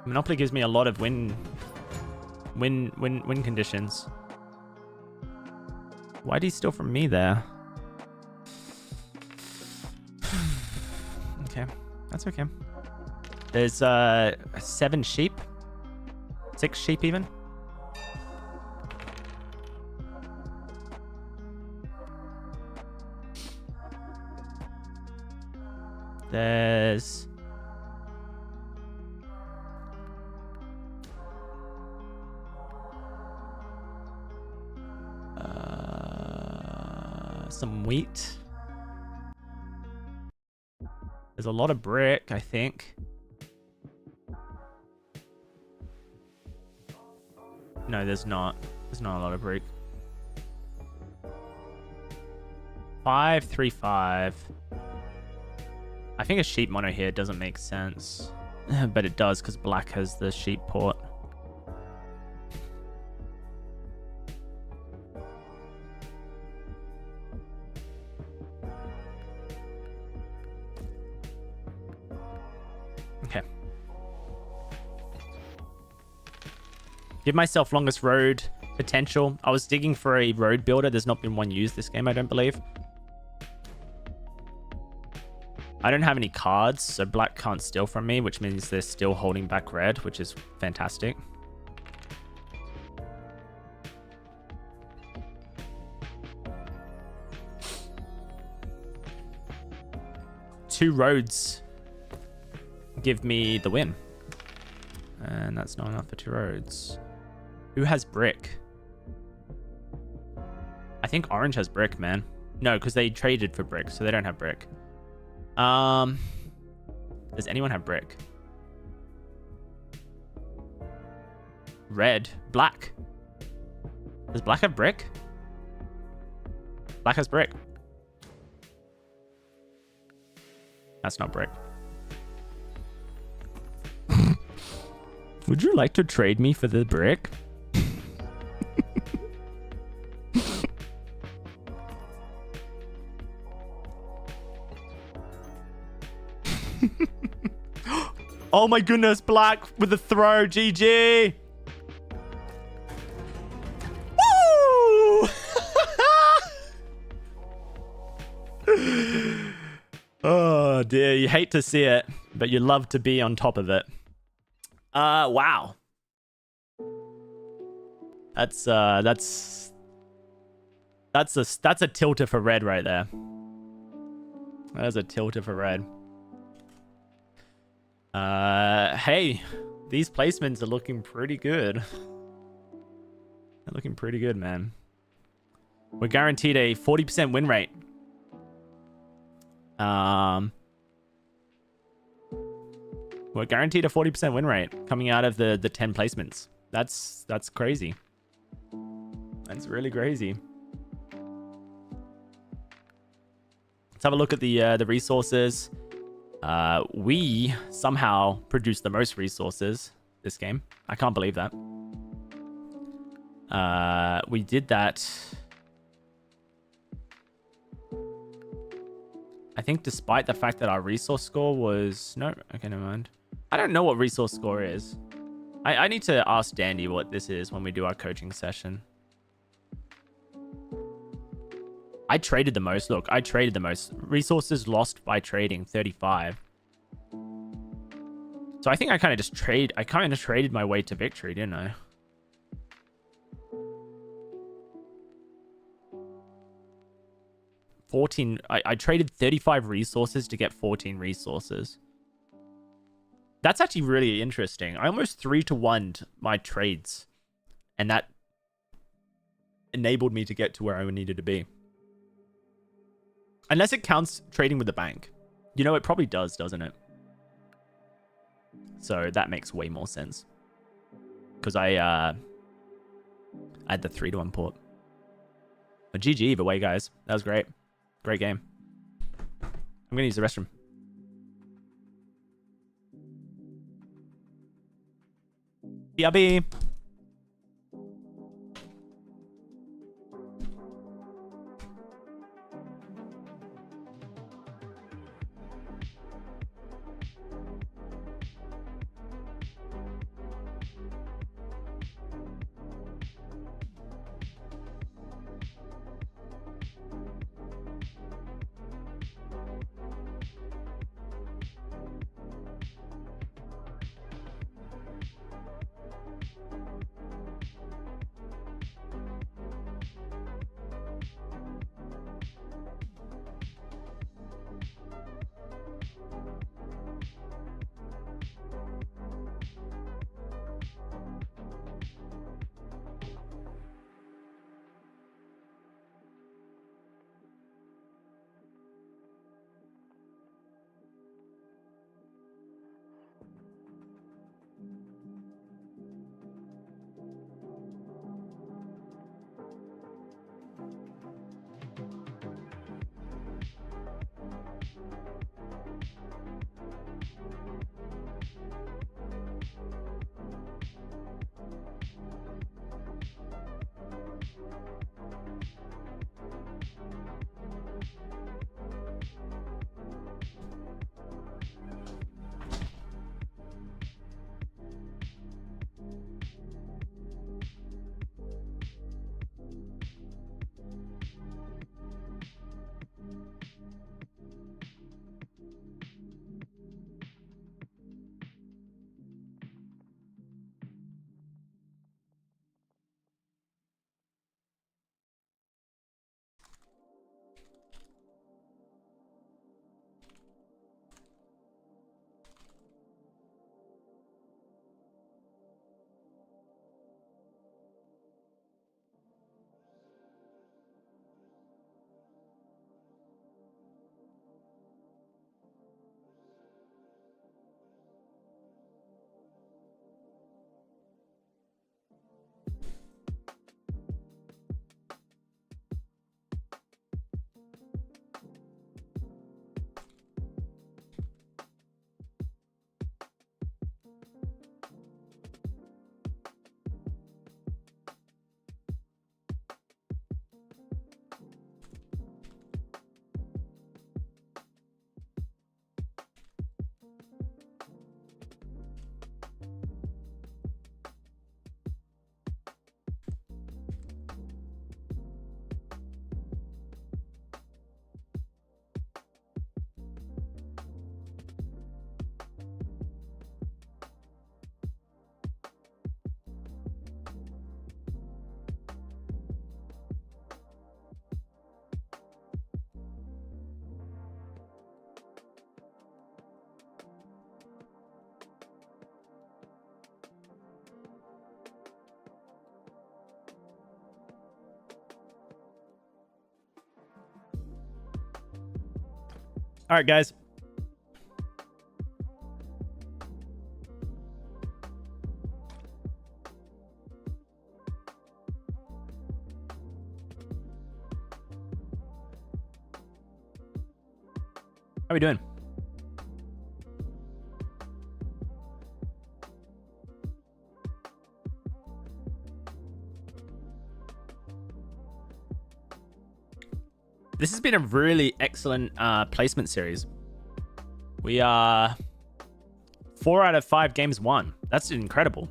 Monopoly gives me a lot of win conditions. Why do you steal from me there? Okay, that's okay. There's 7 sheep, 6 sheep even. There's some wheat. There's a lot of brick, I think. No, there's not. There's not a lot of brick. 535. I think a sheep mono here doesn't make sense. But it does because black has the sheep port. Okay. Give myself longest road potential. I was digging for a road builder. There's not been one used this game, I don't believe. I don't have any cards, so black can't steal from me, which means they're still holding back red, which is fantastic. Two roads give me the win. And that's not enough for 2 roads. Who has brick? I think orange has brick, man. No, because they traded for brick, so they don't have brick. Does anyone have brick? Red. Black. Does black have brick? Black has brick. That's not brick. Would you like to trade me for the brick? Oh my goodness, black with the throw. GG. Woo! Oh dear, you hate to see it, but you love to be on top of it. Wow. That's a tilter for red right there. That is a tilter for red. Hey, these placements are looking pretty good. They're looking pretty good, man. We're guaranteed a 40% win rate. We're guaranteed a 40% win rate coming out of the 10 placements. That's crazy. That's really crazy. Let's have a look at the resources. We somehow produced the most resources this game. I can't believe that. We did that. I think despite the fact that our resource score was... No, okay, never mind. I don't know what resource score is. I need to ask Dandy what this is when we do our coaching session. I traded the most. Look, I traded the most. Resources lost by trading, 35. So I think I kind of just traded my way to victory, didn't I? I traded 35 resources to get 14 resources. That's actually really interesting. I almost 3-to-1'd my trades, and that enabled me to get to where I needed to be. Unless it counts trading with the bank. You know, it probably does, doesn't it? So that makes way more sense. Because I had the 3-to-1 port. But GG either way, guys. That was great. Great game. I'm going to use the restroom. BRB. All right, guys. How are we doing? This has been a really excellent placement series. We are 4 out of 5 games won. That's incredible.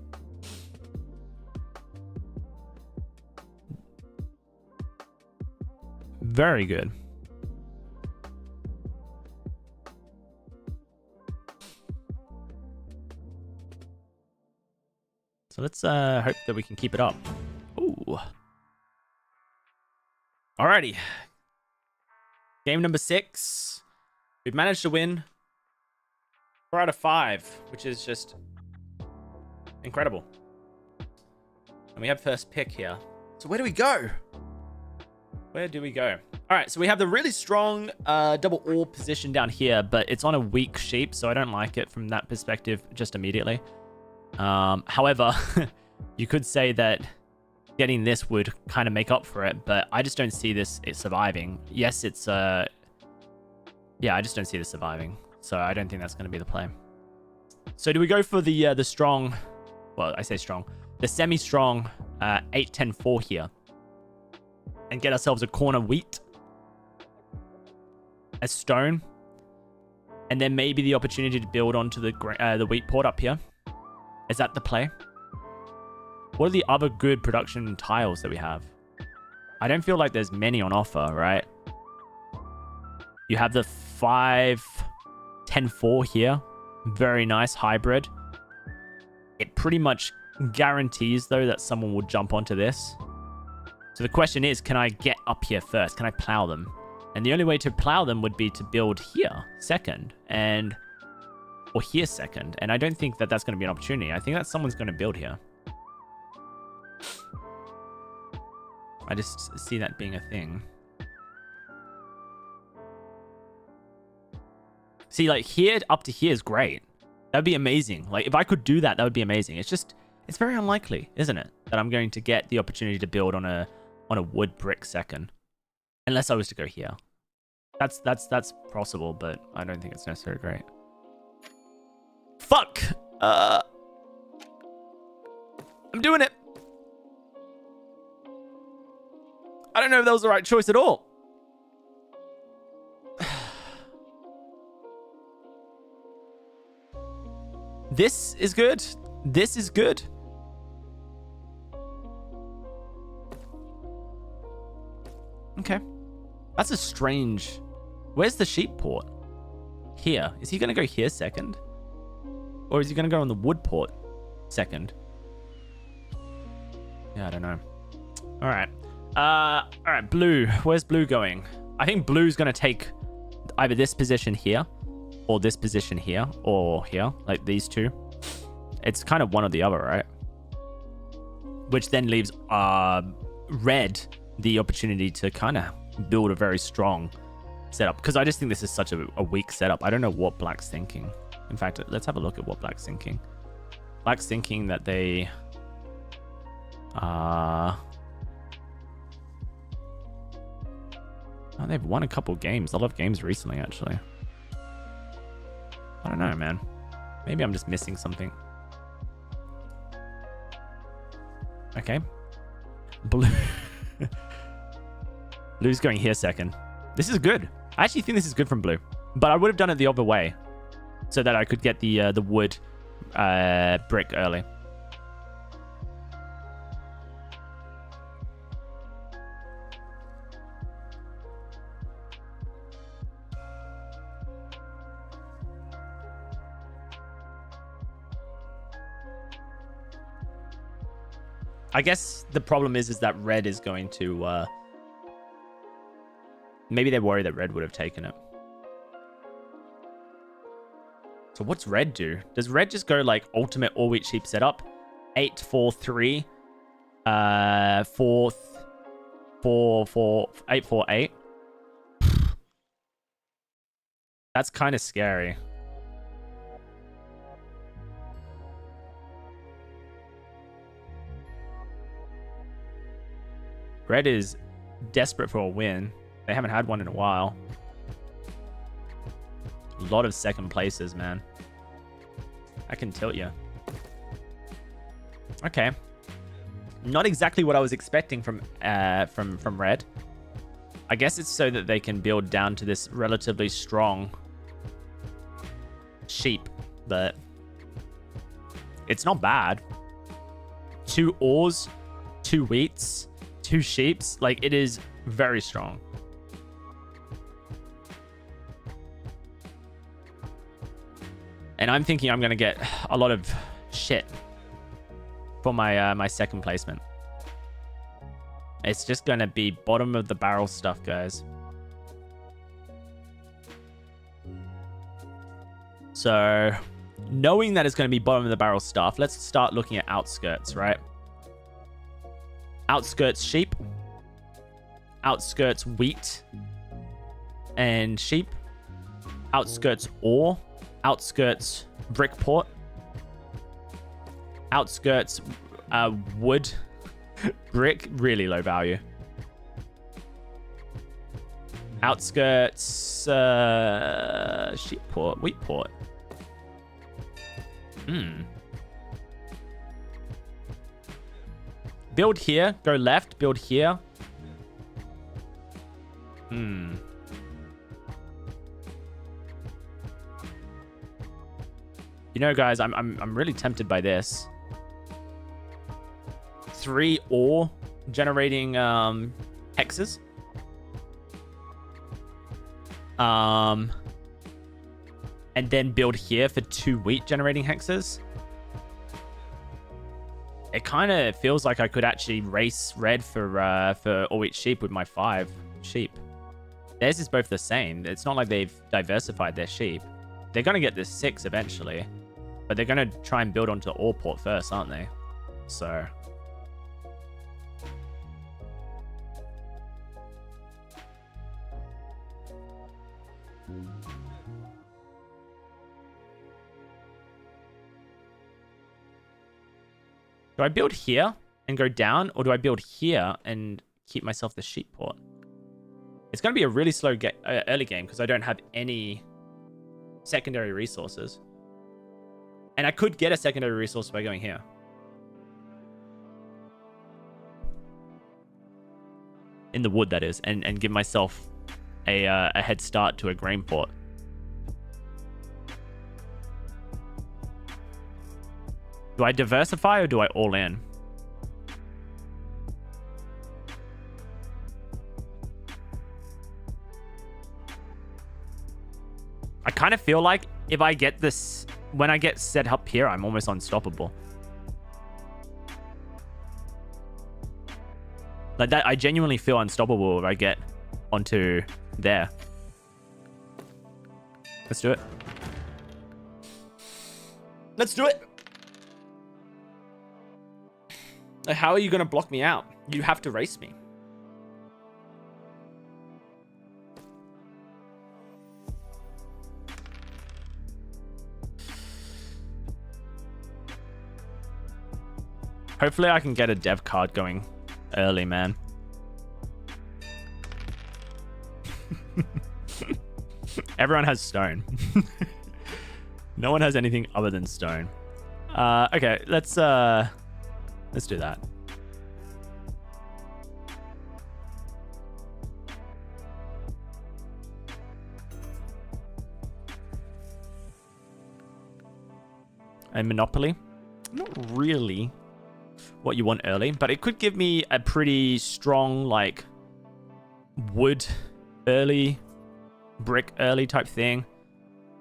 Very good. So let's hope that we can keep it up. Ooh. Alrighty. Game number 6. We've managed to win 4 out of 5, which is just incredible. And we have first pick here. So where do we go? Where do we go? All right, so we have the really strong double ore position down here, but it's on a weak sheep, so I don't like it from that perspective just immediately. However, you could say that getting this would kind of make up for it, but I just don't see this surviving. Yes, it's yeah, I just don't see this surviving, so I don't think that's going to be the play. So do we go for the strong, well, I say strong, the semi-strong 8-10-4 here and get ourselves a corner wheat, a stone, and then maybe the opportunity to build onto the wheat port up here? Is that the play? What are the other good production tiles that we have? I don't feel like there's many on offer, right? You have the 5-10-4 here. Very nice hybrid. It pretty much guarantees, though, that someone will jump onto this. So the question is, can I get up here first? Can I plow them? And the only way to plow them would be to build here second, or here second. And I don't think that that's going to be an opportunity. I think that someone's going to build here. I just see that being a thing. See, like here up to here is great. That would be amazing. Like if I could do that, that would be amazing. It's just, it's very unlikely, isn't it? That I'm going to get the opportunity to build on a wood brick second. Unless I was to go here. That's possible, but I don't think it's necessarily great. Fuck! I'm doing it! I don't know if that was the right choice at all. This is good. This is good. Okay. That's a strange... Where's the sheep port? Here. Is he going to go here second? Or is he going to go on the wood port second? Yeah, I don't know. All right. All right, blue. Where's blue going? I think blue's going to take either this position here or this position here or here, like these two. It's kind of one or the other, right? Which then leaves red the opportunity to kind of build a very strong setup, because I just think this is such a weak setup. I don't know what black's thinking. In fact, let's have a look at what black's thinking. Black's thinking that they oh, they've won a couple games, a lot of games recently, actually. I don't know, man. Maybe I'm just missing something. Okay. Blue. Blue's going here second. This is good. I actually think this is good from blue. But I would have done it the other way, so that I could get the wood brick early. I guess the problem is that red is going to... maybe they're worried that red would have taken it. So what's red do? Does red just go like ultimate all wheat sheep setup? 8-4-3. 8-4-8. That's kind of scary. Red is desperate for a win. They haven't had one in a while. A lot of second places, man. I can tilt you. Okay. Not exactly what I was expecting from red. I guess it's so that they can build down to this relatively strong sheep, but it's not bad. 2 ores, 2 wheats, 2 sheeps. Like, it is very strong. And I'm thinking I'm going to get a lot of shit for my my second placement. It's just going to be bottom of the barrel stuff, guys. So, knowing that it's going to be bottom of the barrel stuff, let's start looking at outskirts, right? Outskirts sheep. Outskirts wheat and sheep. Outskirts ore. Outskirts brickport. Outskirts wood. Brick, really low value. Outskirts sheepport, wheatport. Build here, go left, build here. You know, guys, I'm really tempted by this. 3 ore generating hexes. And then build here for 2 wheat generating hexes. It kind of feels like I could actually race red for all wheat sheep with my 5 sheep. Theirs is both the same. It's not like they've diversified their sheep. They're going to get this 6 eventually. But they're going to try and build onto ore port first, aren't they? So... do I build here and go down, or do I build here and keep myself the sheep port? It's going to be a really slow early game because I don't have any secondary resources. And I could get a secondary resource by going here. In the wood, that is. And give myself a head start to a grain port. Do I diversify or do I all in? I kind of feel like if I get this, when I get set up here, I'm almost unstoppable. Like that, I genuinely feel unstoppable if I get onto there. Let's do it. Let's do it. How are you going to block me out? You have to race me. Hopefully I can get a dev card going early, man. Everyone has stone. No one has anything other than stone. Okay, let's do that. A monopoly? Not really what you want early, but it could give me a pretty strong, like, wood early, brick early type thing.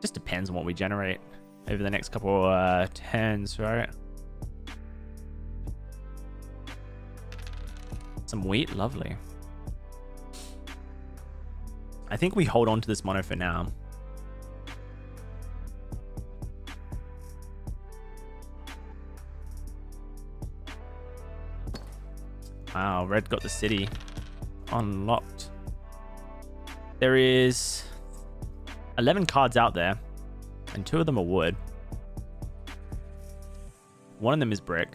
Just depends on what we generate over the next couple turns, right? Some wheat, lovely. I think we hold on to this mono for now. Wow, red got the city unlocked. There is 11 cards out there, and 2 of them are wood. One of them is brick.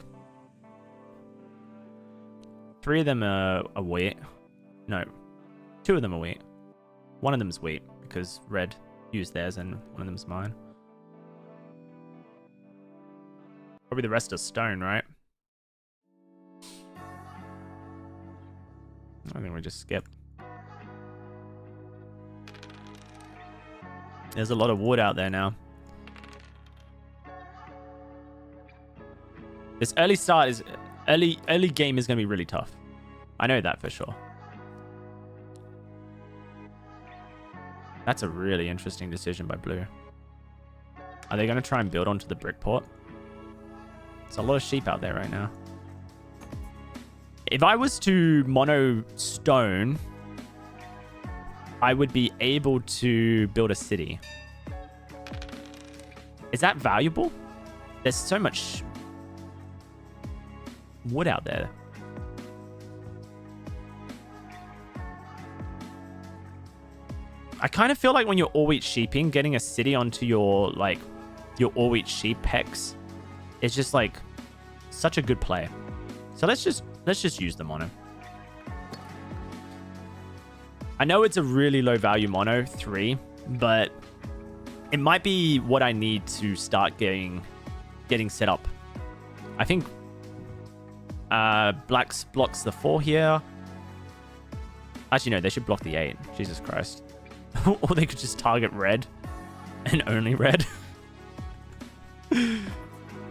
3 of them are wheat. No, 2 of them are wheat. One of them is wheat because red used theirs and one of them is mine. Probably the rest are stone, right? I think we just skipped. There's a lot of wood out there now. This early start is... Early game is going to be really tough. I know that for sure. That's a really interesting decision by blue. Are they going to try and build onto the brick port? There's a lot of sheep out there right now. If I was to mono stone, I would be able to build a city. Is that valuable? There's so much wood out there. I kind of feel like when you're all wheat sheeping, getting a city onto your all wheat sheep hex is just like such a good play. So let's just use the mono. I know it's a really low value mono 3, but it might be what I need to start getting set up. I think blacks blocks the 4 here. Actually, no, they should block the 8. Jesus Christ. Or they could just target red and only red.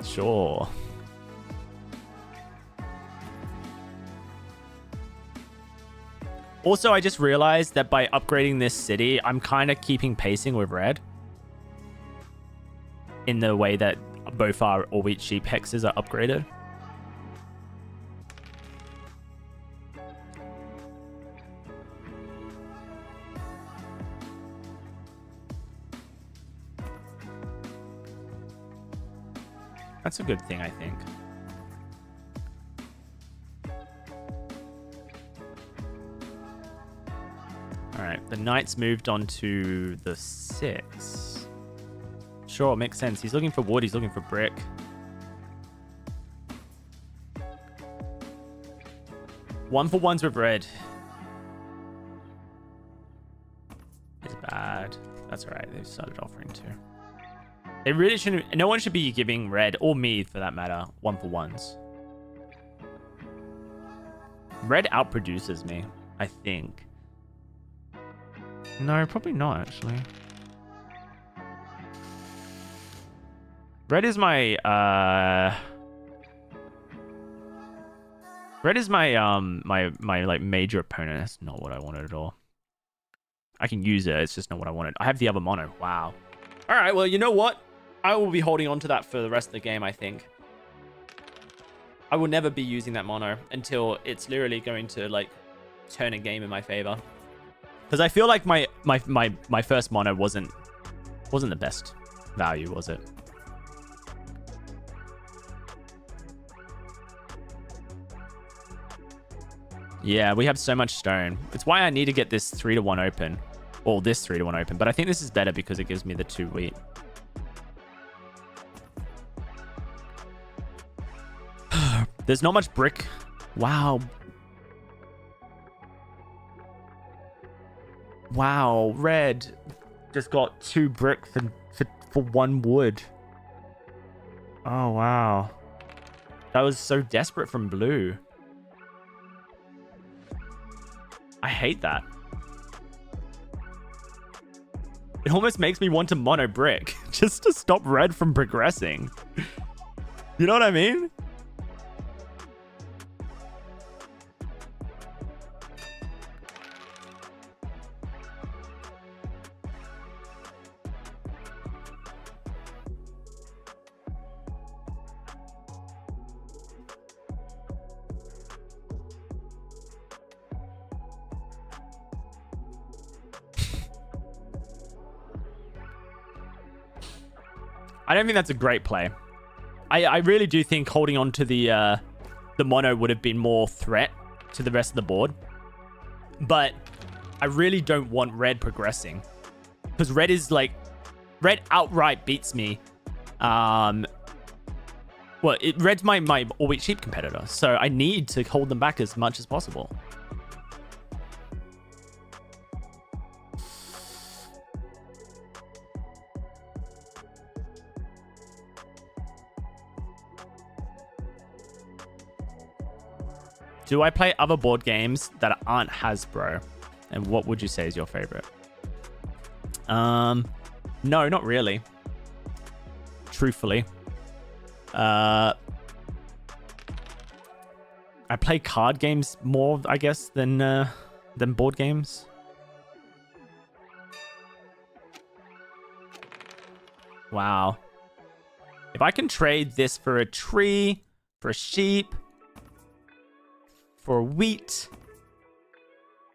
Sure. Also, I just realized that by upgrading this city, I'm kind of keeping pacing with red. In the way that both our all wheat sheep hexes are upgraded. That's a good thing, I think. All right, the knight's moved on to the 6. Sure, makes sense. He's looking for wood. He's looking for brick. One for ones with red. It's bad. That's all right. They've started offering too. They really shouldn't. No one should be giving red, or me for that matter, one for ones. Red outproduces me, I think. No, probably not, actually. Red is my my like major opponent. That's not what I wanted at all. I can use it, it's just not what I wanted. I have the other mono. Wow. All right, well, you know what? I will be holding on to that for the rest of the game, I think. I will never be using that mono until it's literally going to like turn a game in my favor. Because I feel like my first mono wasn't the best value, was it? Yeah, we have so much stone. It's why I need to get this 3-to-1 open. Or this 3-to-1 open. But I think this is better because it gives me the 2 wheat. There's not much brick. Wow. Wow, red just got 2 brick for 1 wood. Oh, wow. That was so desperate from blue. I hate that. It almost makes me want to mono brick just to stop red from progressing. You know what I mean? I don't think that's a great play. I really do think holding on to the mono would have been more threat to the rest of the board. But I really don't want red progressing. Because red is like... Red outright beats me. Well, red's my all-wheat sheep competitor. So I need to hold them back as much as possible. Do I play other board games that aren't Hasbro? And what would you say is your favorite? No, not really. Truthfully. I play card games more, I guess, than board games. Wow. If I can trade this for a tree, for a sheep, for wheat,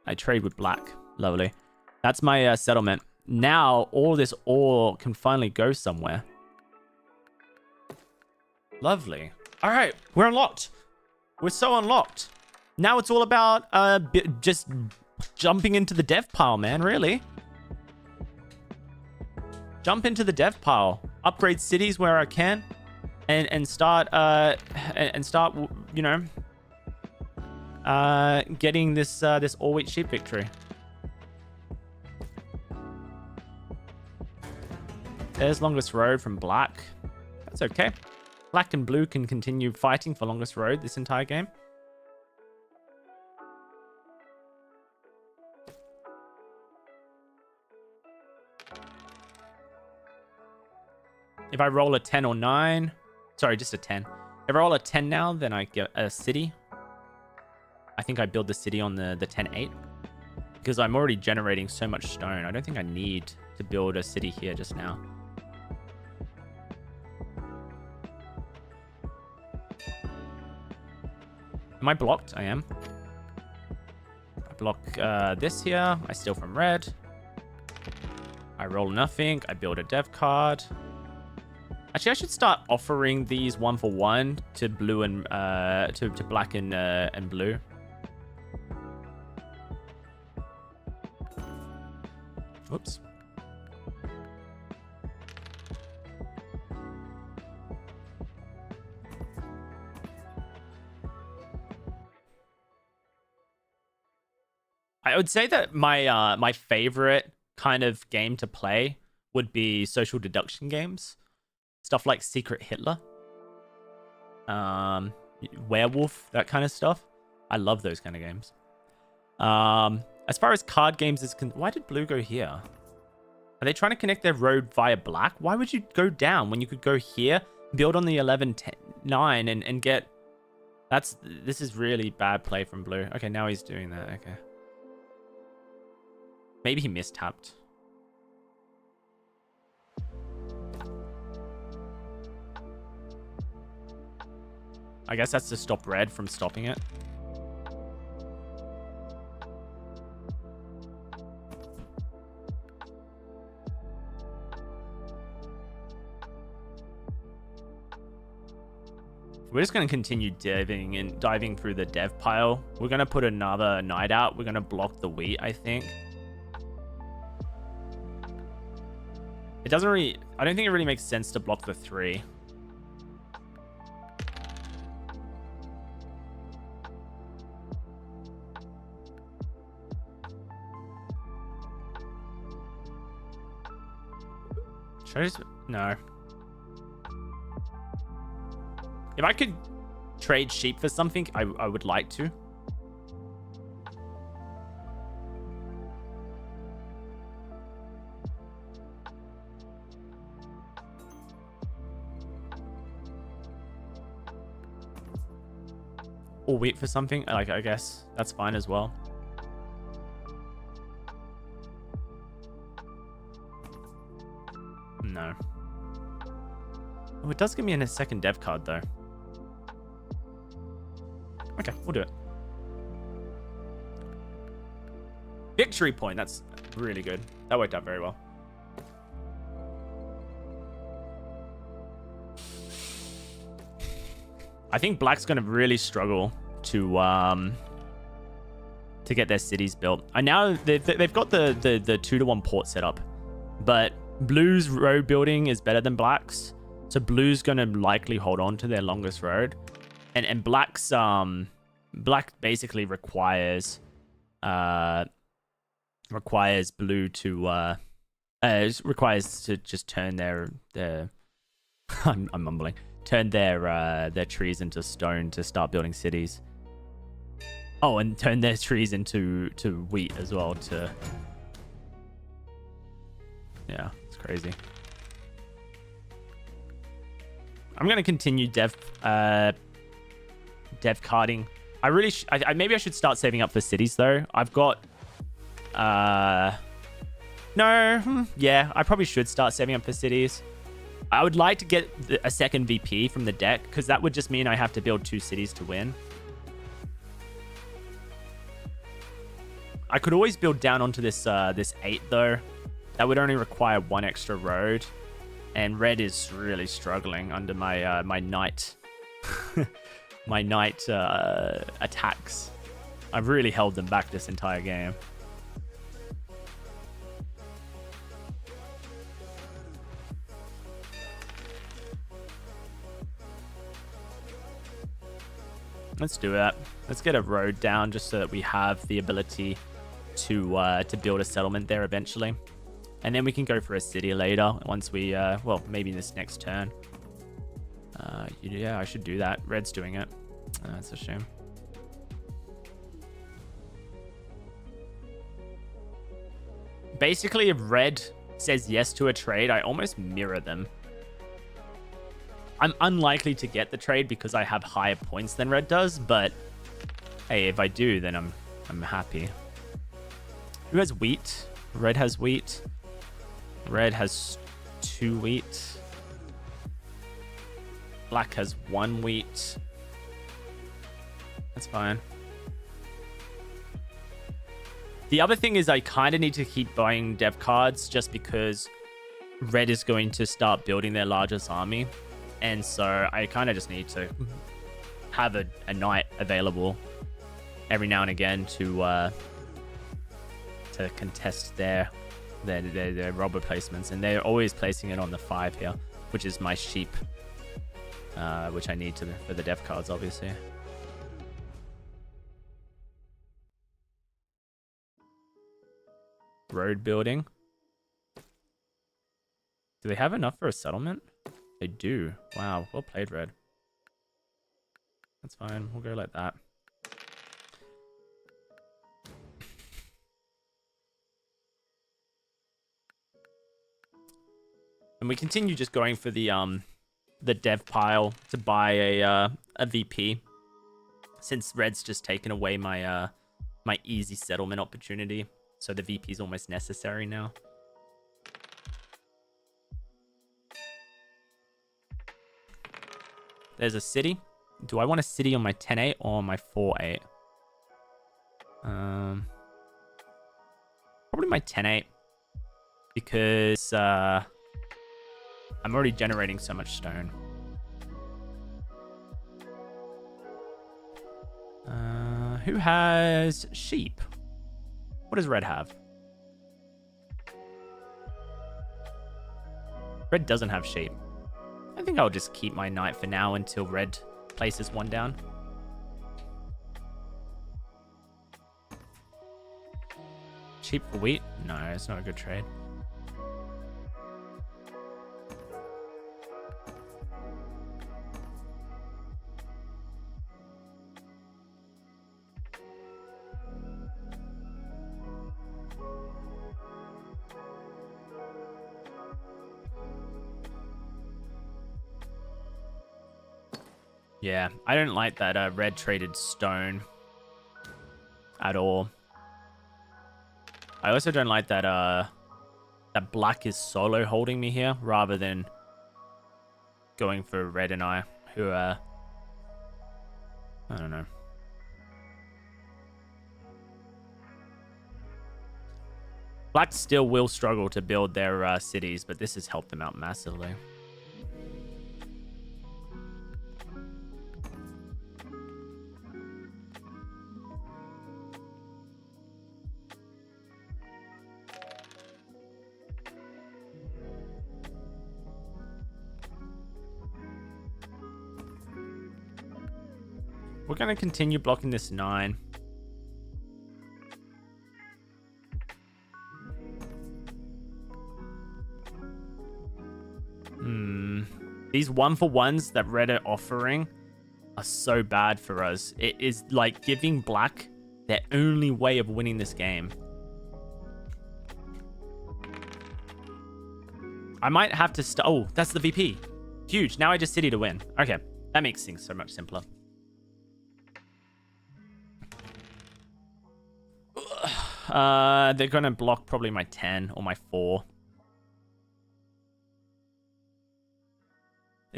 I trade with black. Lovely. That's my settlement. Now, all this ore can finally go somewhere. Lovely. All right, we're unlocked. We're so unlocked. Now it's all about just jumping into the dev pile, man, really. Jump into the dev pile. Upgrade cities where I can. And start, you know, getting this this all-wheat sheep victory. There's longest road from black. That's okay. Black and blue can continue fighting for longest road this entire game. If I roll a 10 or 9, sorry, just a 10. If I roll a 10 now, then I get a city. I think I build the city on the 10-8 because I'm already generating so much stone. I don't think I need to build a city here just now. Am I blocked? I am. I block this here. I steal from red. I roll nothing. I build a dev card. Actually, I should start offering these 1-for-1 to blue and to black and blue. Oops. I would say that my my favorite kind of game to play would be social deduction games. Stuff like Secret Hitler. Werewolf, that kind of stuff. I love those kind of games. As far as card games is why did blue go here? Are they trying to connect their road via black? Why would you go down when you could go here, build on the 11-9 and get... This is really bad play from blue. Okay, now he's doing that. Okay. Maybe he mistapped. I guess that's to stop red from stopping it. We're just going to continue diving through the dev pile. We're going to put another night out. We're going to block the wheat, I think. It doesn't really... I don't think it really makes sense to block the 3. Should I just... No. If I could trade sheep for something, I would like to. Or wait for something. Like, I guess that's fine as well. No. Oh, it does give me a second dev card, though. Okay, we'll do it. Victory point. That's really good. That worked out very well. I think black's going to really struggle to get their cities built. I now they've got the 2-to-1 port set up, but blue's road building is better than black's. So blue's going to likely hold on to their longest road. And black's black basically requires blue to requires to just turn their I'm mumbling. Turn their trees into stone to start building cities. Oh, and turn their trees into wheat as well to... Yeah, it's crazy. I'm going to continue dev carding. I really... maybe I should start saving up for cities, though. I've got... No. Yeah, I probably should start saving up for cities. I would like to get a second VP from the deck, because that would just mean I have to build 2 cities to win. I could always build down onto this 8 though. That would only require 1 extra road, and red is really struggling under my my knight my knight attacks. I've really held them back this entire game. Let's do it. Let's get a road down just so that we have the ability to build a settlement there eventually. And then we can go for a city later once we, well, maybe this next turn. Yeah, I should do that. Red's doing it. That's a shame. Basically, if red says yes to a trade, I almost mirror them. I'm unlikely to get the trade because I have higher points than red does, but hey, if I do, then I'm happy. Who has wheat? Red has wheat. Red has 2 wheat. Black has 1 wheat. That's fine. The other thing is I kind of need to keep buying dev cards just because red is going to start building their largest army. And so I kind of just need to have a knight available every now and again to contest their robber placements. And they're always placing it on the 5 here, which is my sheep, which I need for the dev cards, obviously. Road building. Do they have enough for a settlement? They do. Wow, well played, red. That's fine. We'll go like that. And we continue just going for the dev pile to buy a VP, since red's just taken away my my easy settlement opportunity. So the VP is almost necessary now. There's a city. Do I want a city on my 10-8 or on my 4-8? Probably my 10-8. Because I'm already generating so much stone. Who has sheep? What does red have? Red doesn't have sheep. I think I'll just keep my knight for now until red places 1 down. Sheep for wheat? No, it's not a good trade. Yeah, I don't like that red traded stone at all. I also don't like that that black is solo holding me here rather than going for red and I, who I don't know. Black still will struggle to build their cities, but this has helped them out massively. We're going to continue blocking this 9. These 1-for-1s that red are offering are so bad for us. It is like giving black their only way of winning this game. I might have to oh, that's the VP. Huge. Now I just city to win. Okay. That makes things so much simpler. They're going to block probably my 10 or my 4.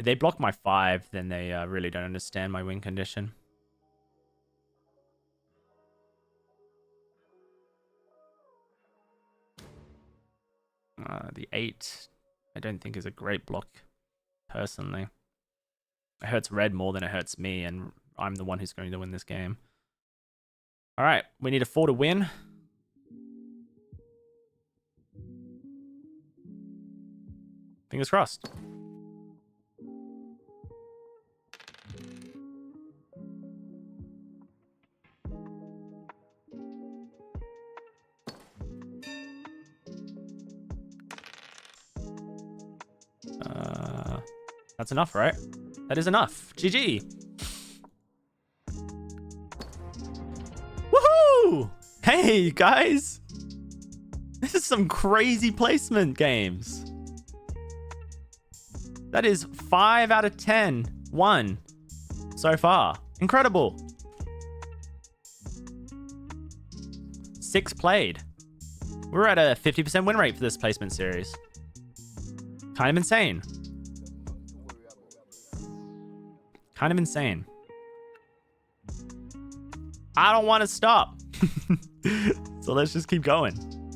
they block my 5, then they really don't understand my win condition. The 8, I don't think is a great block, personally. It hurts red more than it hurts me, and I'm the one who's going to win this game. All right, we need a 4 to win. Fingers crossed. That's enough, right? That is enough. GG. Woohoo! Hey, guys. This is some crazy placement games. That is 5 out of 10. 1 so far. Incredible. 6 played. We're at a 50% win rate for this placement series. Kind of insane. Kind of insane. I don't want to stop. So let's just keep going.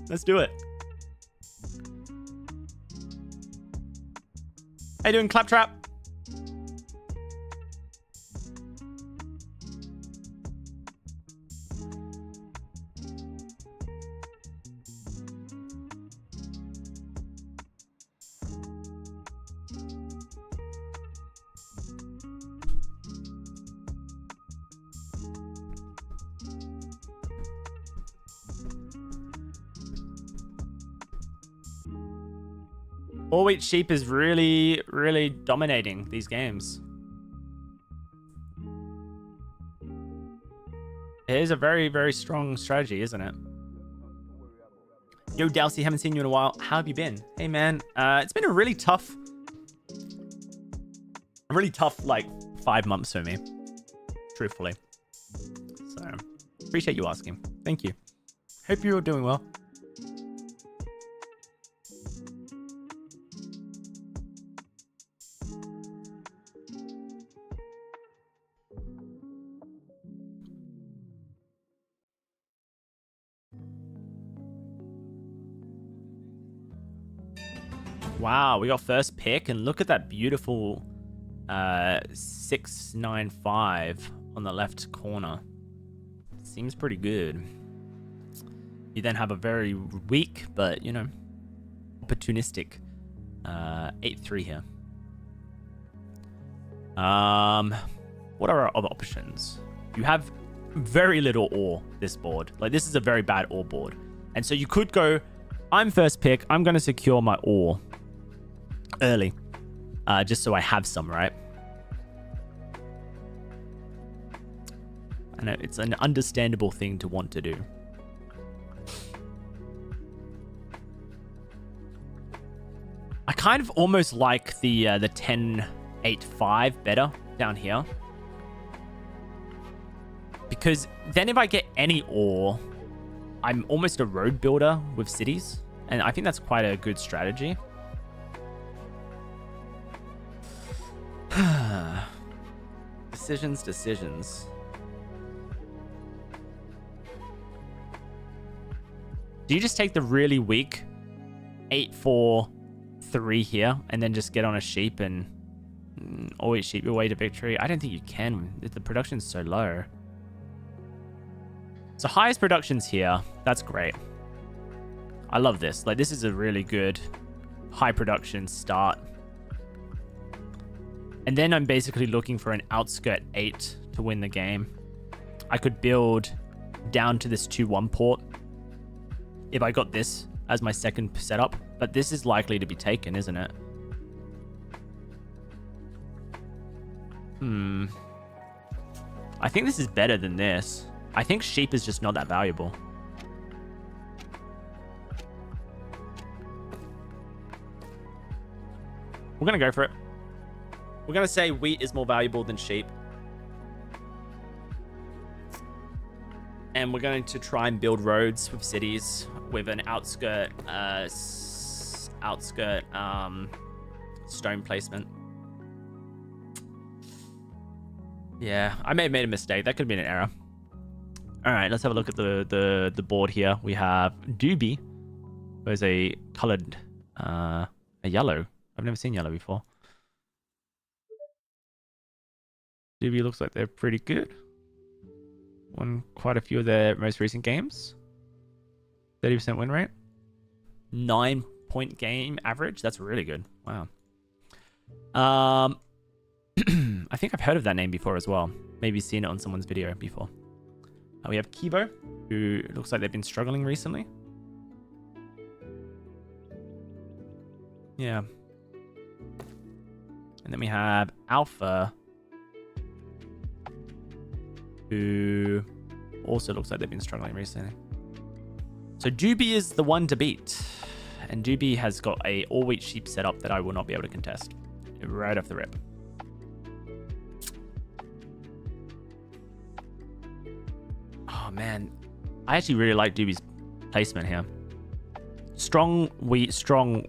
Let's do it. How you doing, Claptrap? All Wheat Sheep is really, really dominating these games. It is a very, very strong strategy, isn't it? Yo, DOWSEY, haven't seen you in a while. How have you been? Hey, man. It's been a really tough, like, 5 months for me, truthfully. So, appreciate you asking. Thank you. Hope you're doing well. Wow, we got first pick, and look at that beautiful 695 on the left corner. Seems pretty good. You then have a very weak, but, you know, opportunistic 8-3 here. What are our other options? You have very little ore this board. Like, this is a very bad ore board. And so you could go, I'm first pick, I'm going to secure my ore early, just so I have some, right? I know it's an understandable thing to want to do. I kind of almost like the 10-8-5 better down here, because then if I get any ore, I'm almost a road builder with cities, and I think that's quite a good strategy. Decisions. Do you just take the really weak 8-4-3 here and then just get on a sheep and always sheep your way to victory? I don't think you can. The production's so low. So highest production's here. That's great. I love this. Like, this is a really good high production start. And then I'm basically looking for an outskirt 8 to win the game. I could build down to this 2-1 port if I got this as my second setup. But this is likely to be taken, isn't it? I think this is better than this. I think sheep is just not that valuable. We're going to go for it. We're going to say wheat is more valuable than sheep. And we're going to try and build roads with cities with an outskirt stone placement. Yeah, I may have made a mistake. That could have been an error. All right, let's have a look at the board here. We have DOWSEY, where's a colored, a yellow. I've never seen yellow before. DOWSEY looks like they're pretty good. Won quite a few of their most recent games. 30% win rate. 9-point game average. That's really good. Wow. I think I've heard of that name before as well. Maybe seen it on someone's video before. We have Kibo, who looks like they've been struggling recently. Yeah. And then we have Alpha, who also looks like they've been struggling recently. So DOWSEY is the one to beat. And DOWSEY has got a all-wheat sheep setup that I will not be able to contest. Right off the rip. Oh, man. I actually really like DOWSEY's placement here. Strong wheat, strong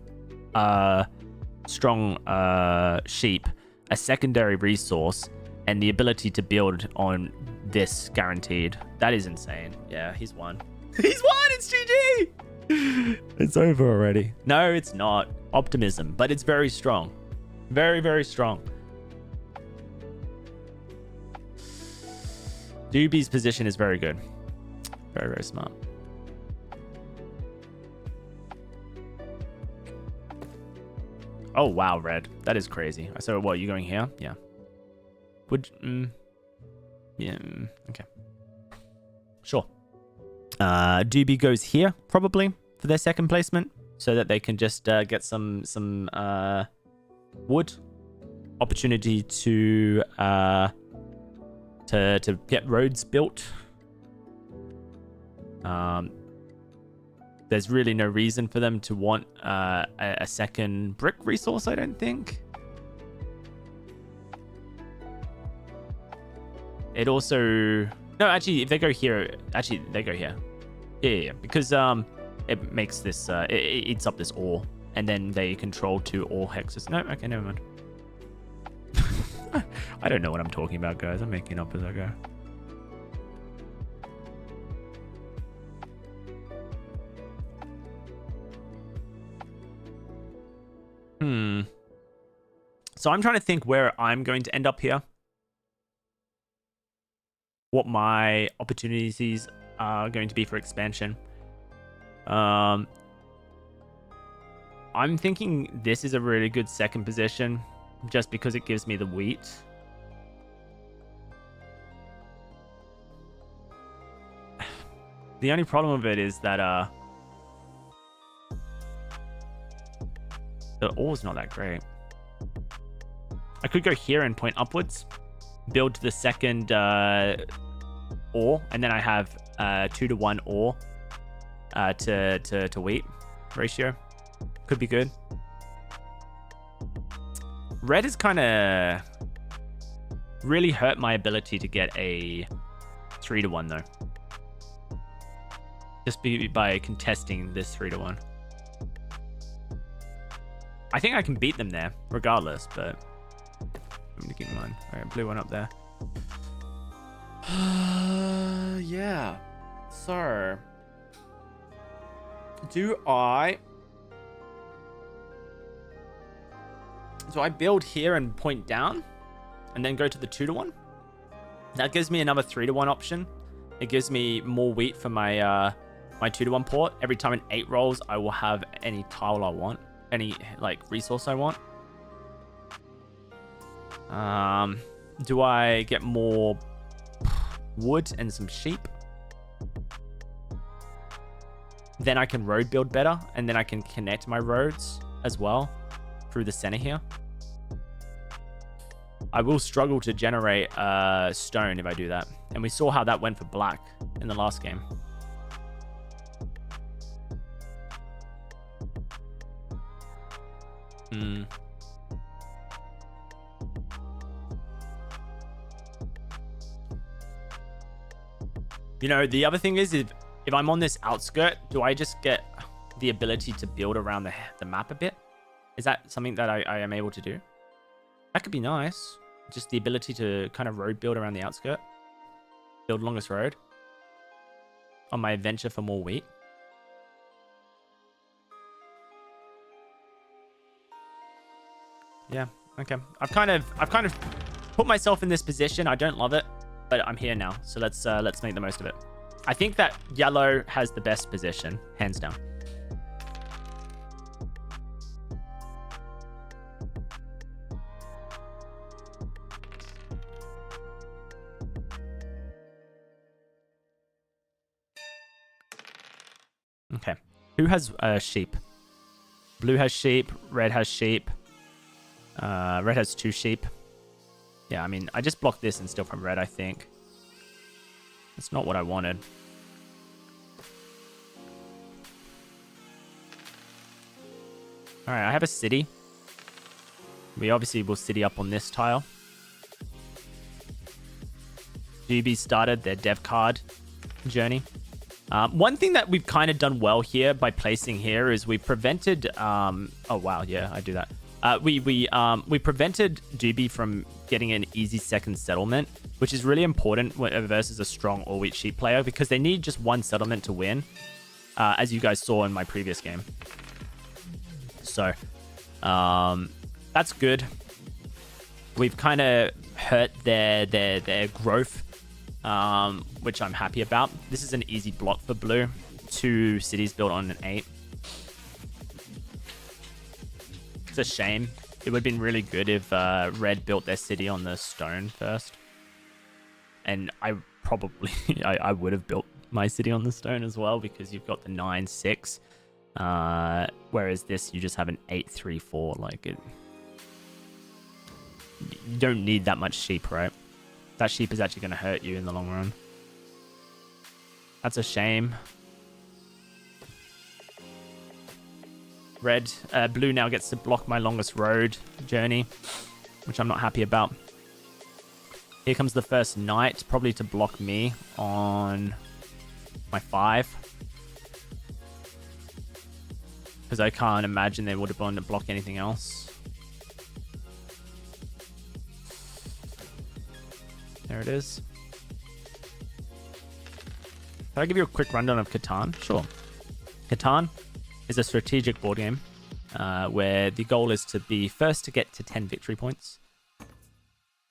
sheep, a secondary resource, and the ability to build on this guaranteed. That is insane. Yeah, he's won. He's won! It's GG! It's over already. No, it's not. Optimism, but it's very strong. Very, very strong. DOWSEY's position is very good. Very, very smart. Oh, wow, red. That is crazy. So, what, you going here? Yeah. Would... yeah, okay. Sure. DOWSEY goes here, probably, for their second placement, so that they can just get some wood. Opportunity to get roads built. There's really no reason for them to want a second brick resource, I don't think. It also... No, actually, if they go here... Actually, they go here. Yeah. Because it makes this... it eats up this ore. And then they control 2 ore hexes. No, okay, never mind. I don't know what I'm talking about, guys. I'm making up as I go. So I'm trying to think where I'm going to end up here. What my opportunities are going to be for expansion. I'm thinking this is a really good second position, just because it gives me the wheat. The only problem with it is that the ore's not that great. I could go here and point upwards, build the second ore, and then I have 2-to-1 ore to wheat ratio. Could be good. Red is kind of really hurt my ability to get a 3-to-1 though. Just by contesting this 3-to-1. I think I can beat them there regardless, but I'm gonna keep in mind. All right, blue one up there. Yeah. So, do I build here and point down and then go to the 2-to-1? That gives me another 3-to-1 option. It gives me more wheat for my my 2-to-1 port. Every time an 8 rolls, I will have any tile I want, any like resource I want. Do I get more wood and some sheep? Then I can road build better, and then I can connect my roads as well through the center here. I will struggle to generate stone if I do that. And we saw how that went for black in the last game. You know, the other thing is, if I'm on this outskirt, do I just get the ability to build around the map a bit? Is that something that I am able to do? That could be nice. just the ability to kind of road build around the outskirt. Build longest road on my adventure for more wheat. Yeah, okay. I've kind of put myself in this position. I don't love it, but I'm here now. So let's make the most of it. I think that yellow has the best position, hands down. Okay. Who has sheep? Blue has sheep. Red has sheep. Red has 2 sheep. Yeah, I mean, I just blocked this and steal from red, I think. That's not what I wanted. Alright, I have a city. We obviously will city up on this tile. GB started their dev card journey. One thing that we've kind of done well here by placing here is we prevented... oh, wow, yeah, I do that. We prevented Doobie from getting an easy second settlement, which is really important versus a strong all-wheat sheep player because they need just 1 settlement to win, as you guys saw in my previous game. So, that's good. We've kind of hurt their growth, which I'm happy about. This is an easy block for blue. 2 cities built on an 8. It's a shame. It would have been really good if red built their city on the stone first. And I probably... I would have built my city on the stone as well because you've got the 9-6. Whereas this, you just have an 8-3-4. Like, it... You don't need that much sheep, right? That sheep is actually going to hurt you in the long run. That's a shame. Blue now gets to block my longest road journey, which I'm not happy about. Here comes the first knight, probably to block me on my 5. Because I can't imagine they would have gone to block anything else. There it is. Can I give you a quick rundown of Catan? Sure. Catan is a strategic board game where the goal is to be first to get to 10 victory points.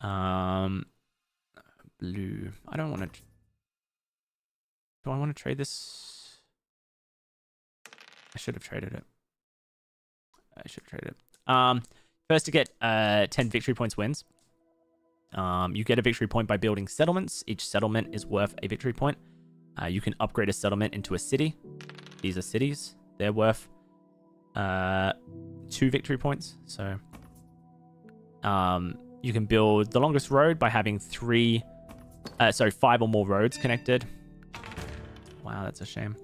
Blue. I don't want to... Do I want to trade this? I should have traded it. First to get 10 victory points wins. You get a victory point by building settlements. Each settlement is worth a victory point. You can upgrade a settlement into a city. These are cities. They're worth 2 victory points. So you can build the longest road by having 5 or more roads connected. Wow, that's a shame.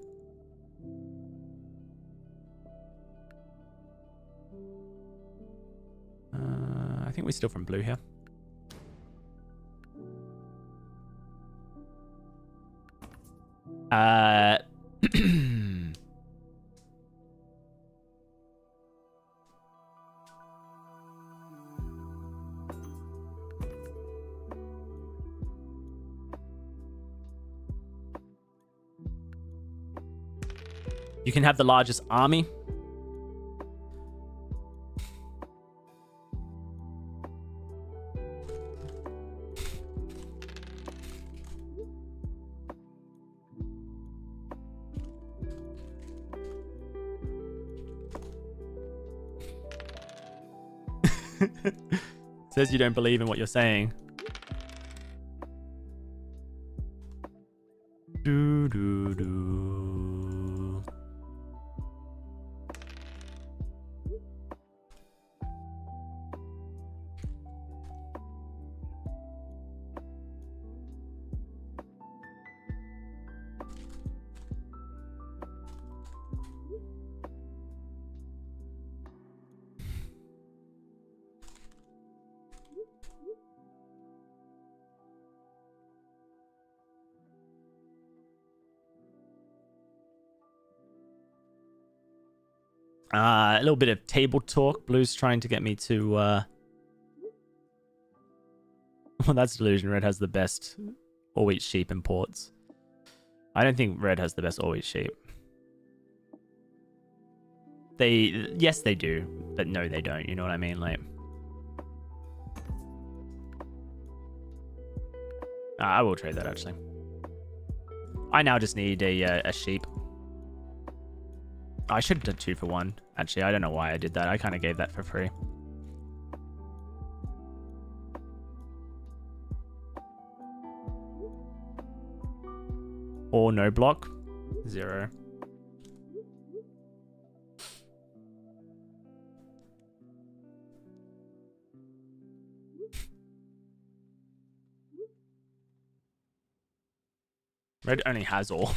I think we're still from blue here. You can have the largest army. Says you don't believe in what you're saying. Do do do. A little bit of table talk. Blue's trying to get me to Well, that's delusion. Red has the best all-wheat sheep imports. I don't think red has the best all-wheat sheep. Yes, they do, but no, they don't. You know what I mean? Like, I will trade that actually. I now just need a sheep. I should have done 2 for 1. Actually, I don't know why I did that. I kind of gave that for free. Or no block? 0. Red only has all.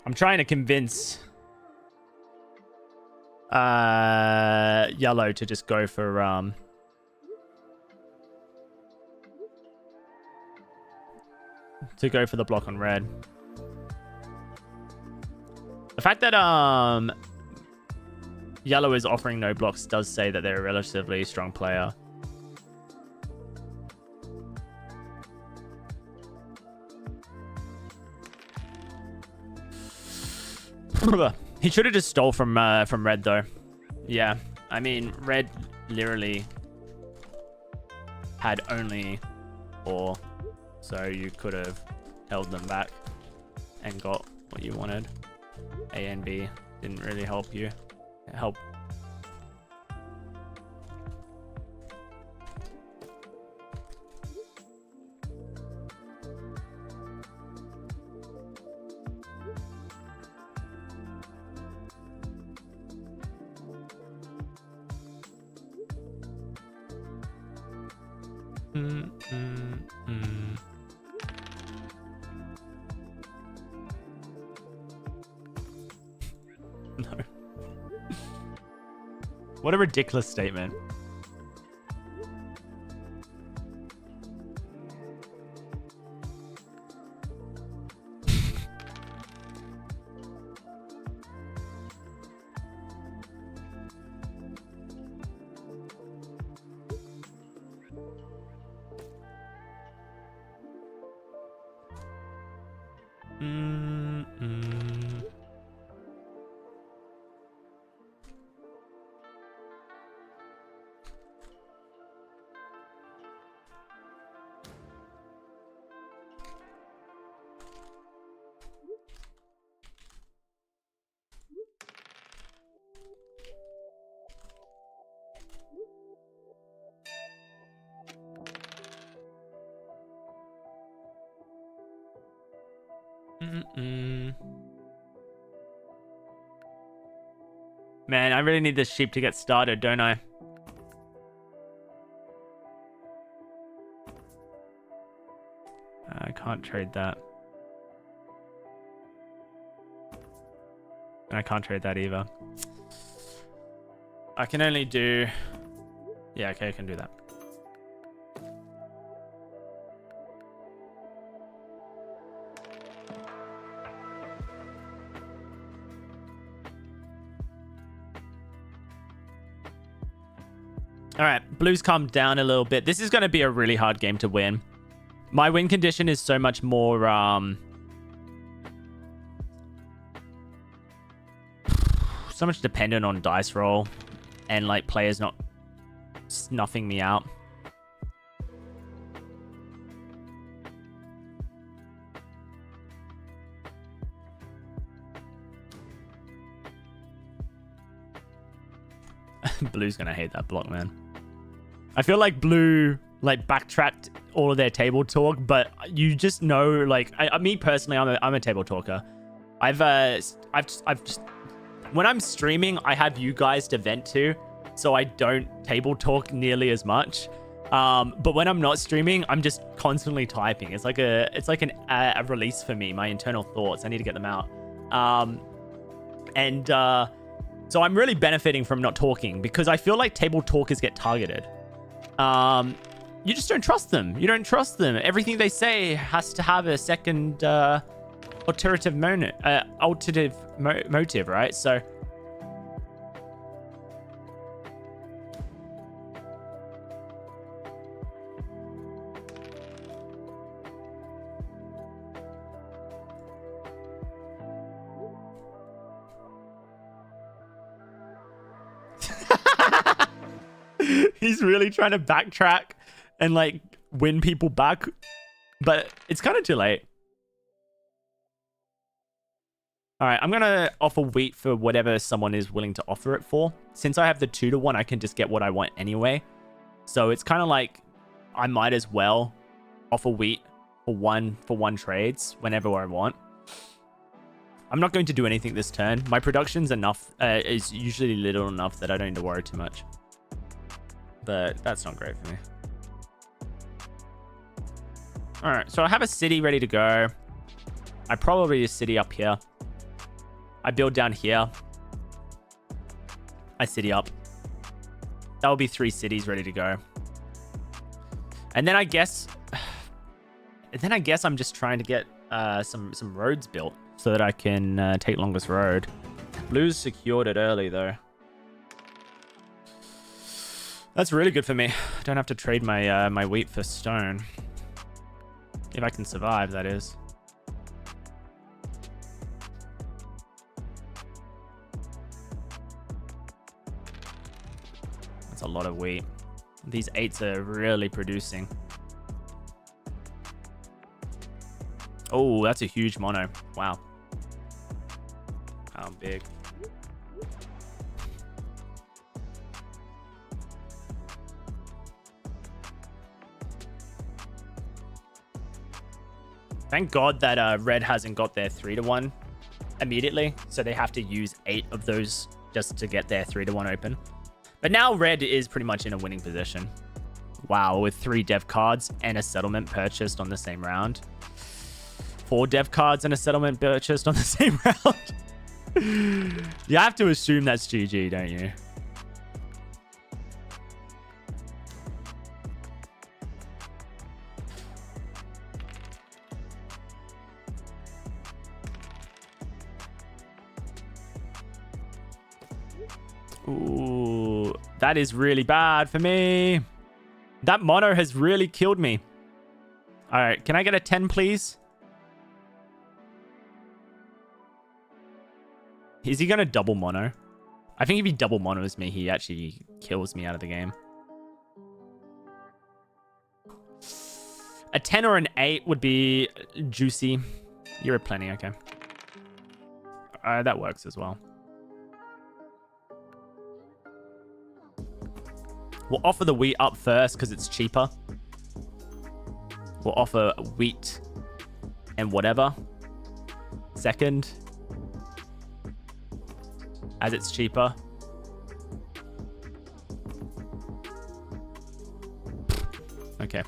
I'm trying to convince yellow to just go for the block on red. The fact that yellow is offering no blocks does say that they're a relatively strong player. He should have just stole from red though. Yeah, I mean red literally had only 4, so you could have held them back and got what you wanted. A and B didn't really help you. Help. No. What a ridiculous statement. Man, I really need this sheep to get started, don't I? I can't trade that. And I can't trade that either. I can only do... Yeah, okay, I can do that. All right, blue's calmed down a little bit. This is going to be a really hard game to win. My win condition is so much more so much dependent on dice roll and like players not snuffing me out. Blue's gonna hate that block, man. I feel like blue like backtracked all of their table talk, but you just know, like, me personally, I'm a table talker. I've just when I'm streaming, I have you guys to vent to, so I don't table talk nearly as much. But when I'm not streaming, I'm just constantly typing. It's like a release for me, my internal thoughts. I need to get them out. So I'm really benefiting from not talking because I feel like table talkers get targeted. You just don't trust them. You don't trust them. Everything they say has to have a second alternative motive, right? So he's really trying to backtrack and like win people back, but it's kind of too late. All right, I'm gonna offer wheat for whatever someone is willing to offer it for. Since I have the 2-to-1, I can just get what I want anyway. So it's kind of like I might as well offer wheat for one trades whenever I want. I'm not going to do anything this turn. My production's enough, is usually little enough that I don't need to worry too much. But that's not great for me. All right, so I have a city ready to go. I probably a city up here. I build down here. I city up. That will be 3 cities ready to go. And then I guess I'm just trying to get some roads built so that I can take longest road. Blues secured it early though. That's really good for me. I don't have to trade my my wheat for stone. If I can survive, that is. That's a lot of wheat. These 8s are really producing. Oh, that's a huge mono. Wow. How big. Thank God that red hasn't got their 3-to-1 immediately. So they have to use 8 of those just to get their 3-to-1 open. But now red is pretty much in a winning position. Wow, with 3 dev cards and a settlement purchased on the same round. 4 dev cards and a settlement purchased on the same round. You have to assume that's GG, don't you? Ooh, that is really bad for me. That mono has really killed me. All right, can I get a 10, please? Is he going to double mono? I think if he double monos me, he actually kills me out of the game. A 10 or an 8 would be juicy. You're plenty, okay. That works as well. We'll offer the wheat up first because it's cheaper. We'll offer wheat and whatever second, as it's cheaper. Okay.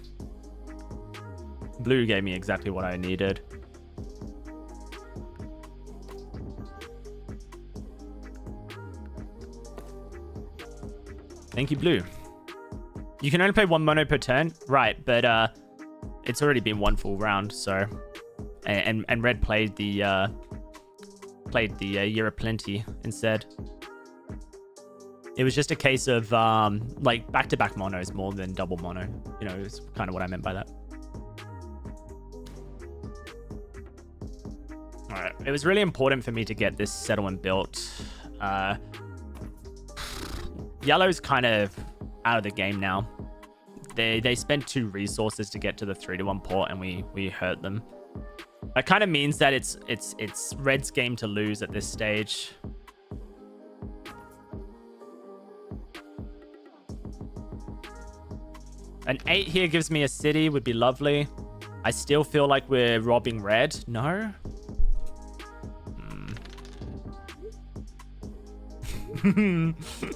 Blue gave me exactly what I needed. Thank you, Blue. You can only play 1 mono per turn, right? But it's already been 1 full round, so and red played the Year of Plenty instead. It was just a case of like back-to-back monos more than double mono. You know, it's kind of what I meant by that. All right, it was really important for me to get this settlement built. Yellow's kind of out of the game now. They spent 2 resources to get to the 3-to-1 port, and we hurt them. That kind of means that it's red's game to lose at this stage. An 8 here gives me a city, would be lovely. I still feel like we're robbing red. No?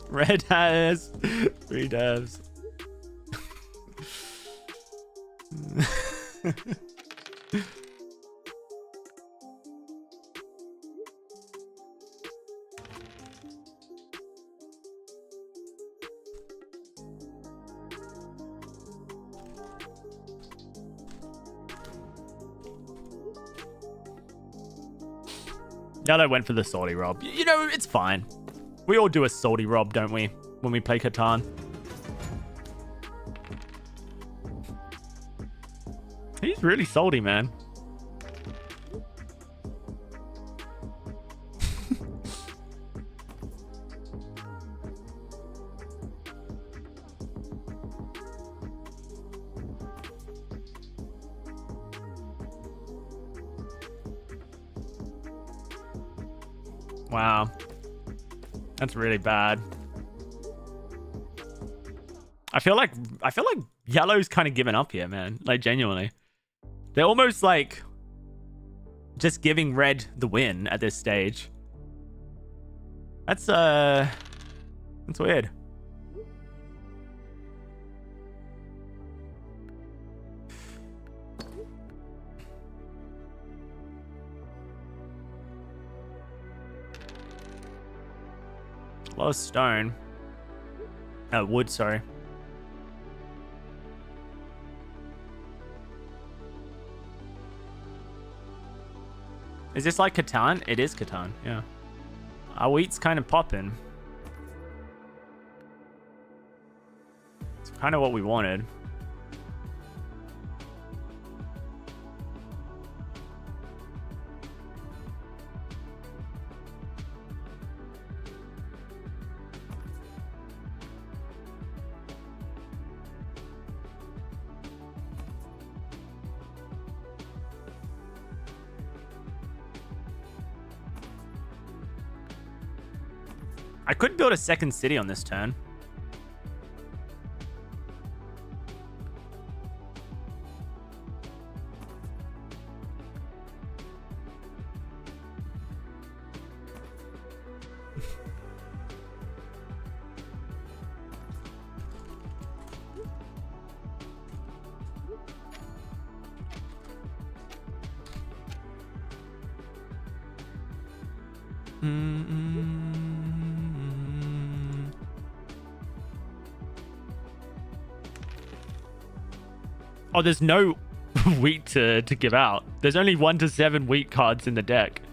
Red has 3 devs. Yellow went for the salty rob. You know, it's fine. We all do a salty rob, don't we? When we play Catan. He's really salty, man. Wow. That's really bad. I feel like yellow's kind of given up here, man. Like, genuinely. They're almost like just giving red the win at this stage. That's weird. A lot of stone. Wood, sorry. Is this like Catan? It is Catan, yeah. Our wheat's kind of popping. It's kind of what we wanted. I could build a second city on this turn. Oh, there's no wheat to give out. There's only 1 to 7 wheat cards in the deck.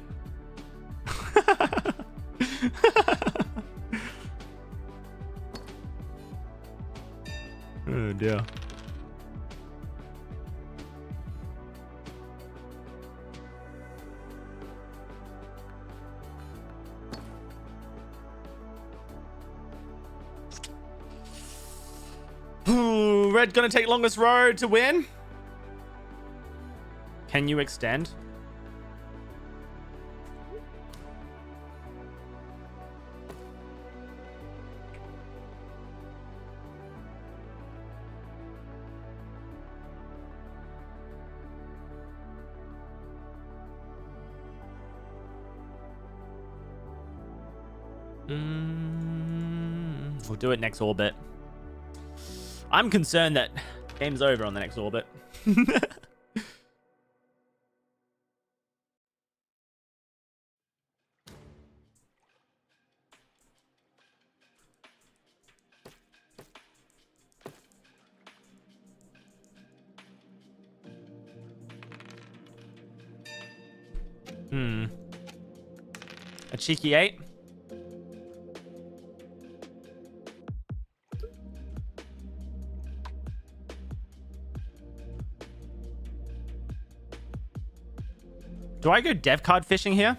Oh dear. Red gonna take longest road to win. Can you extend? We'll do it next orbit. I'm concerned that game's over on the next orbit. A cheeky 8. Do I go dev card fishing here?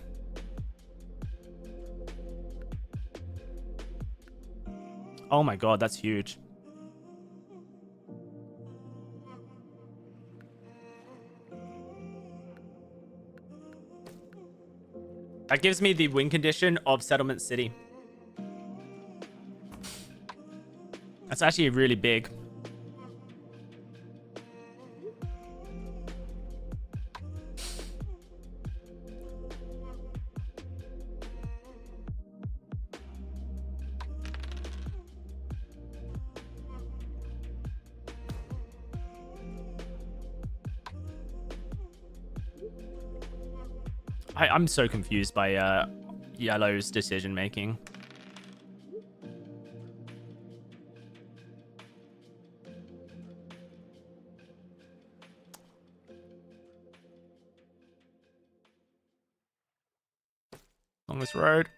Oh my god, that's huge. That gives me the win condition of Settlement City. That's actually really big. I'm so confused by Yellow's decision making. Longest road.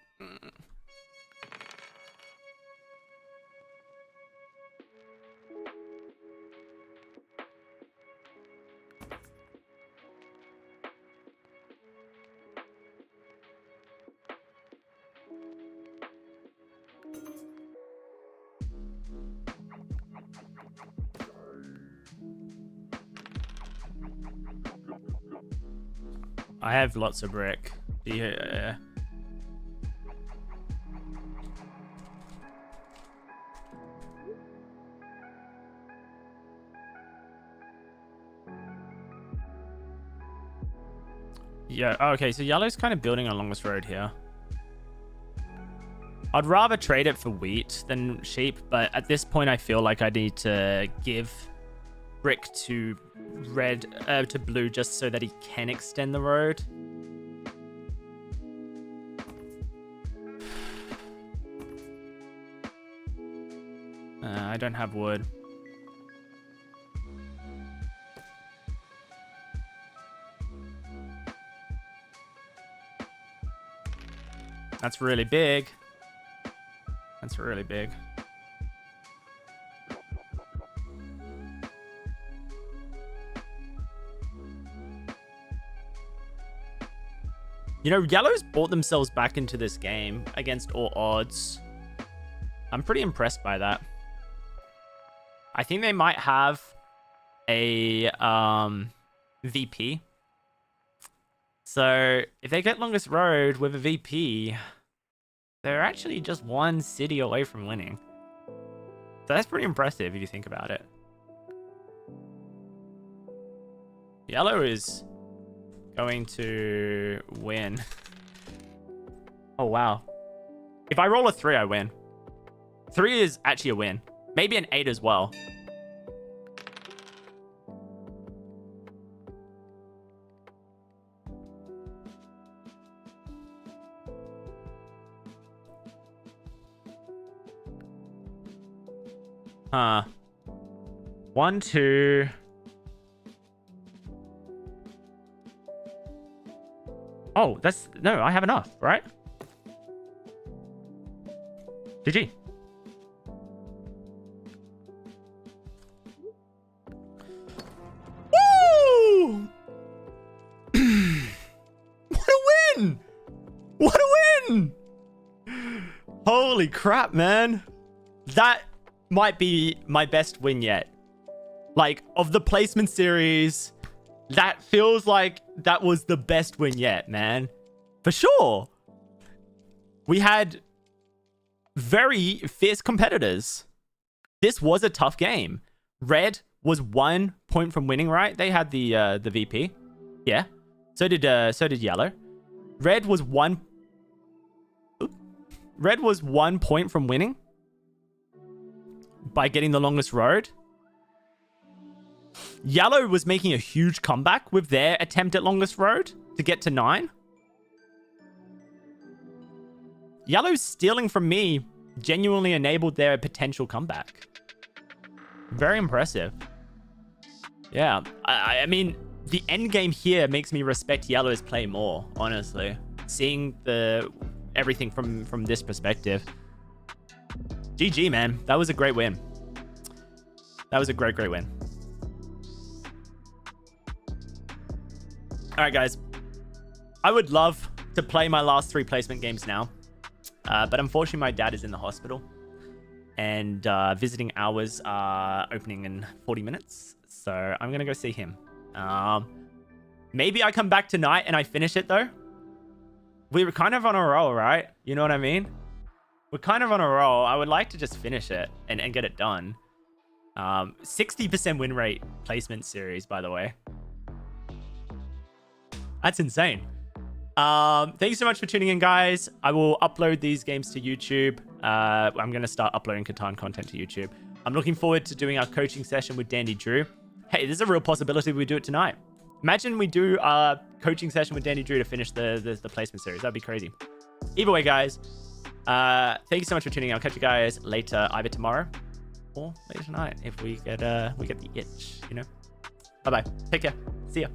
I have lots of brick. Yeah. Yeah, okay, so yellow's kind of building along this road here. I'd rather trade it for wheat than sheep, but at this point I feel like I need to give brick to red, to blue, just so that he can extend the road. I don't have wood. That's really big. That's really big. You know, yellow's brought themselves back into this game against all odds. I'm pretty impressed by that. I think they might have a VP. So if they get longest road with a VP, they're actually just one city away from winning. So that's pretty impressive if you think about it. Yellow is going to win. Oh, wow. If I roll a 3, I win. 3 is actually a win. Maybe an 8 as well. Huh. 1, 2. Oh, that's... No, I have enough, right? GG. Woo! What a win! What a win! Holy crap, man. That might be my best win yet. Like, of the placement series, that feels like that was the best win yet, man. For sure. We had very fierce competitors. This was a tough game. Red was 1 point from winning, right? They had the VP. Yeah. So did yellow. Red was 1 point from winning by getting the longest road. Yellow was making a huge comeback with their attempt at longest road to get to 9. Yellow's stealing from me genuinely enabled their potential comeback. Very impressive. Yeah, I mean, the end game here makes me respect Yellow's play more, honestly. Seeing everything from this perspective. GG, man. That was a great win. That was a great win. All right, guys. I would love to play my last 3 placement games now. But unfortunately, my dad is in the hospital. And visiting hours are opening in 40 minutes. So I'm going to go see him. Maybe I come back tonight and I finish it, though. We were kind of on a roll, right? You know what I mean? We're kind of on a roll. I would like to just finish it and get it done. 60% win rate placement series, by the way. That's insane. Thank you so much for tuning in, guys. I will upload these games to YouTube. I'm going to start uploading Catan content to YouTube. I'm looking forward to doing our coaching session with Dandy Drew. Hey, there's a real possibility we do it tonight. Imagine we do a coaching session with Dandy Drew to finish the placement series. That'd be crazy. Either way, guys, thank you so much for tuning in. I'll catch you guys later, either tomorrow or later tonight if we get the itch, you know. Bye-bye. Take care. See ya.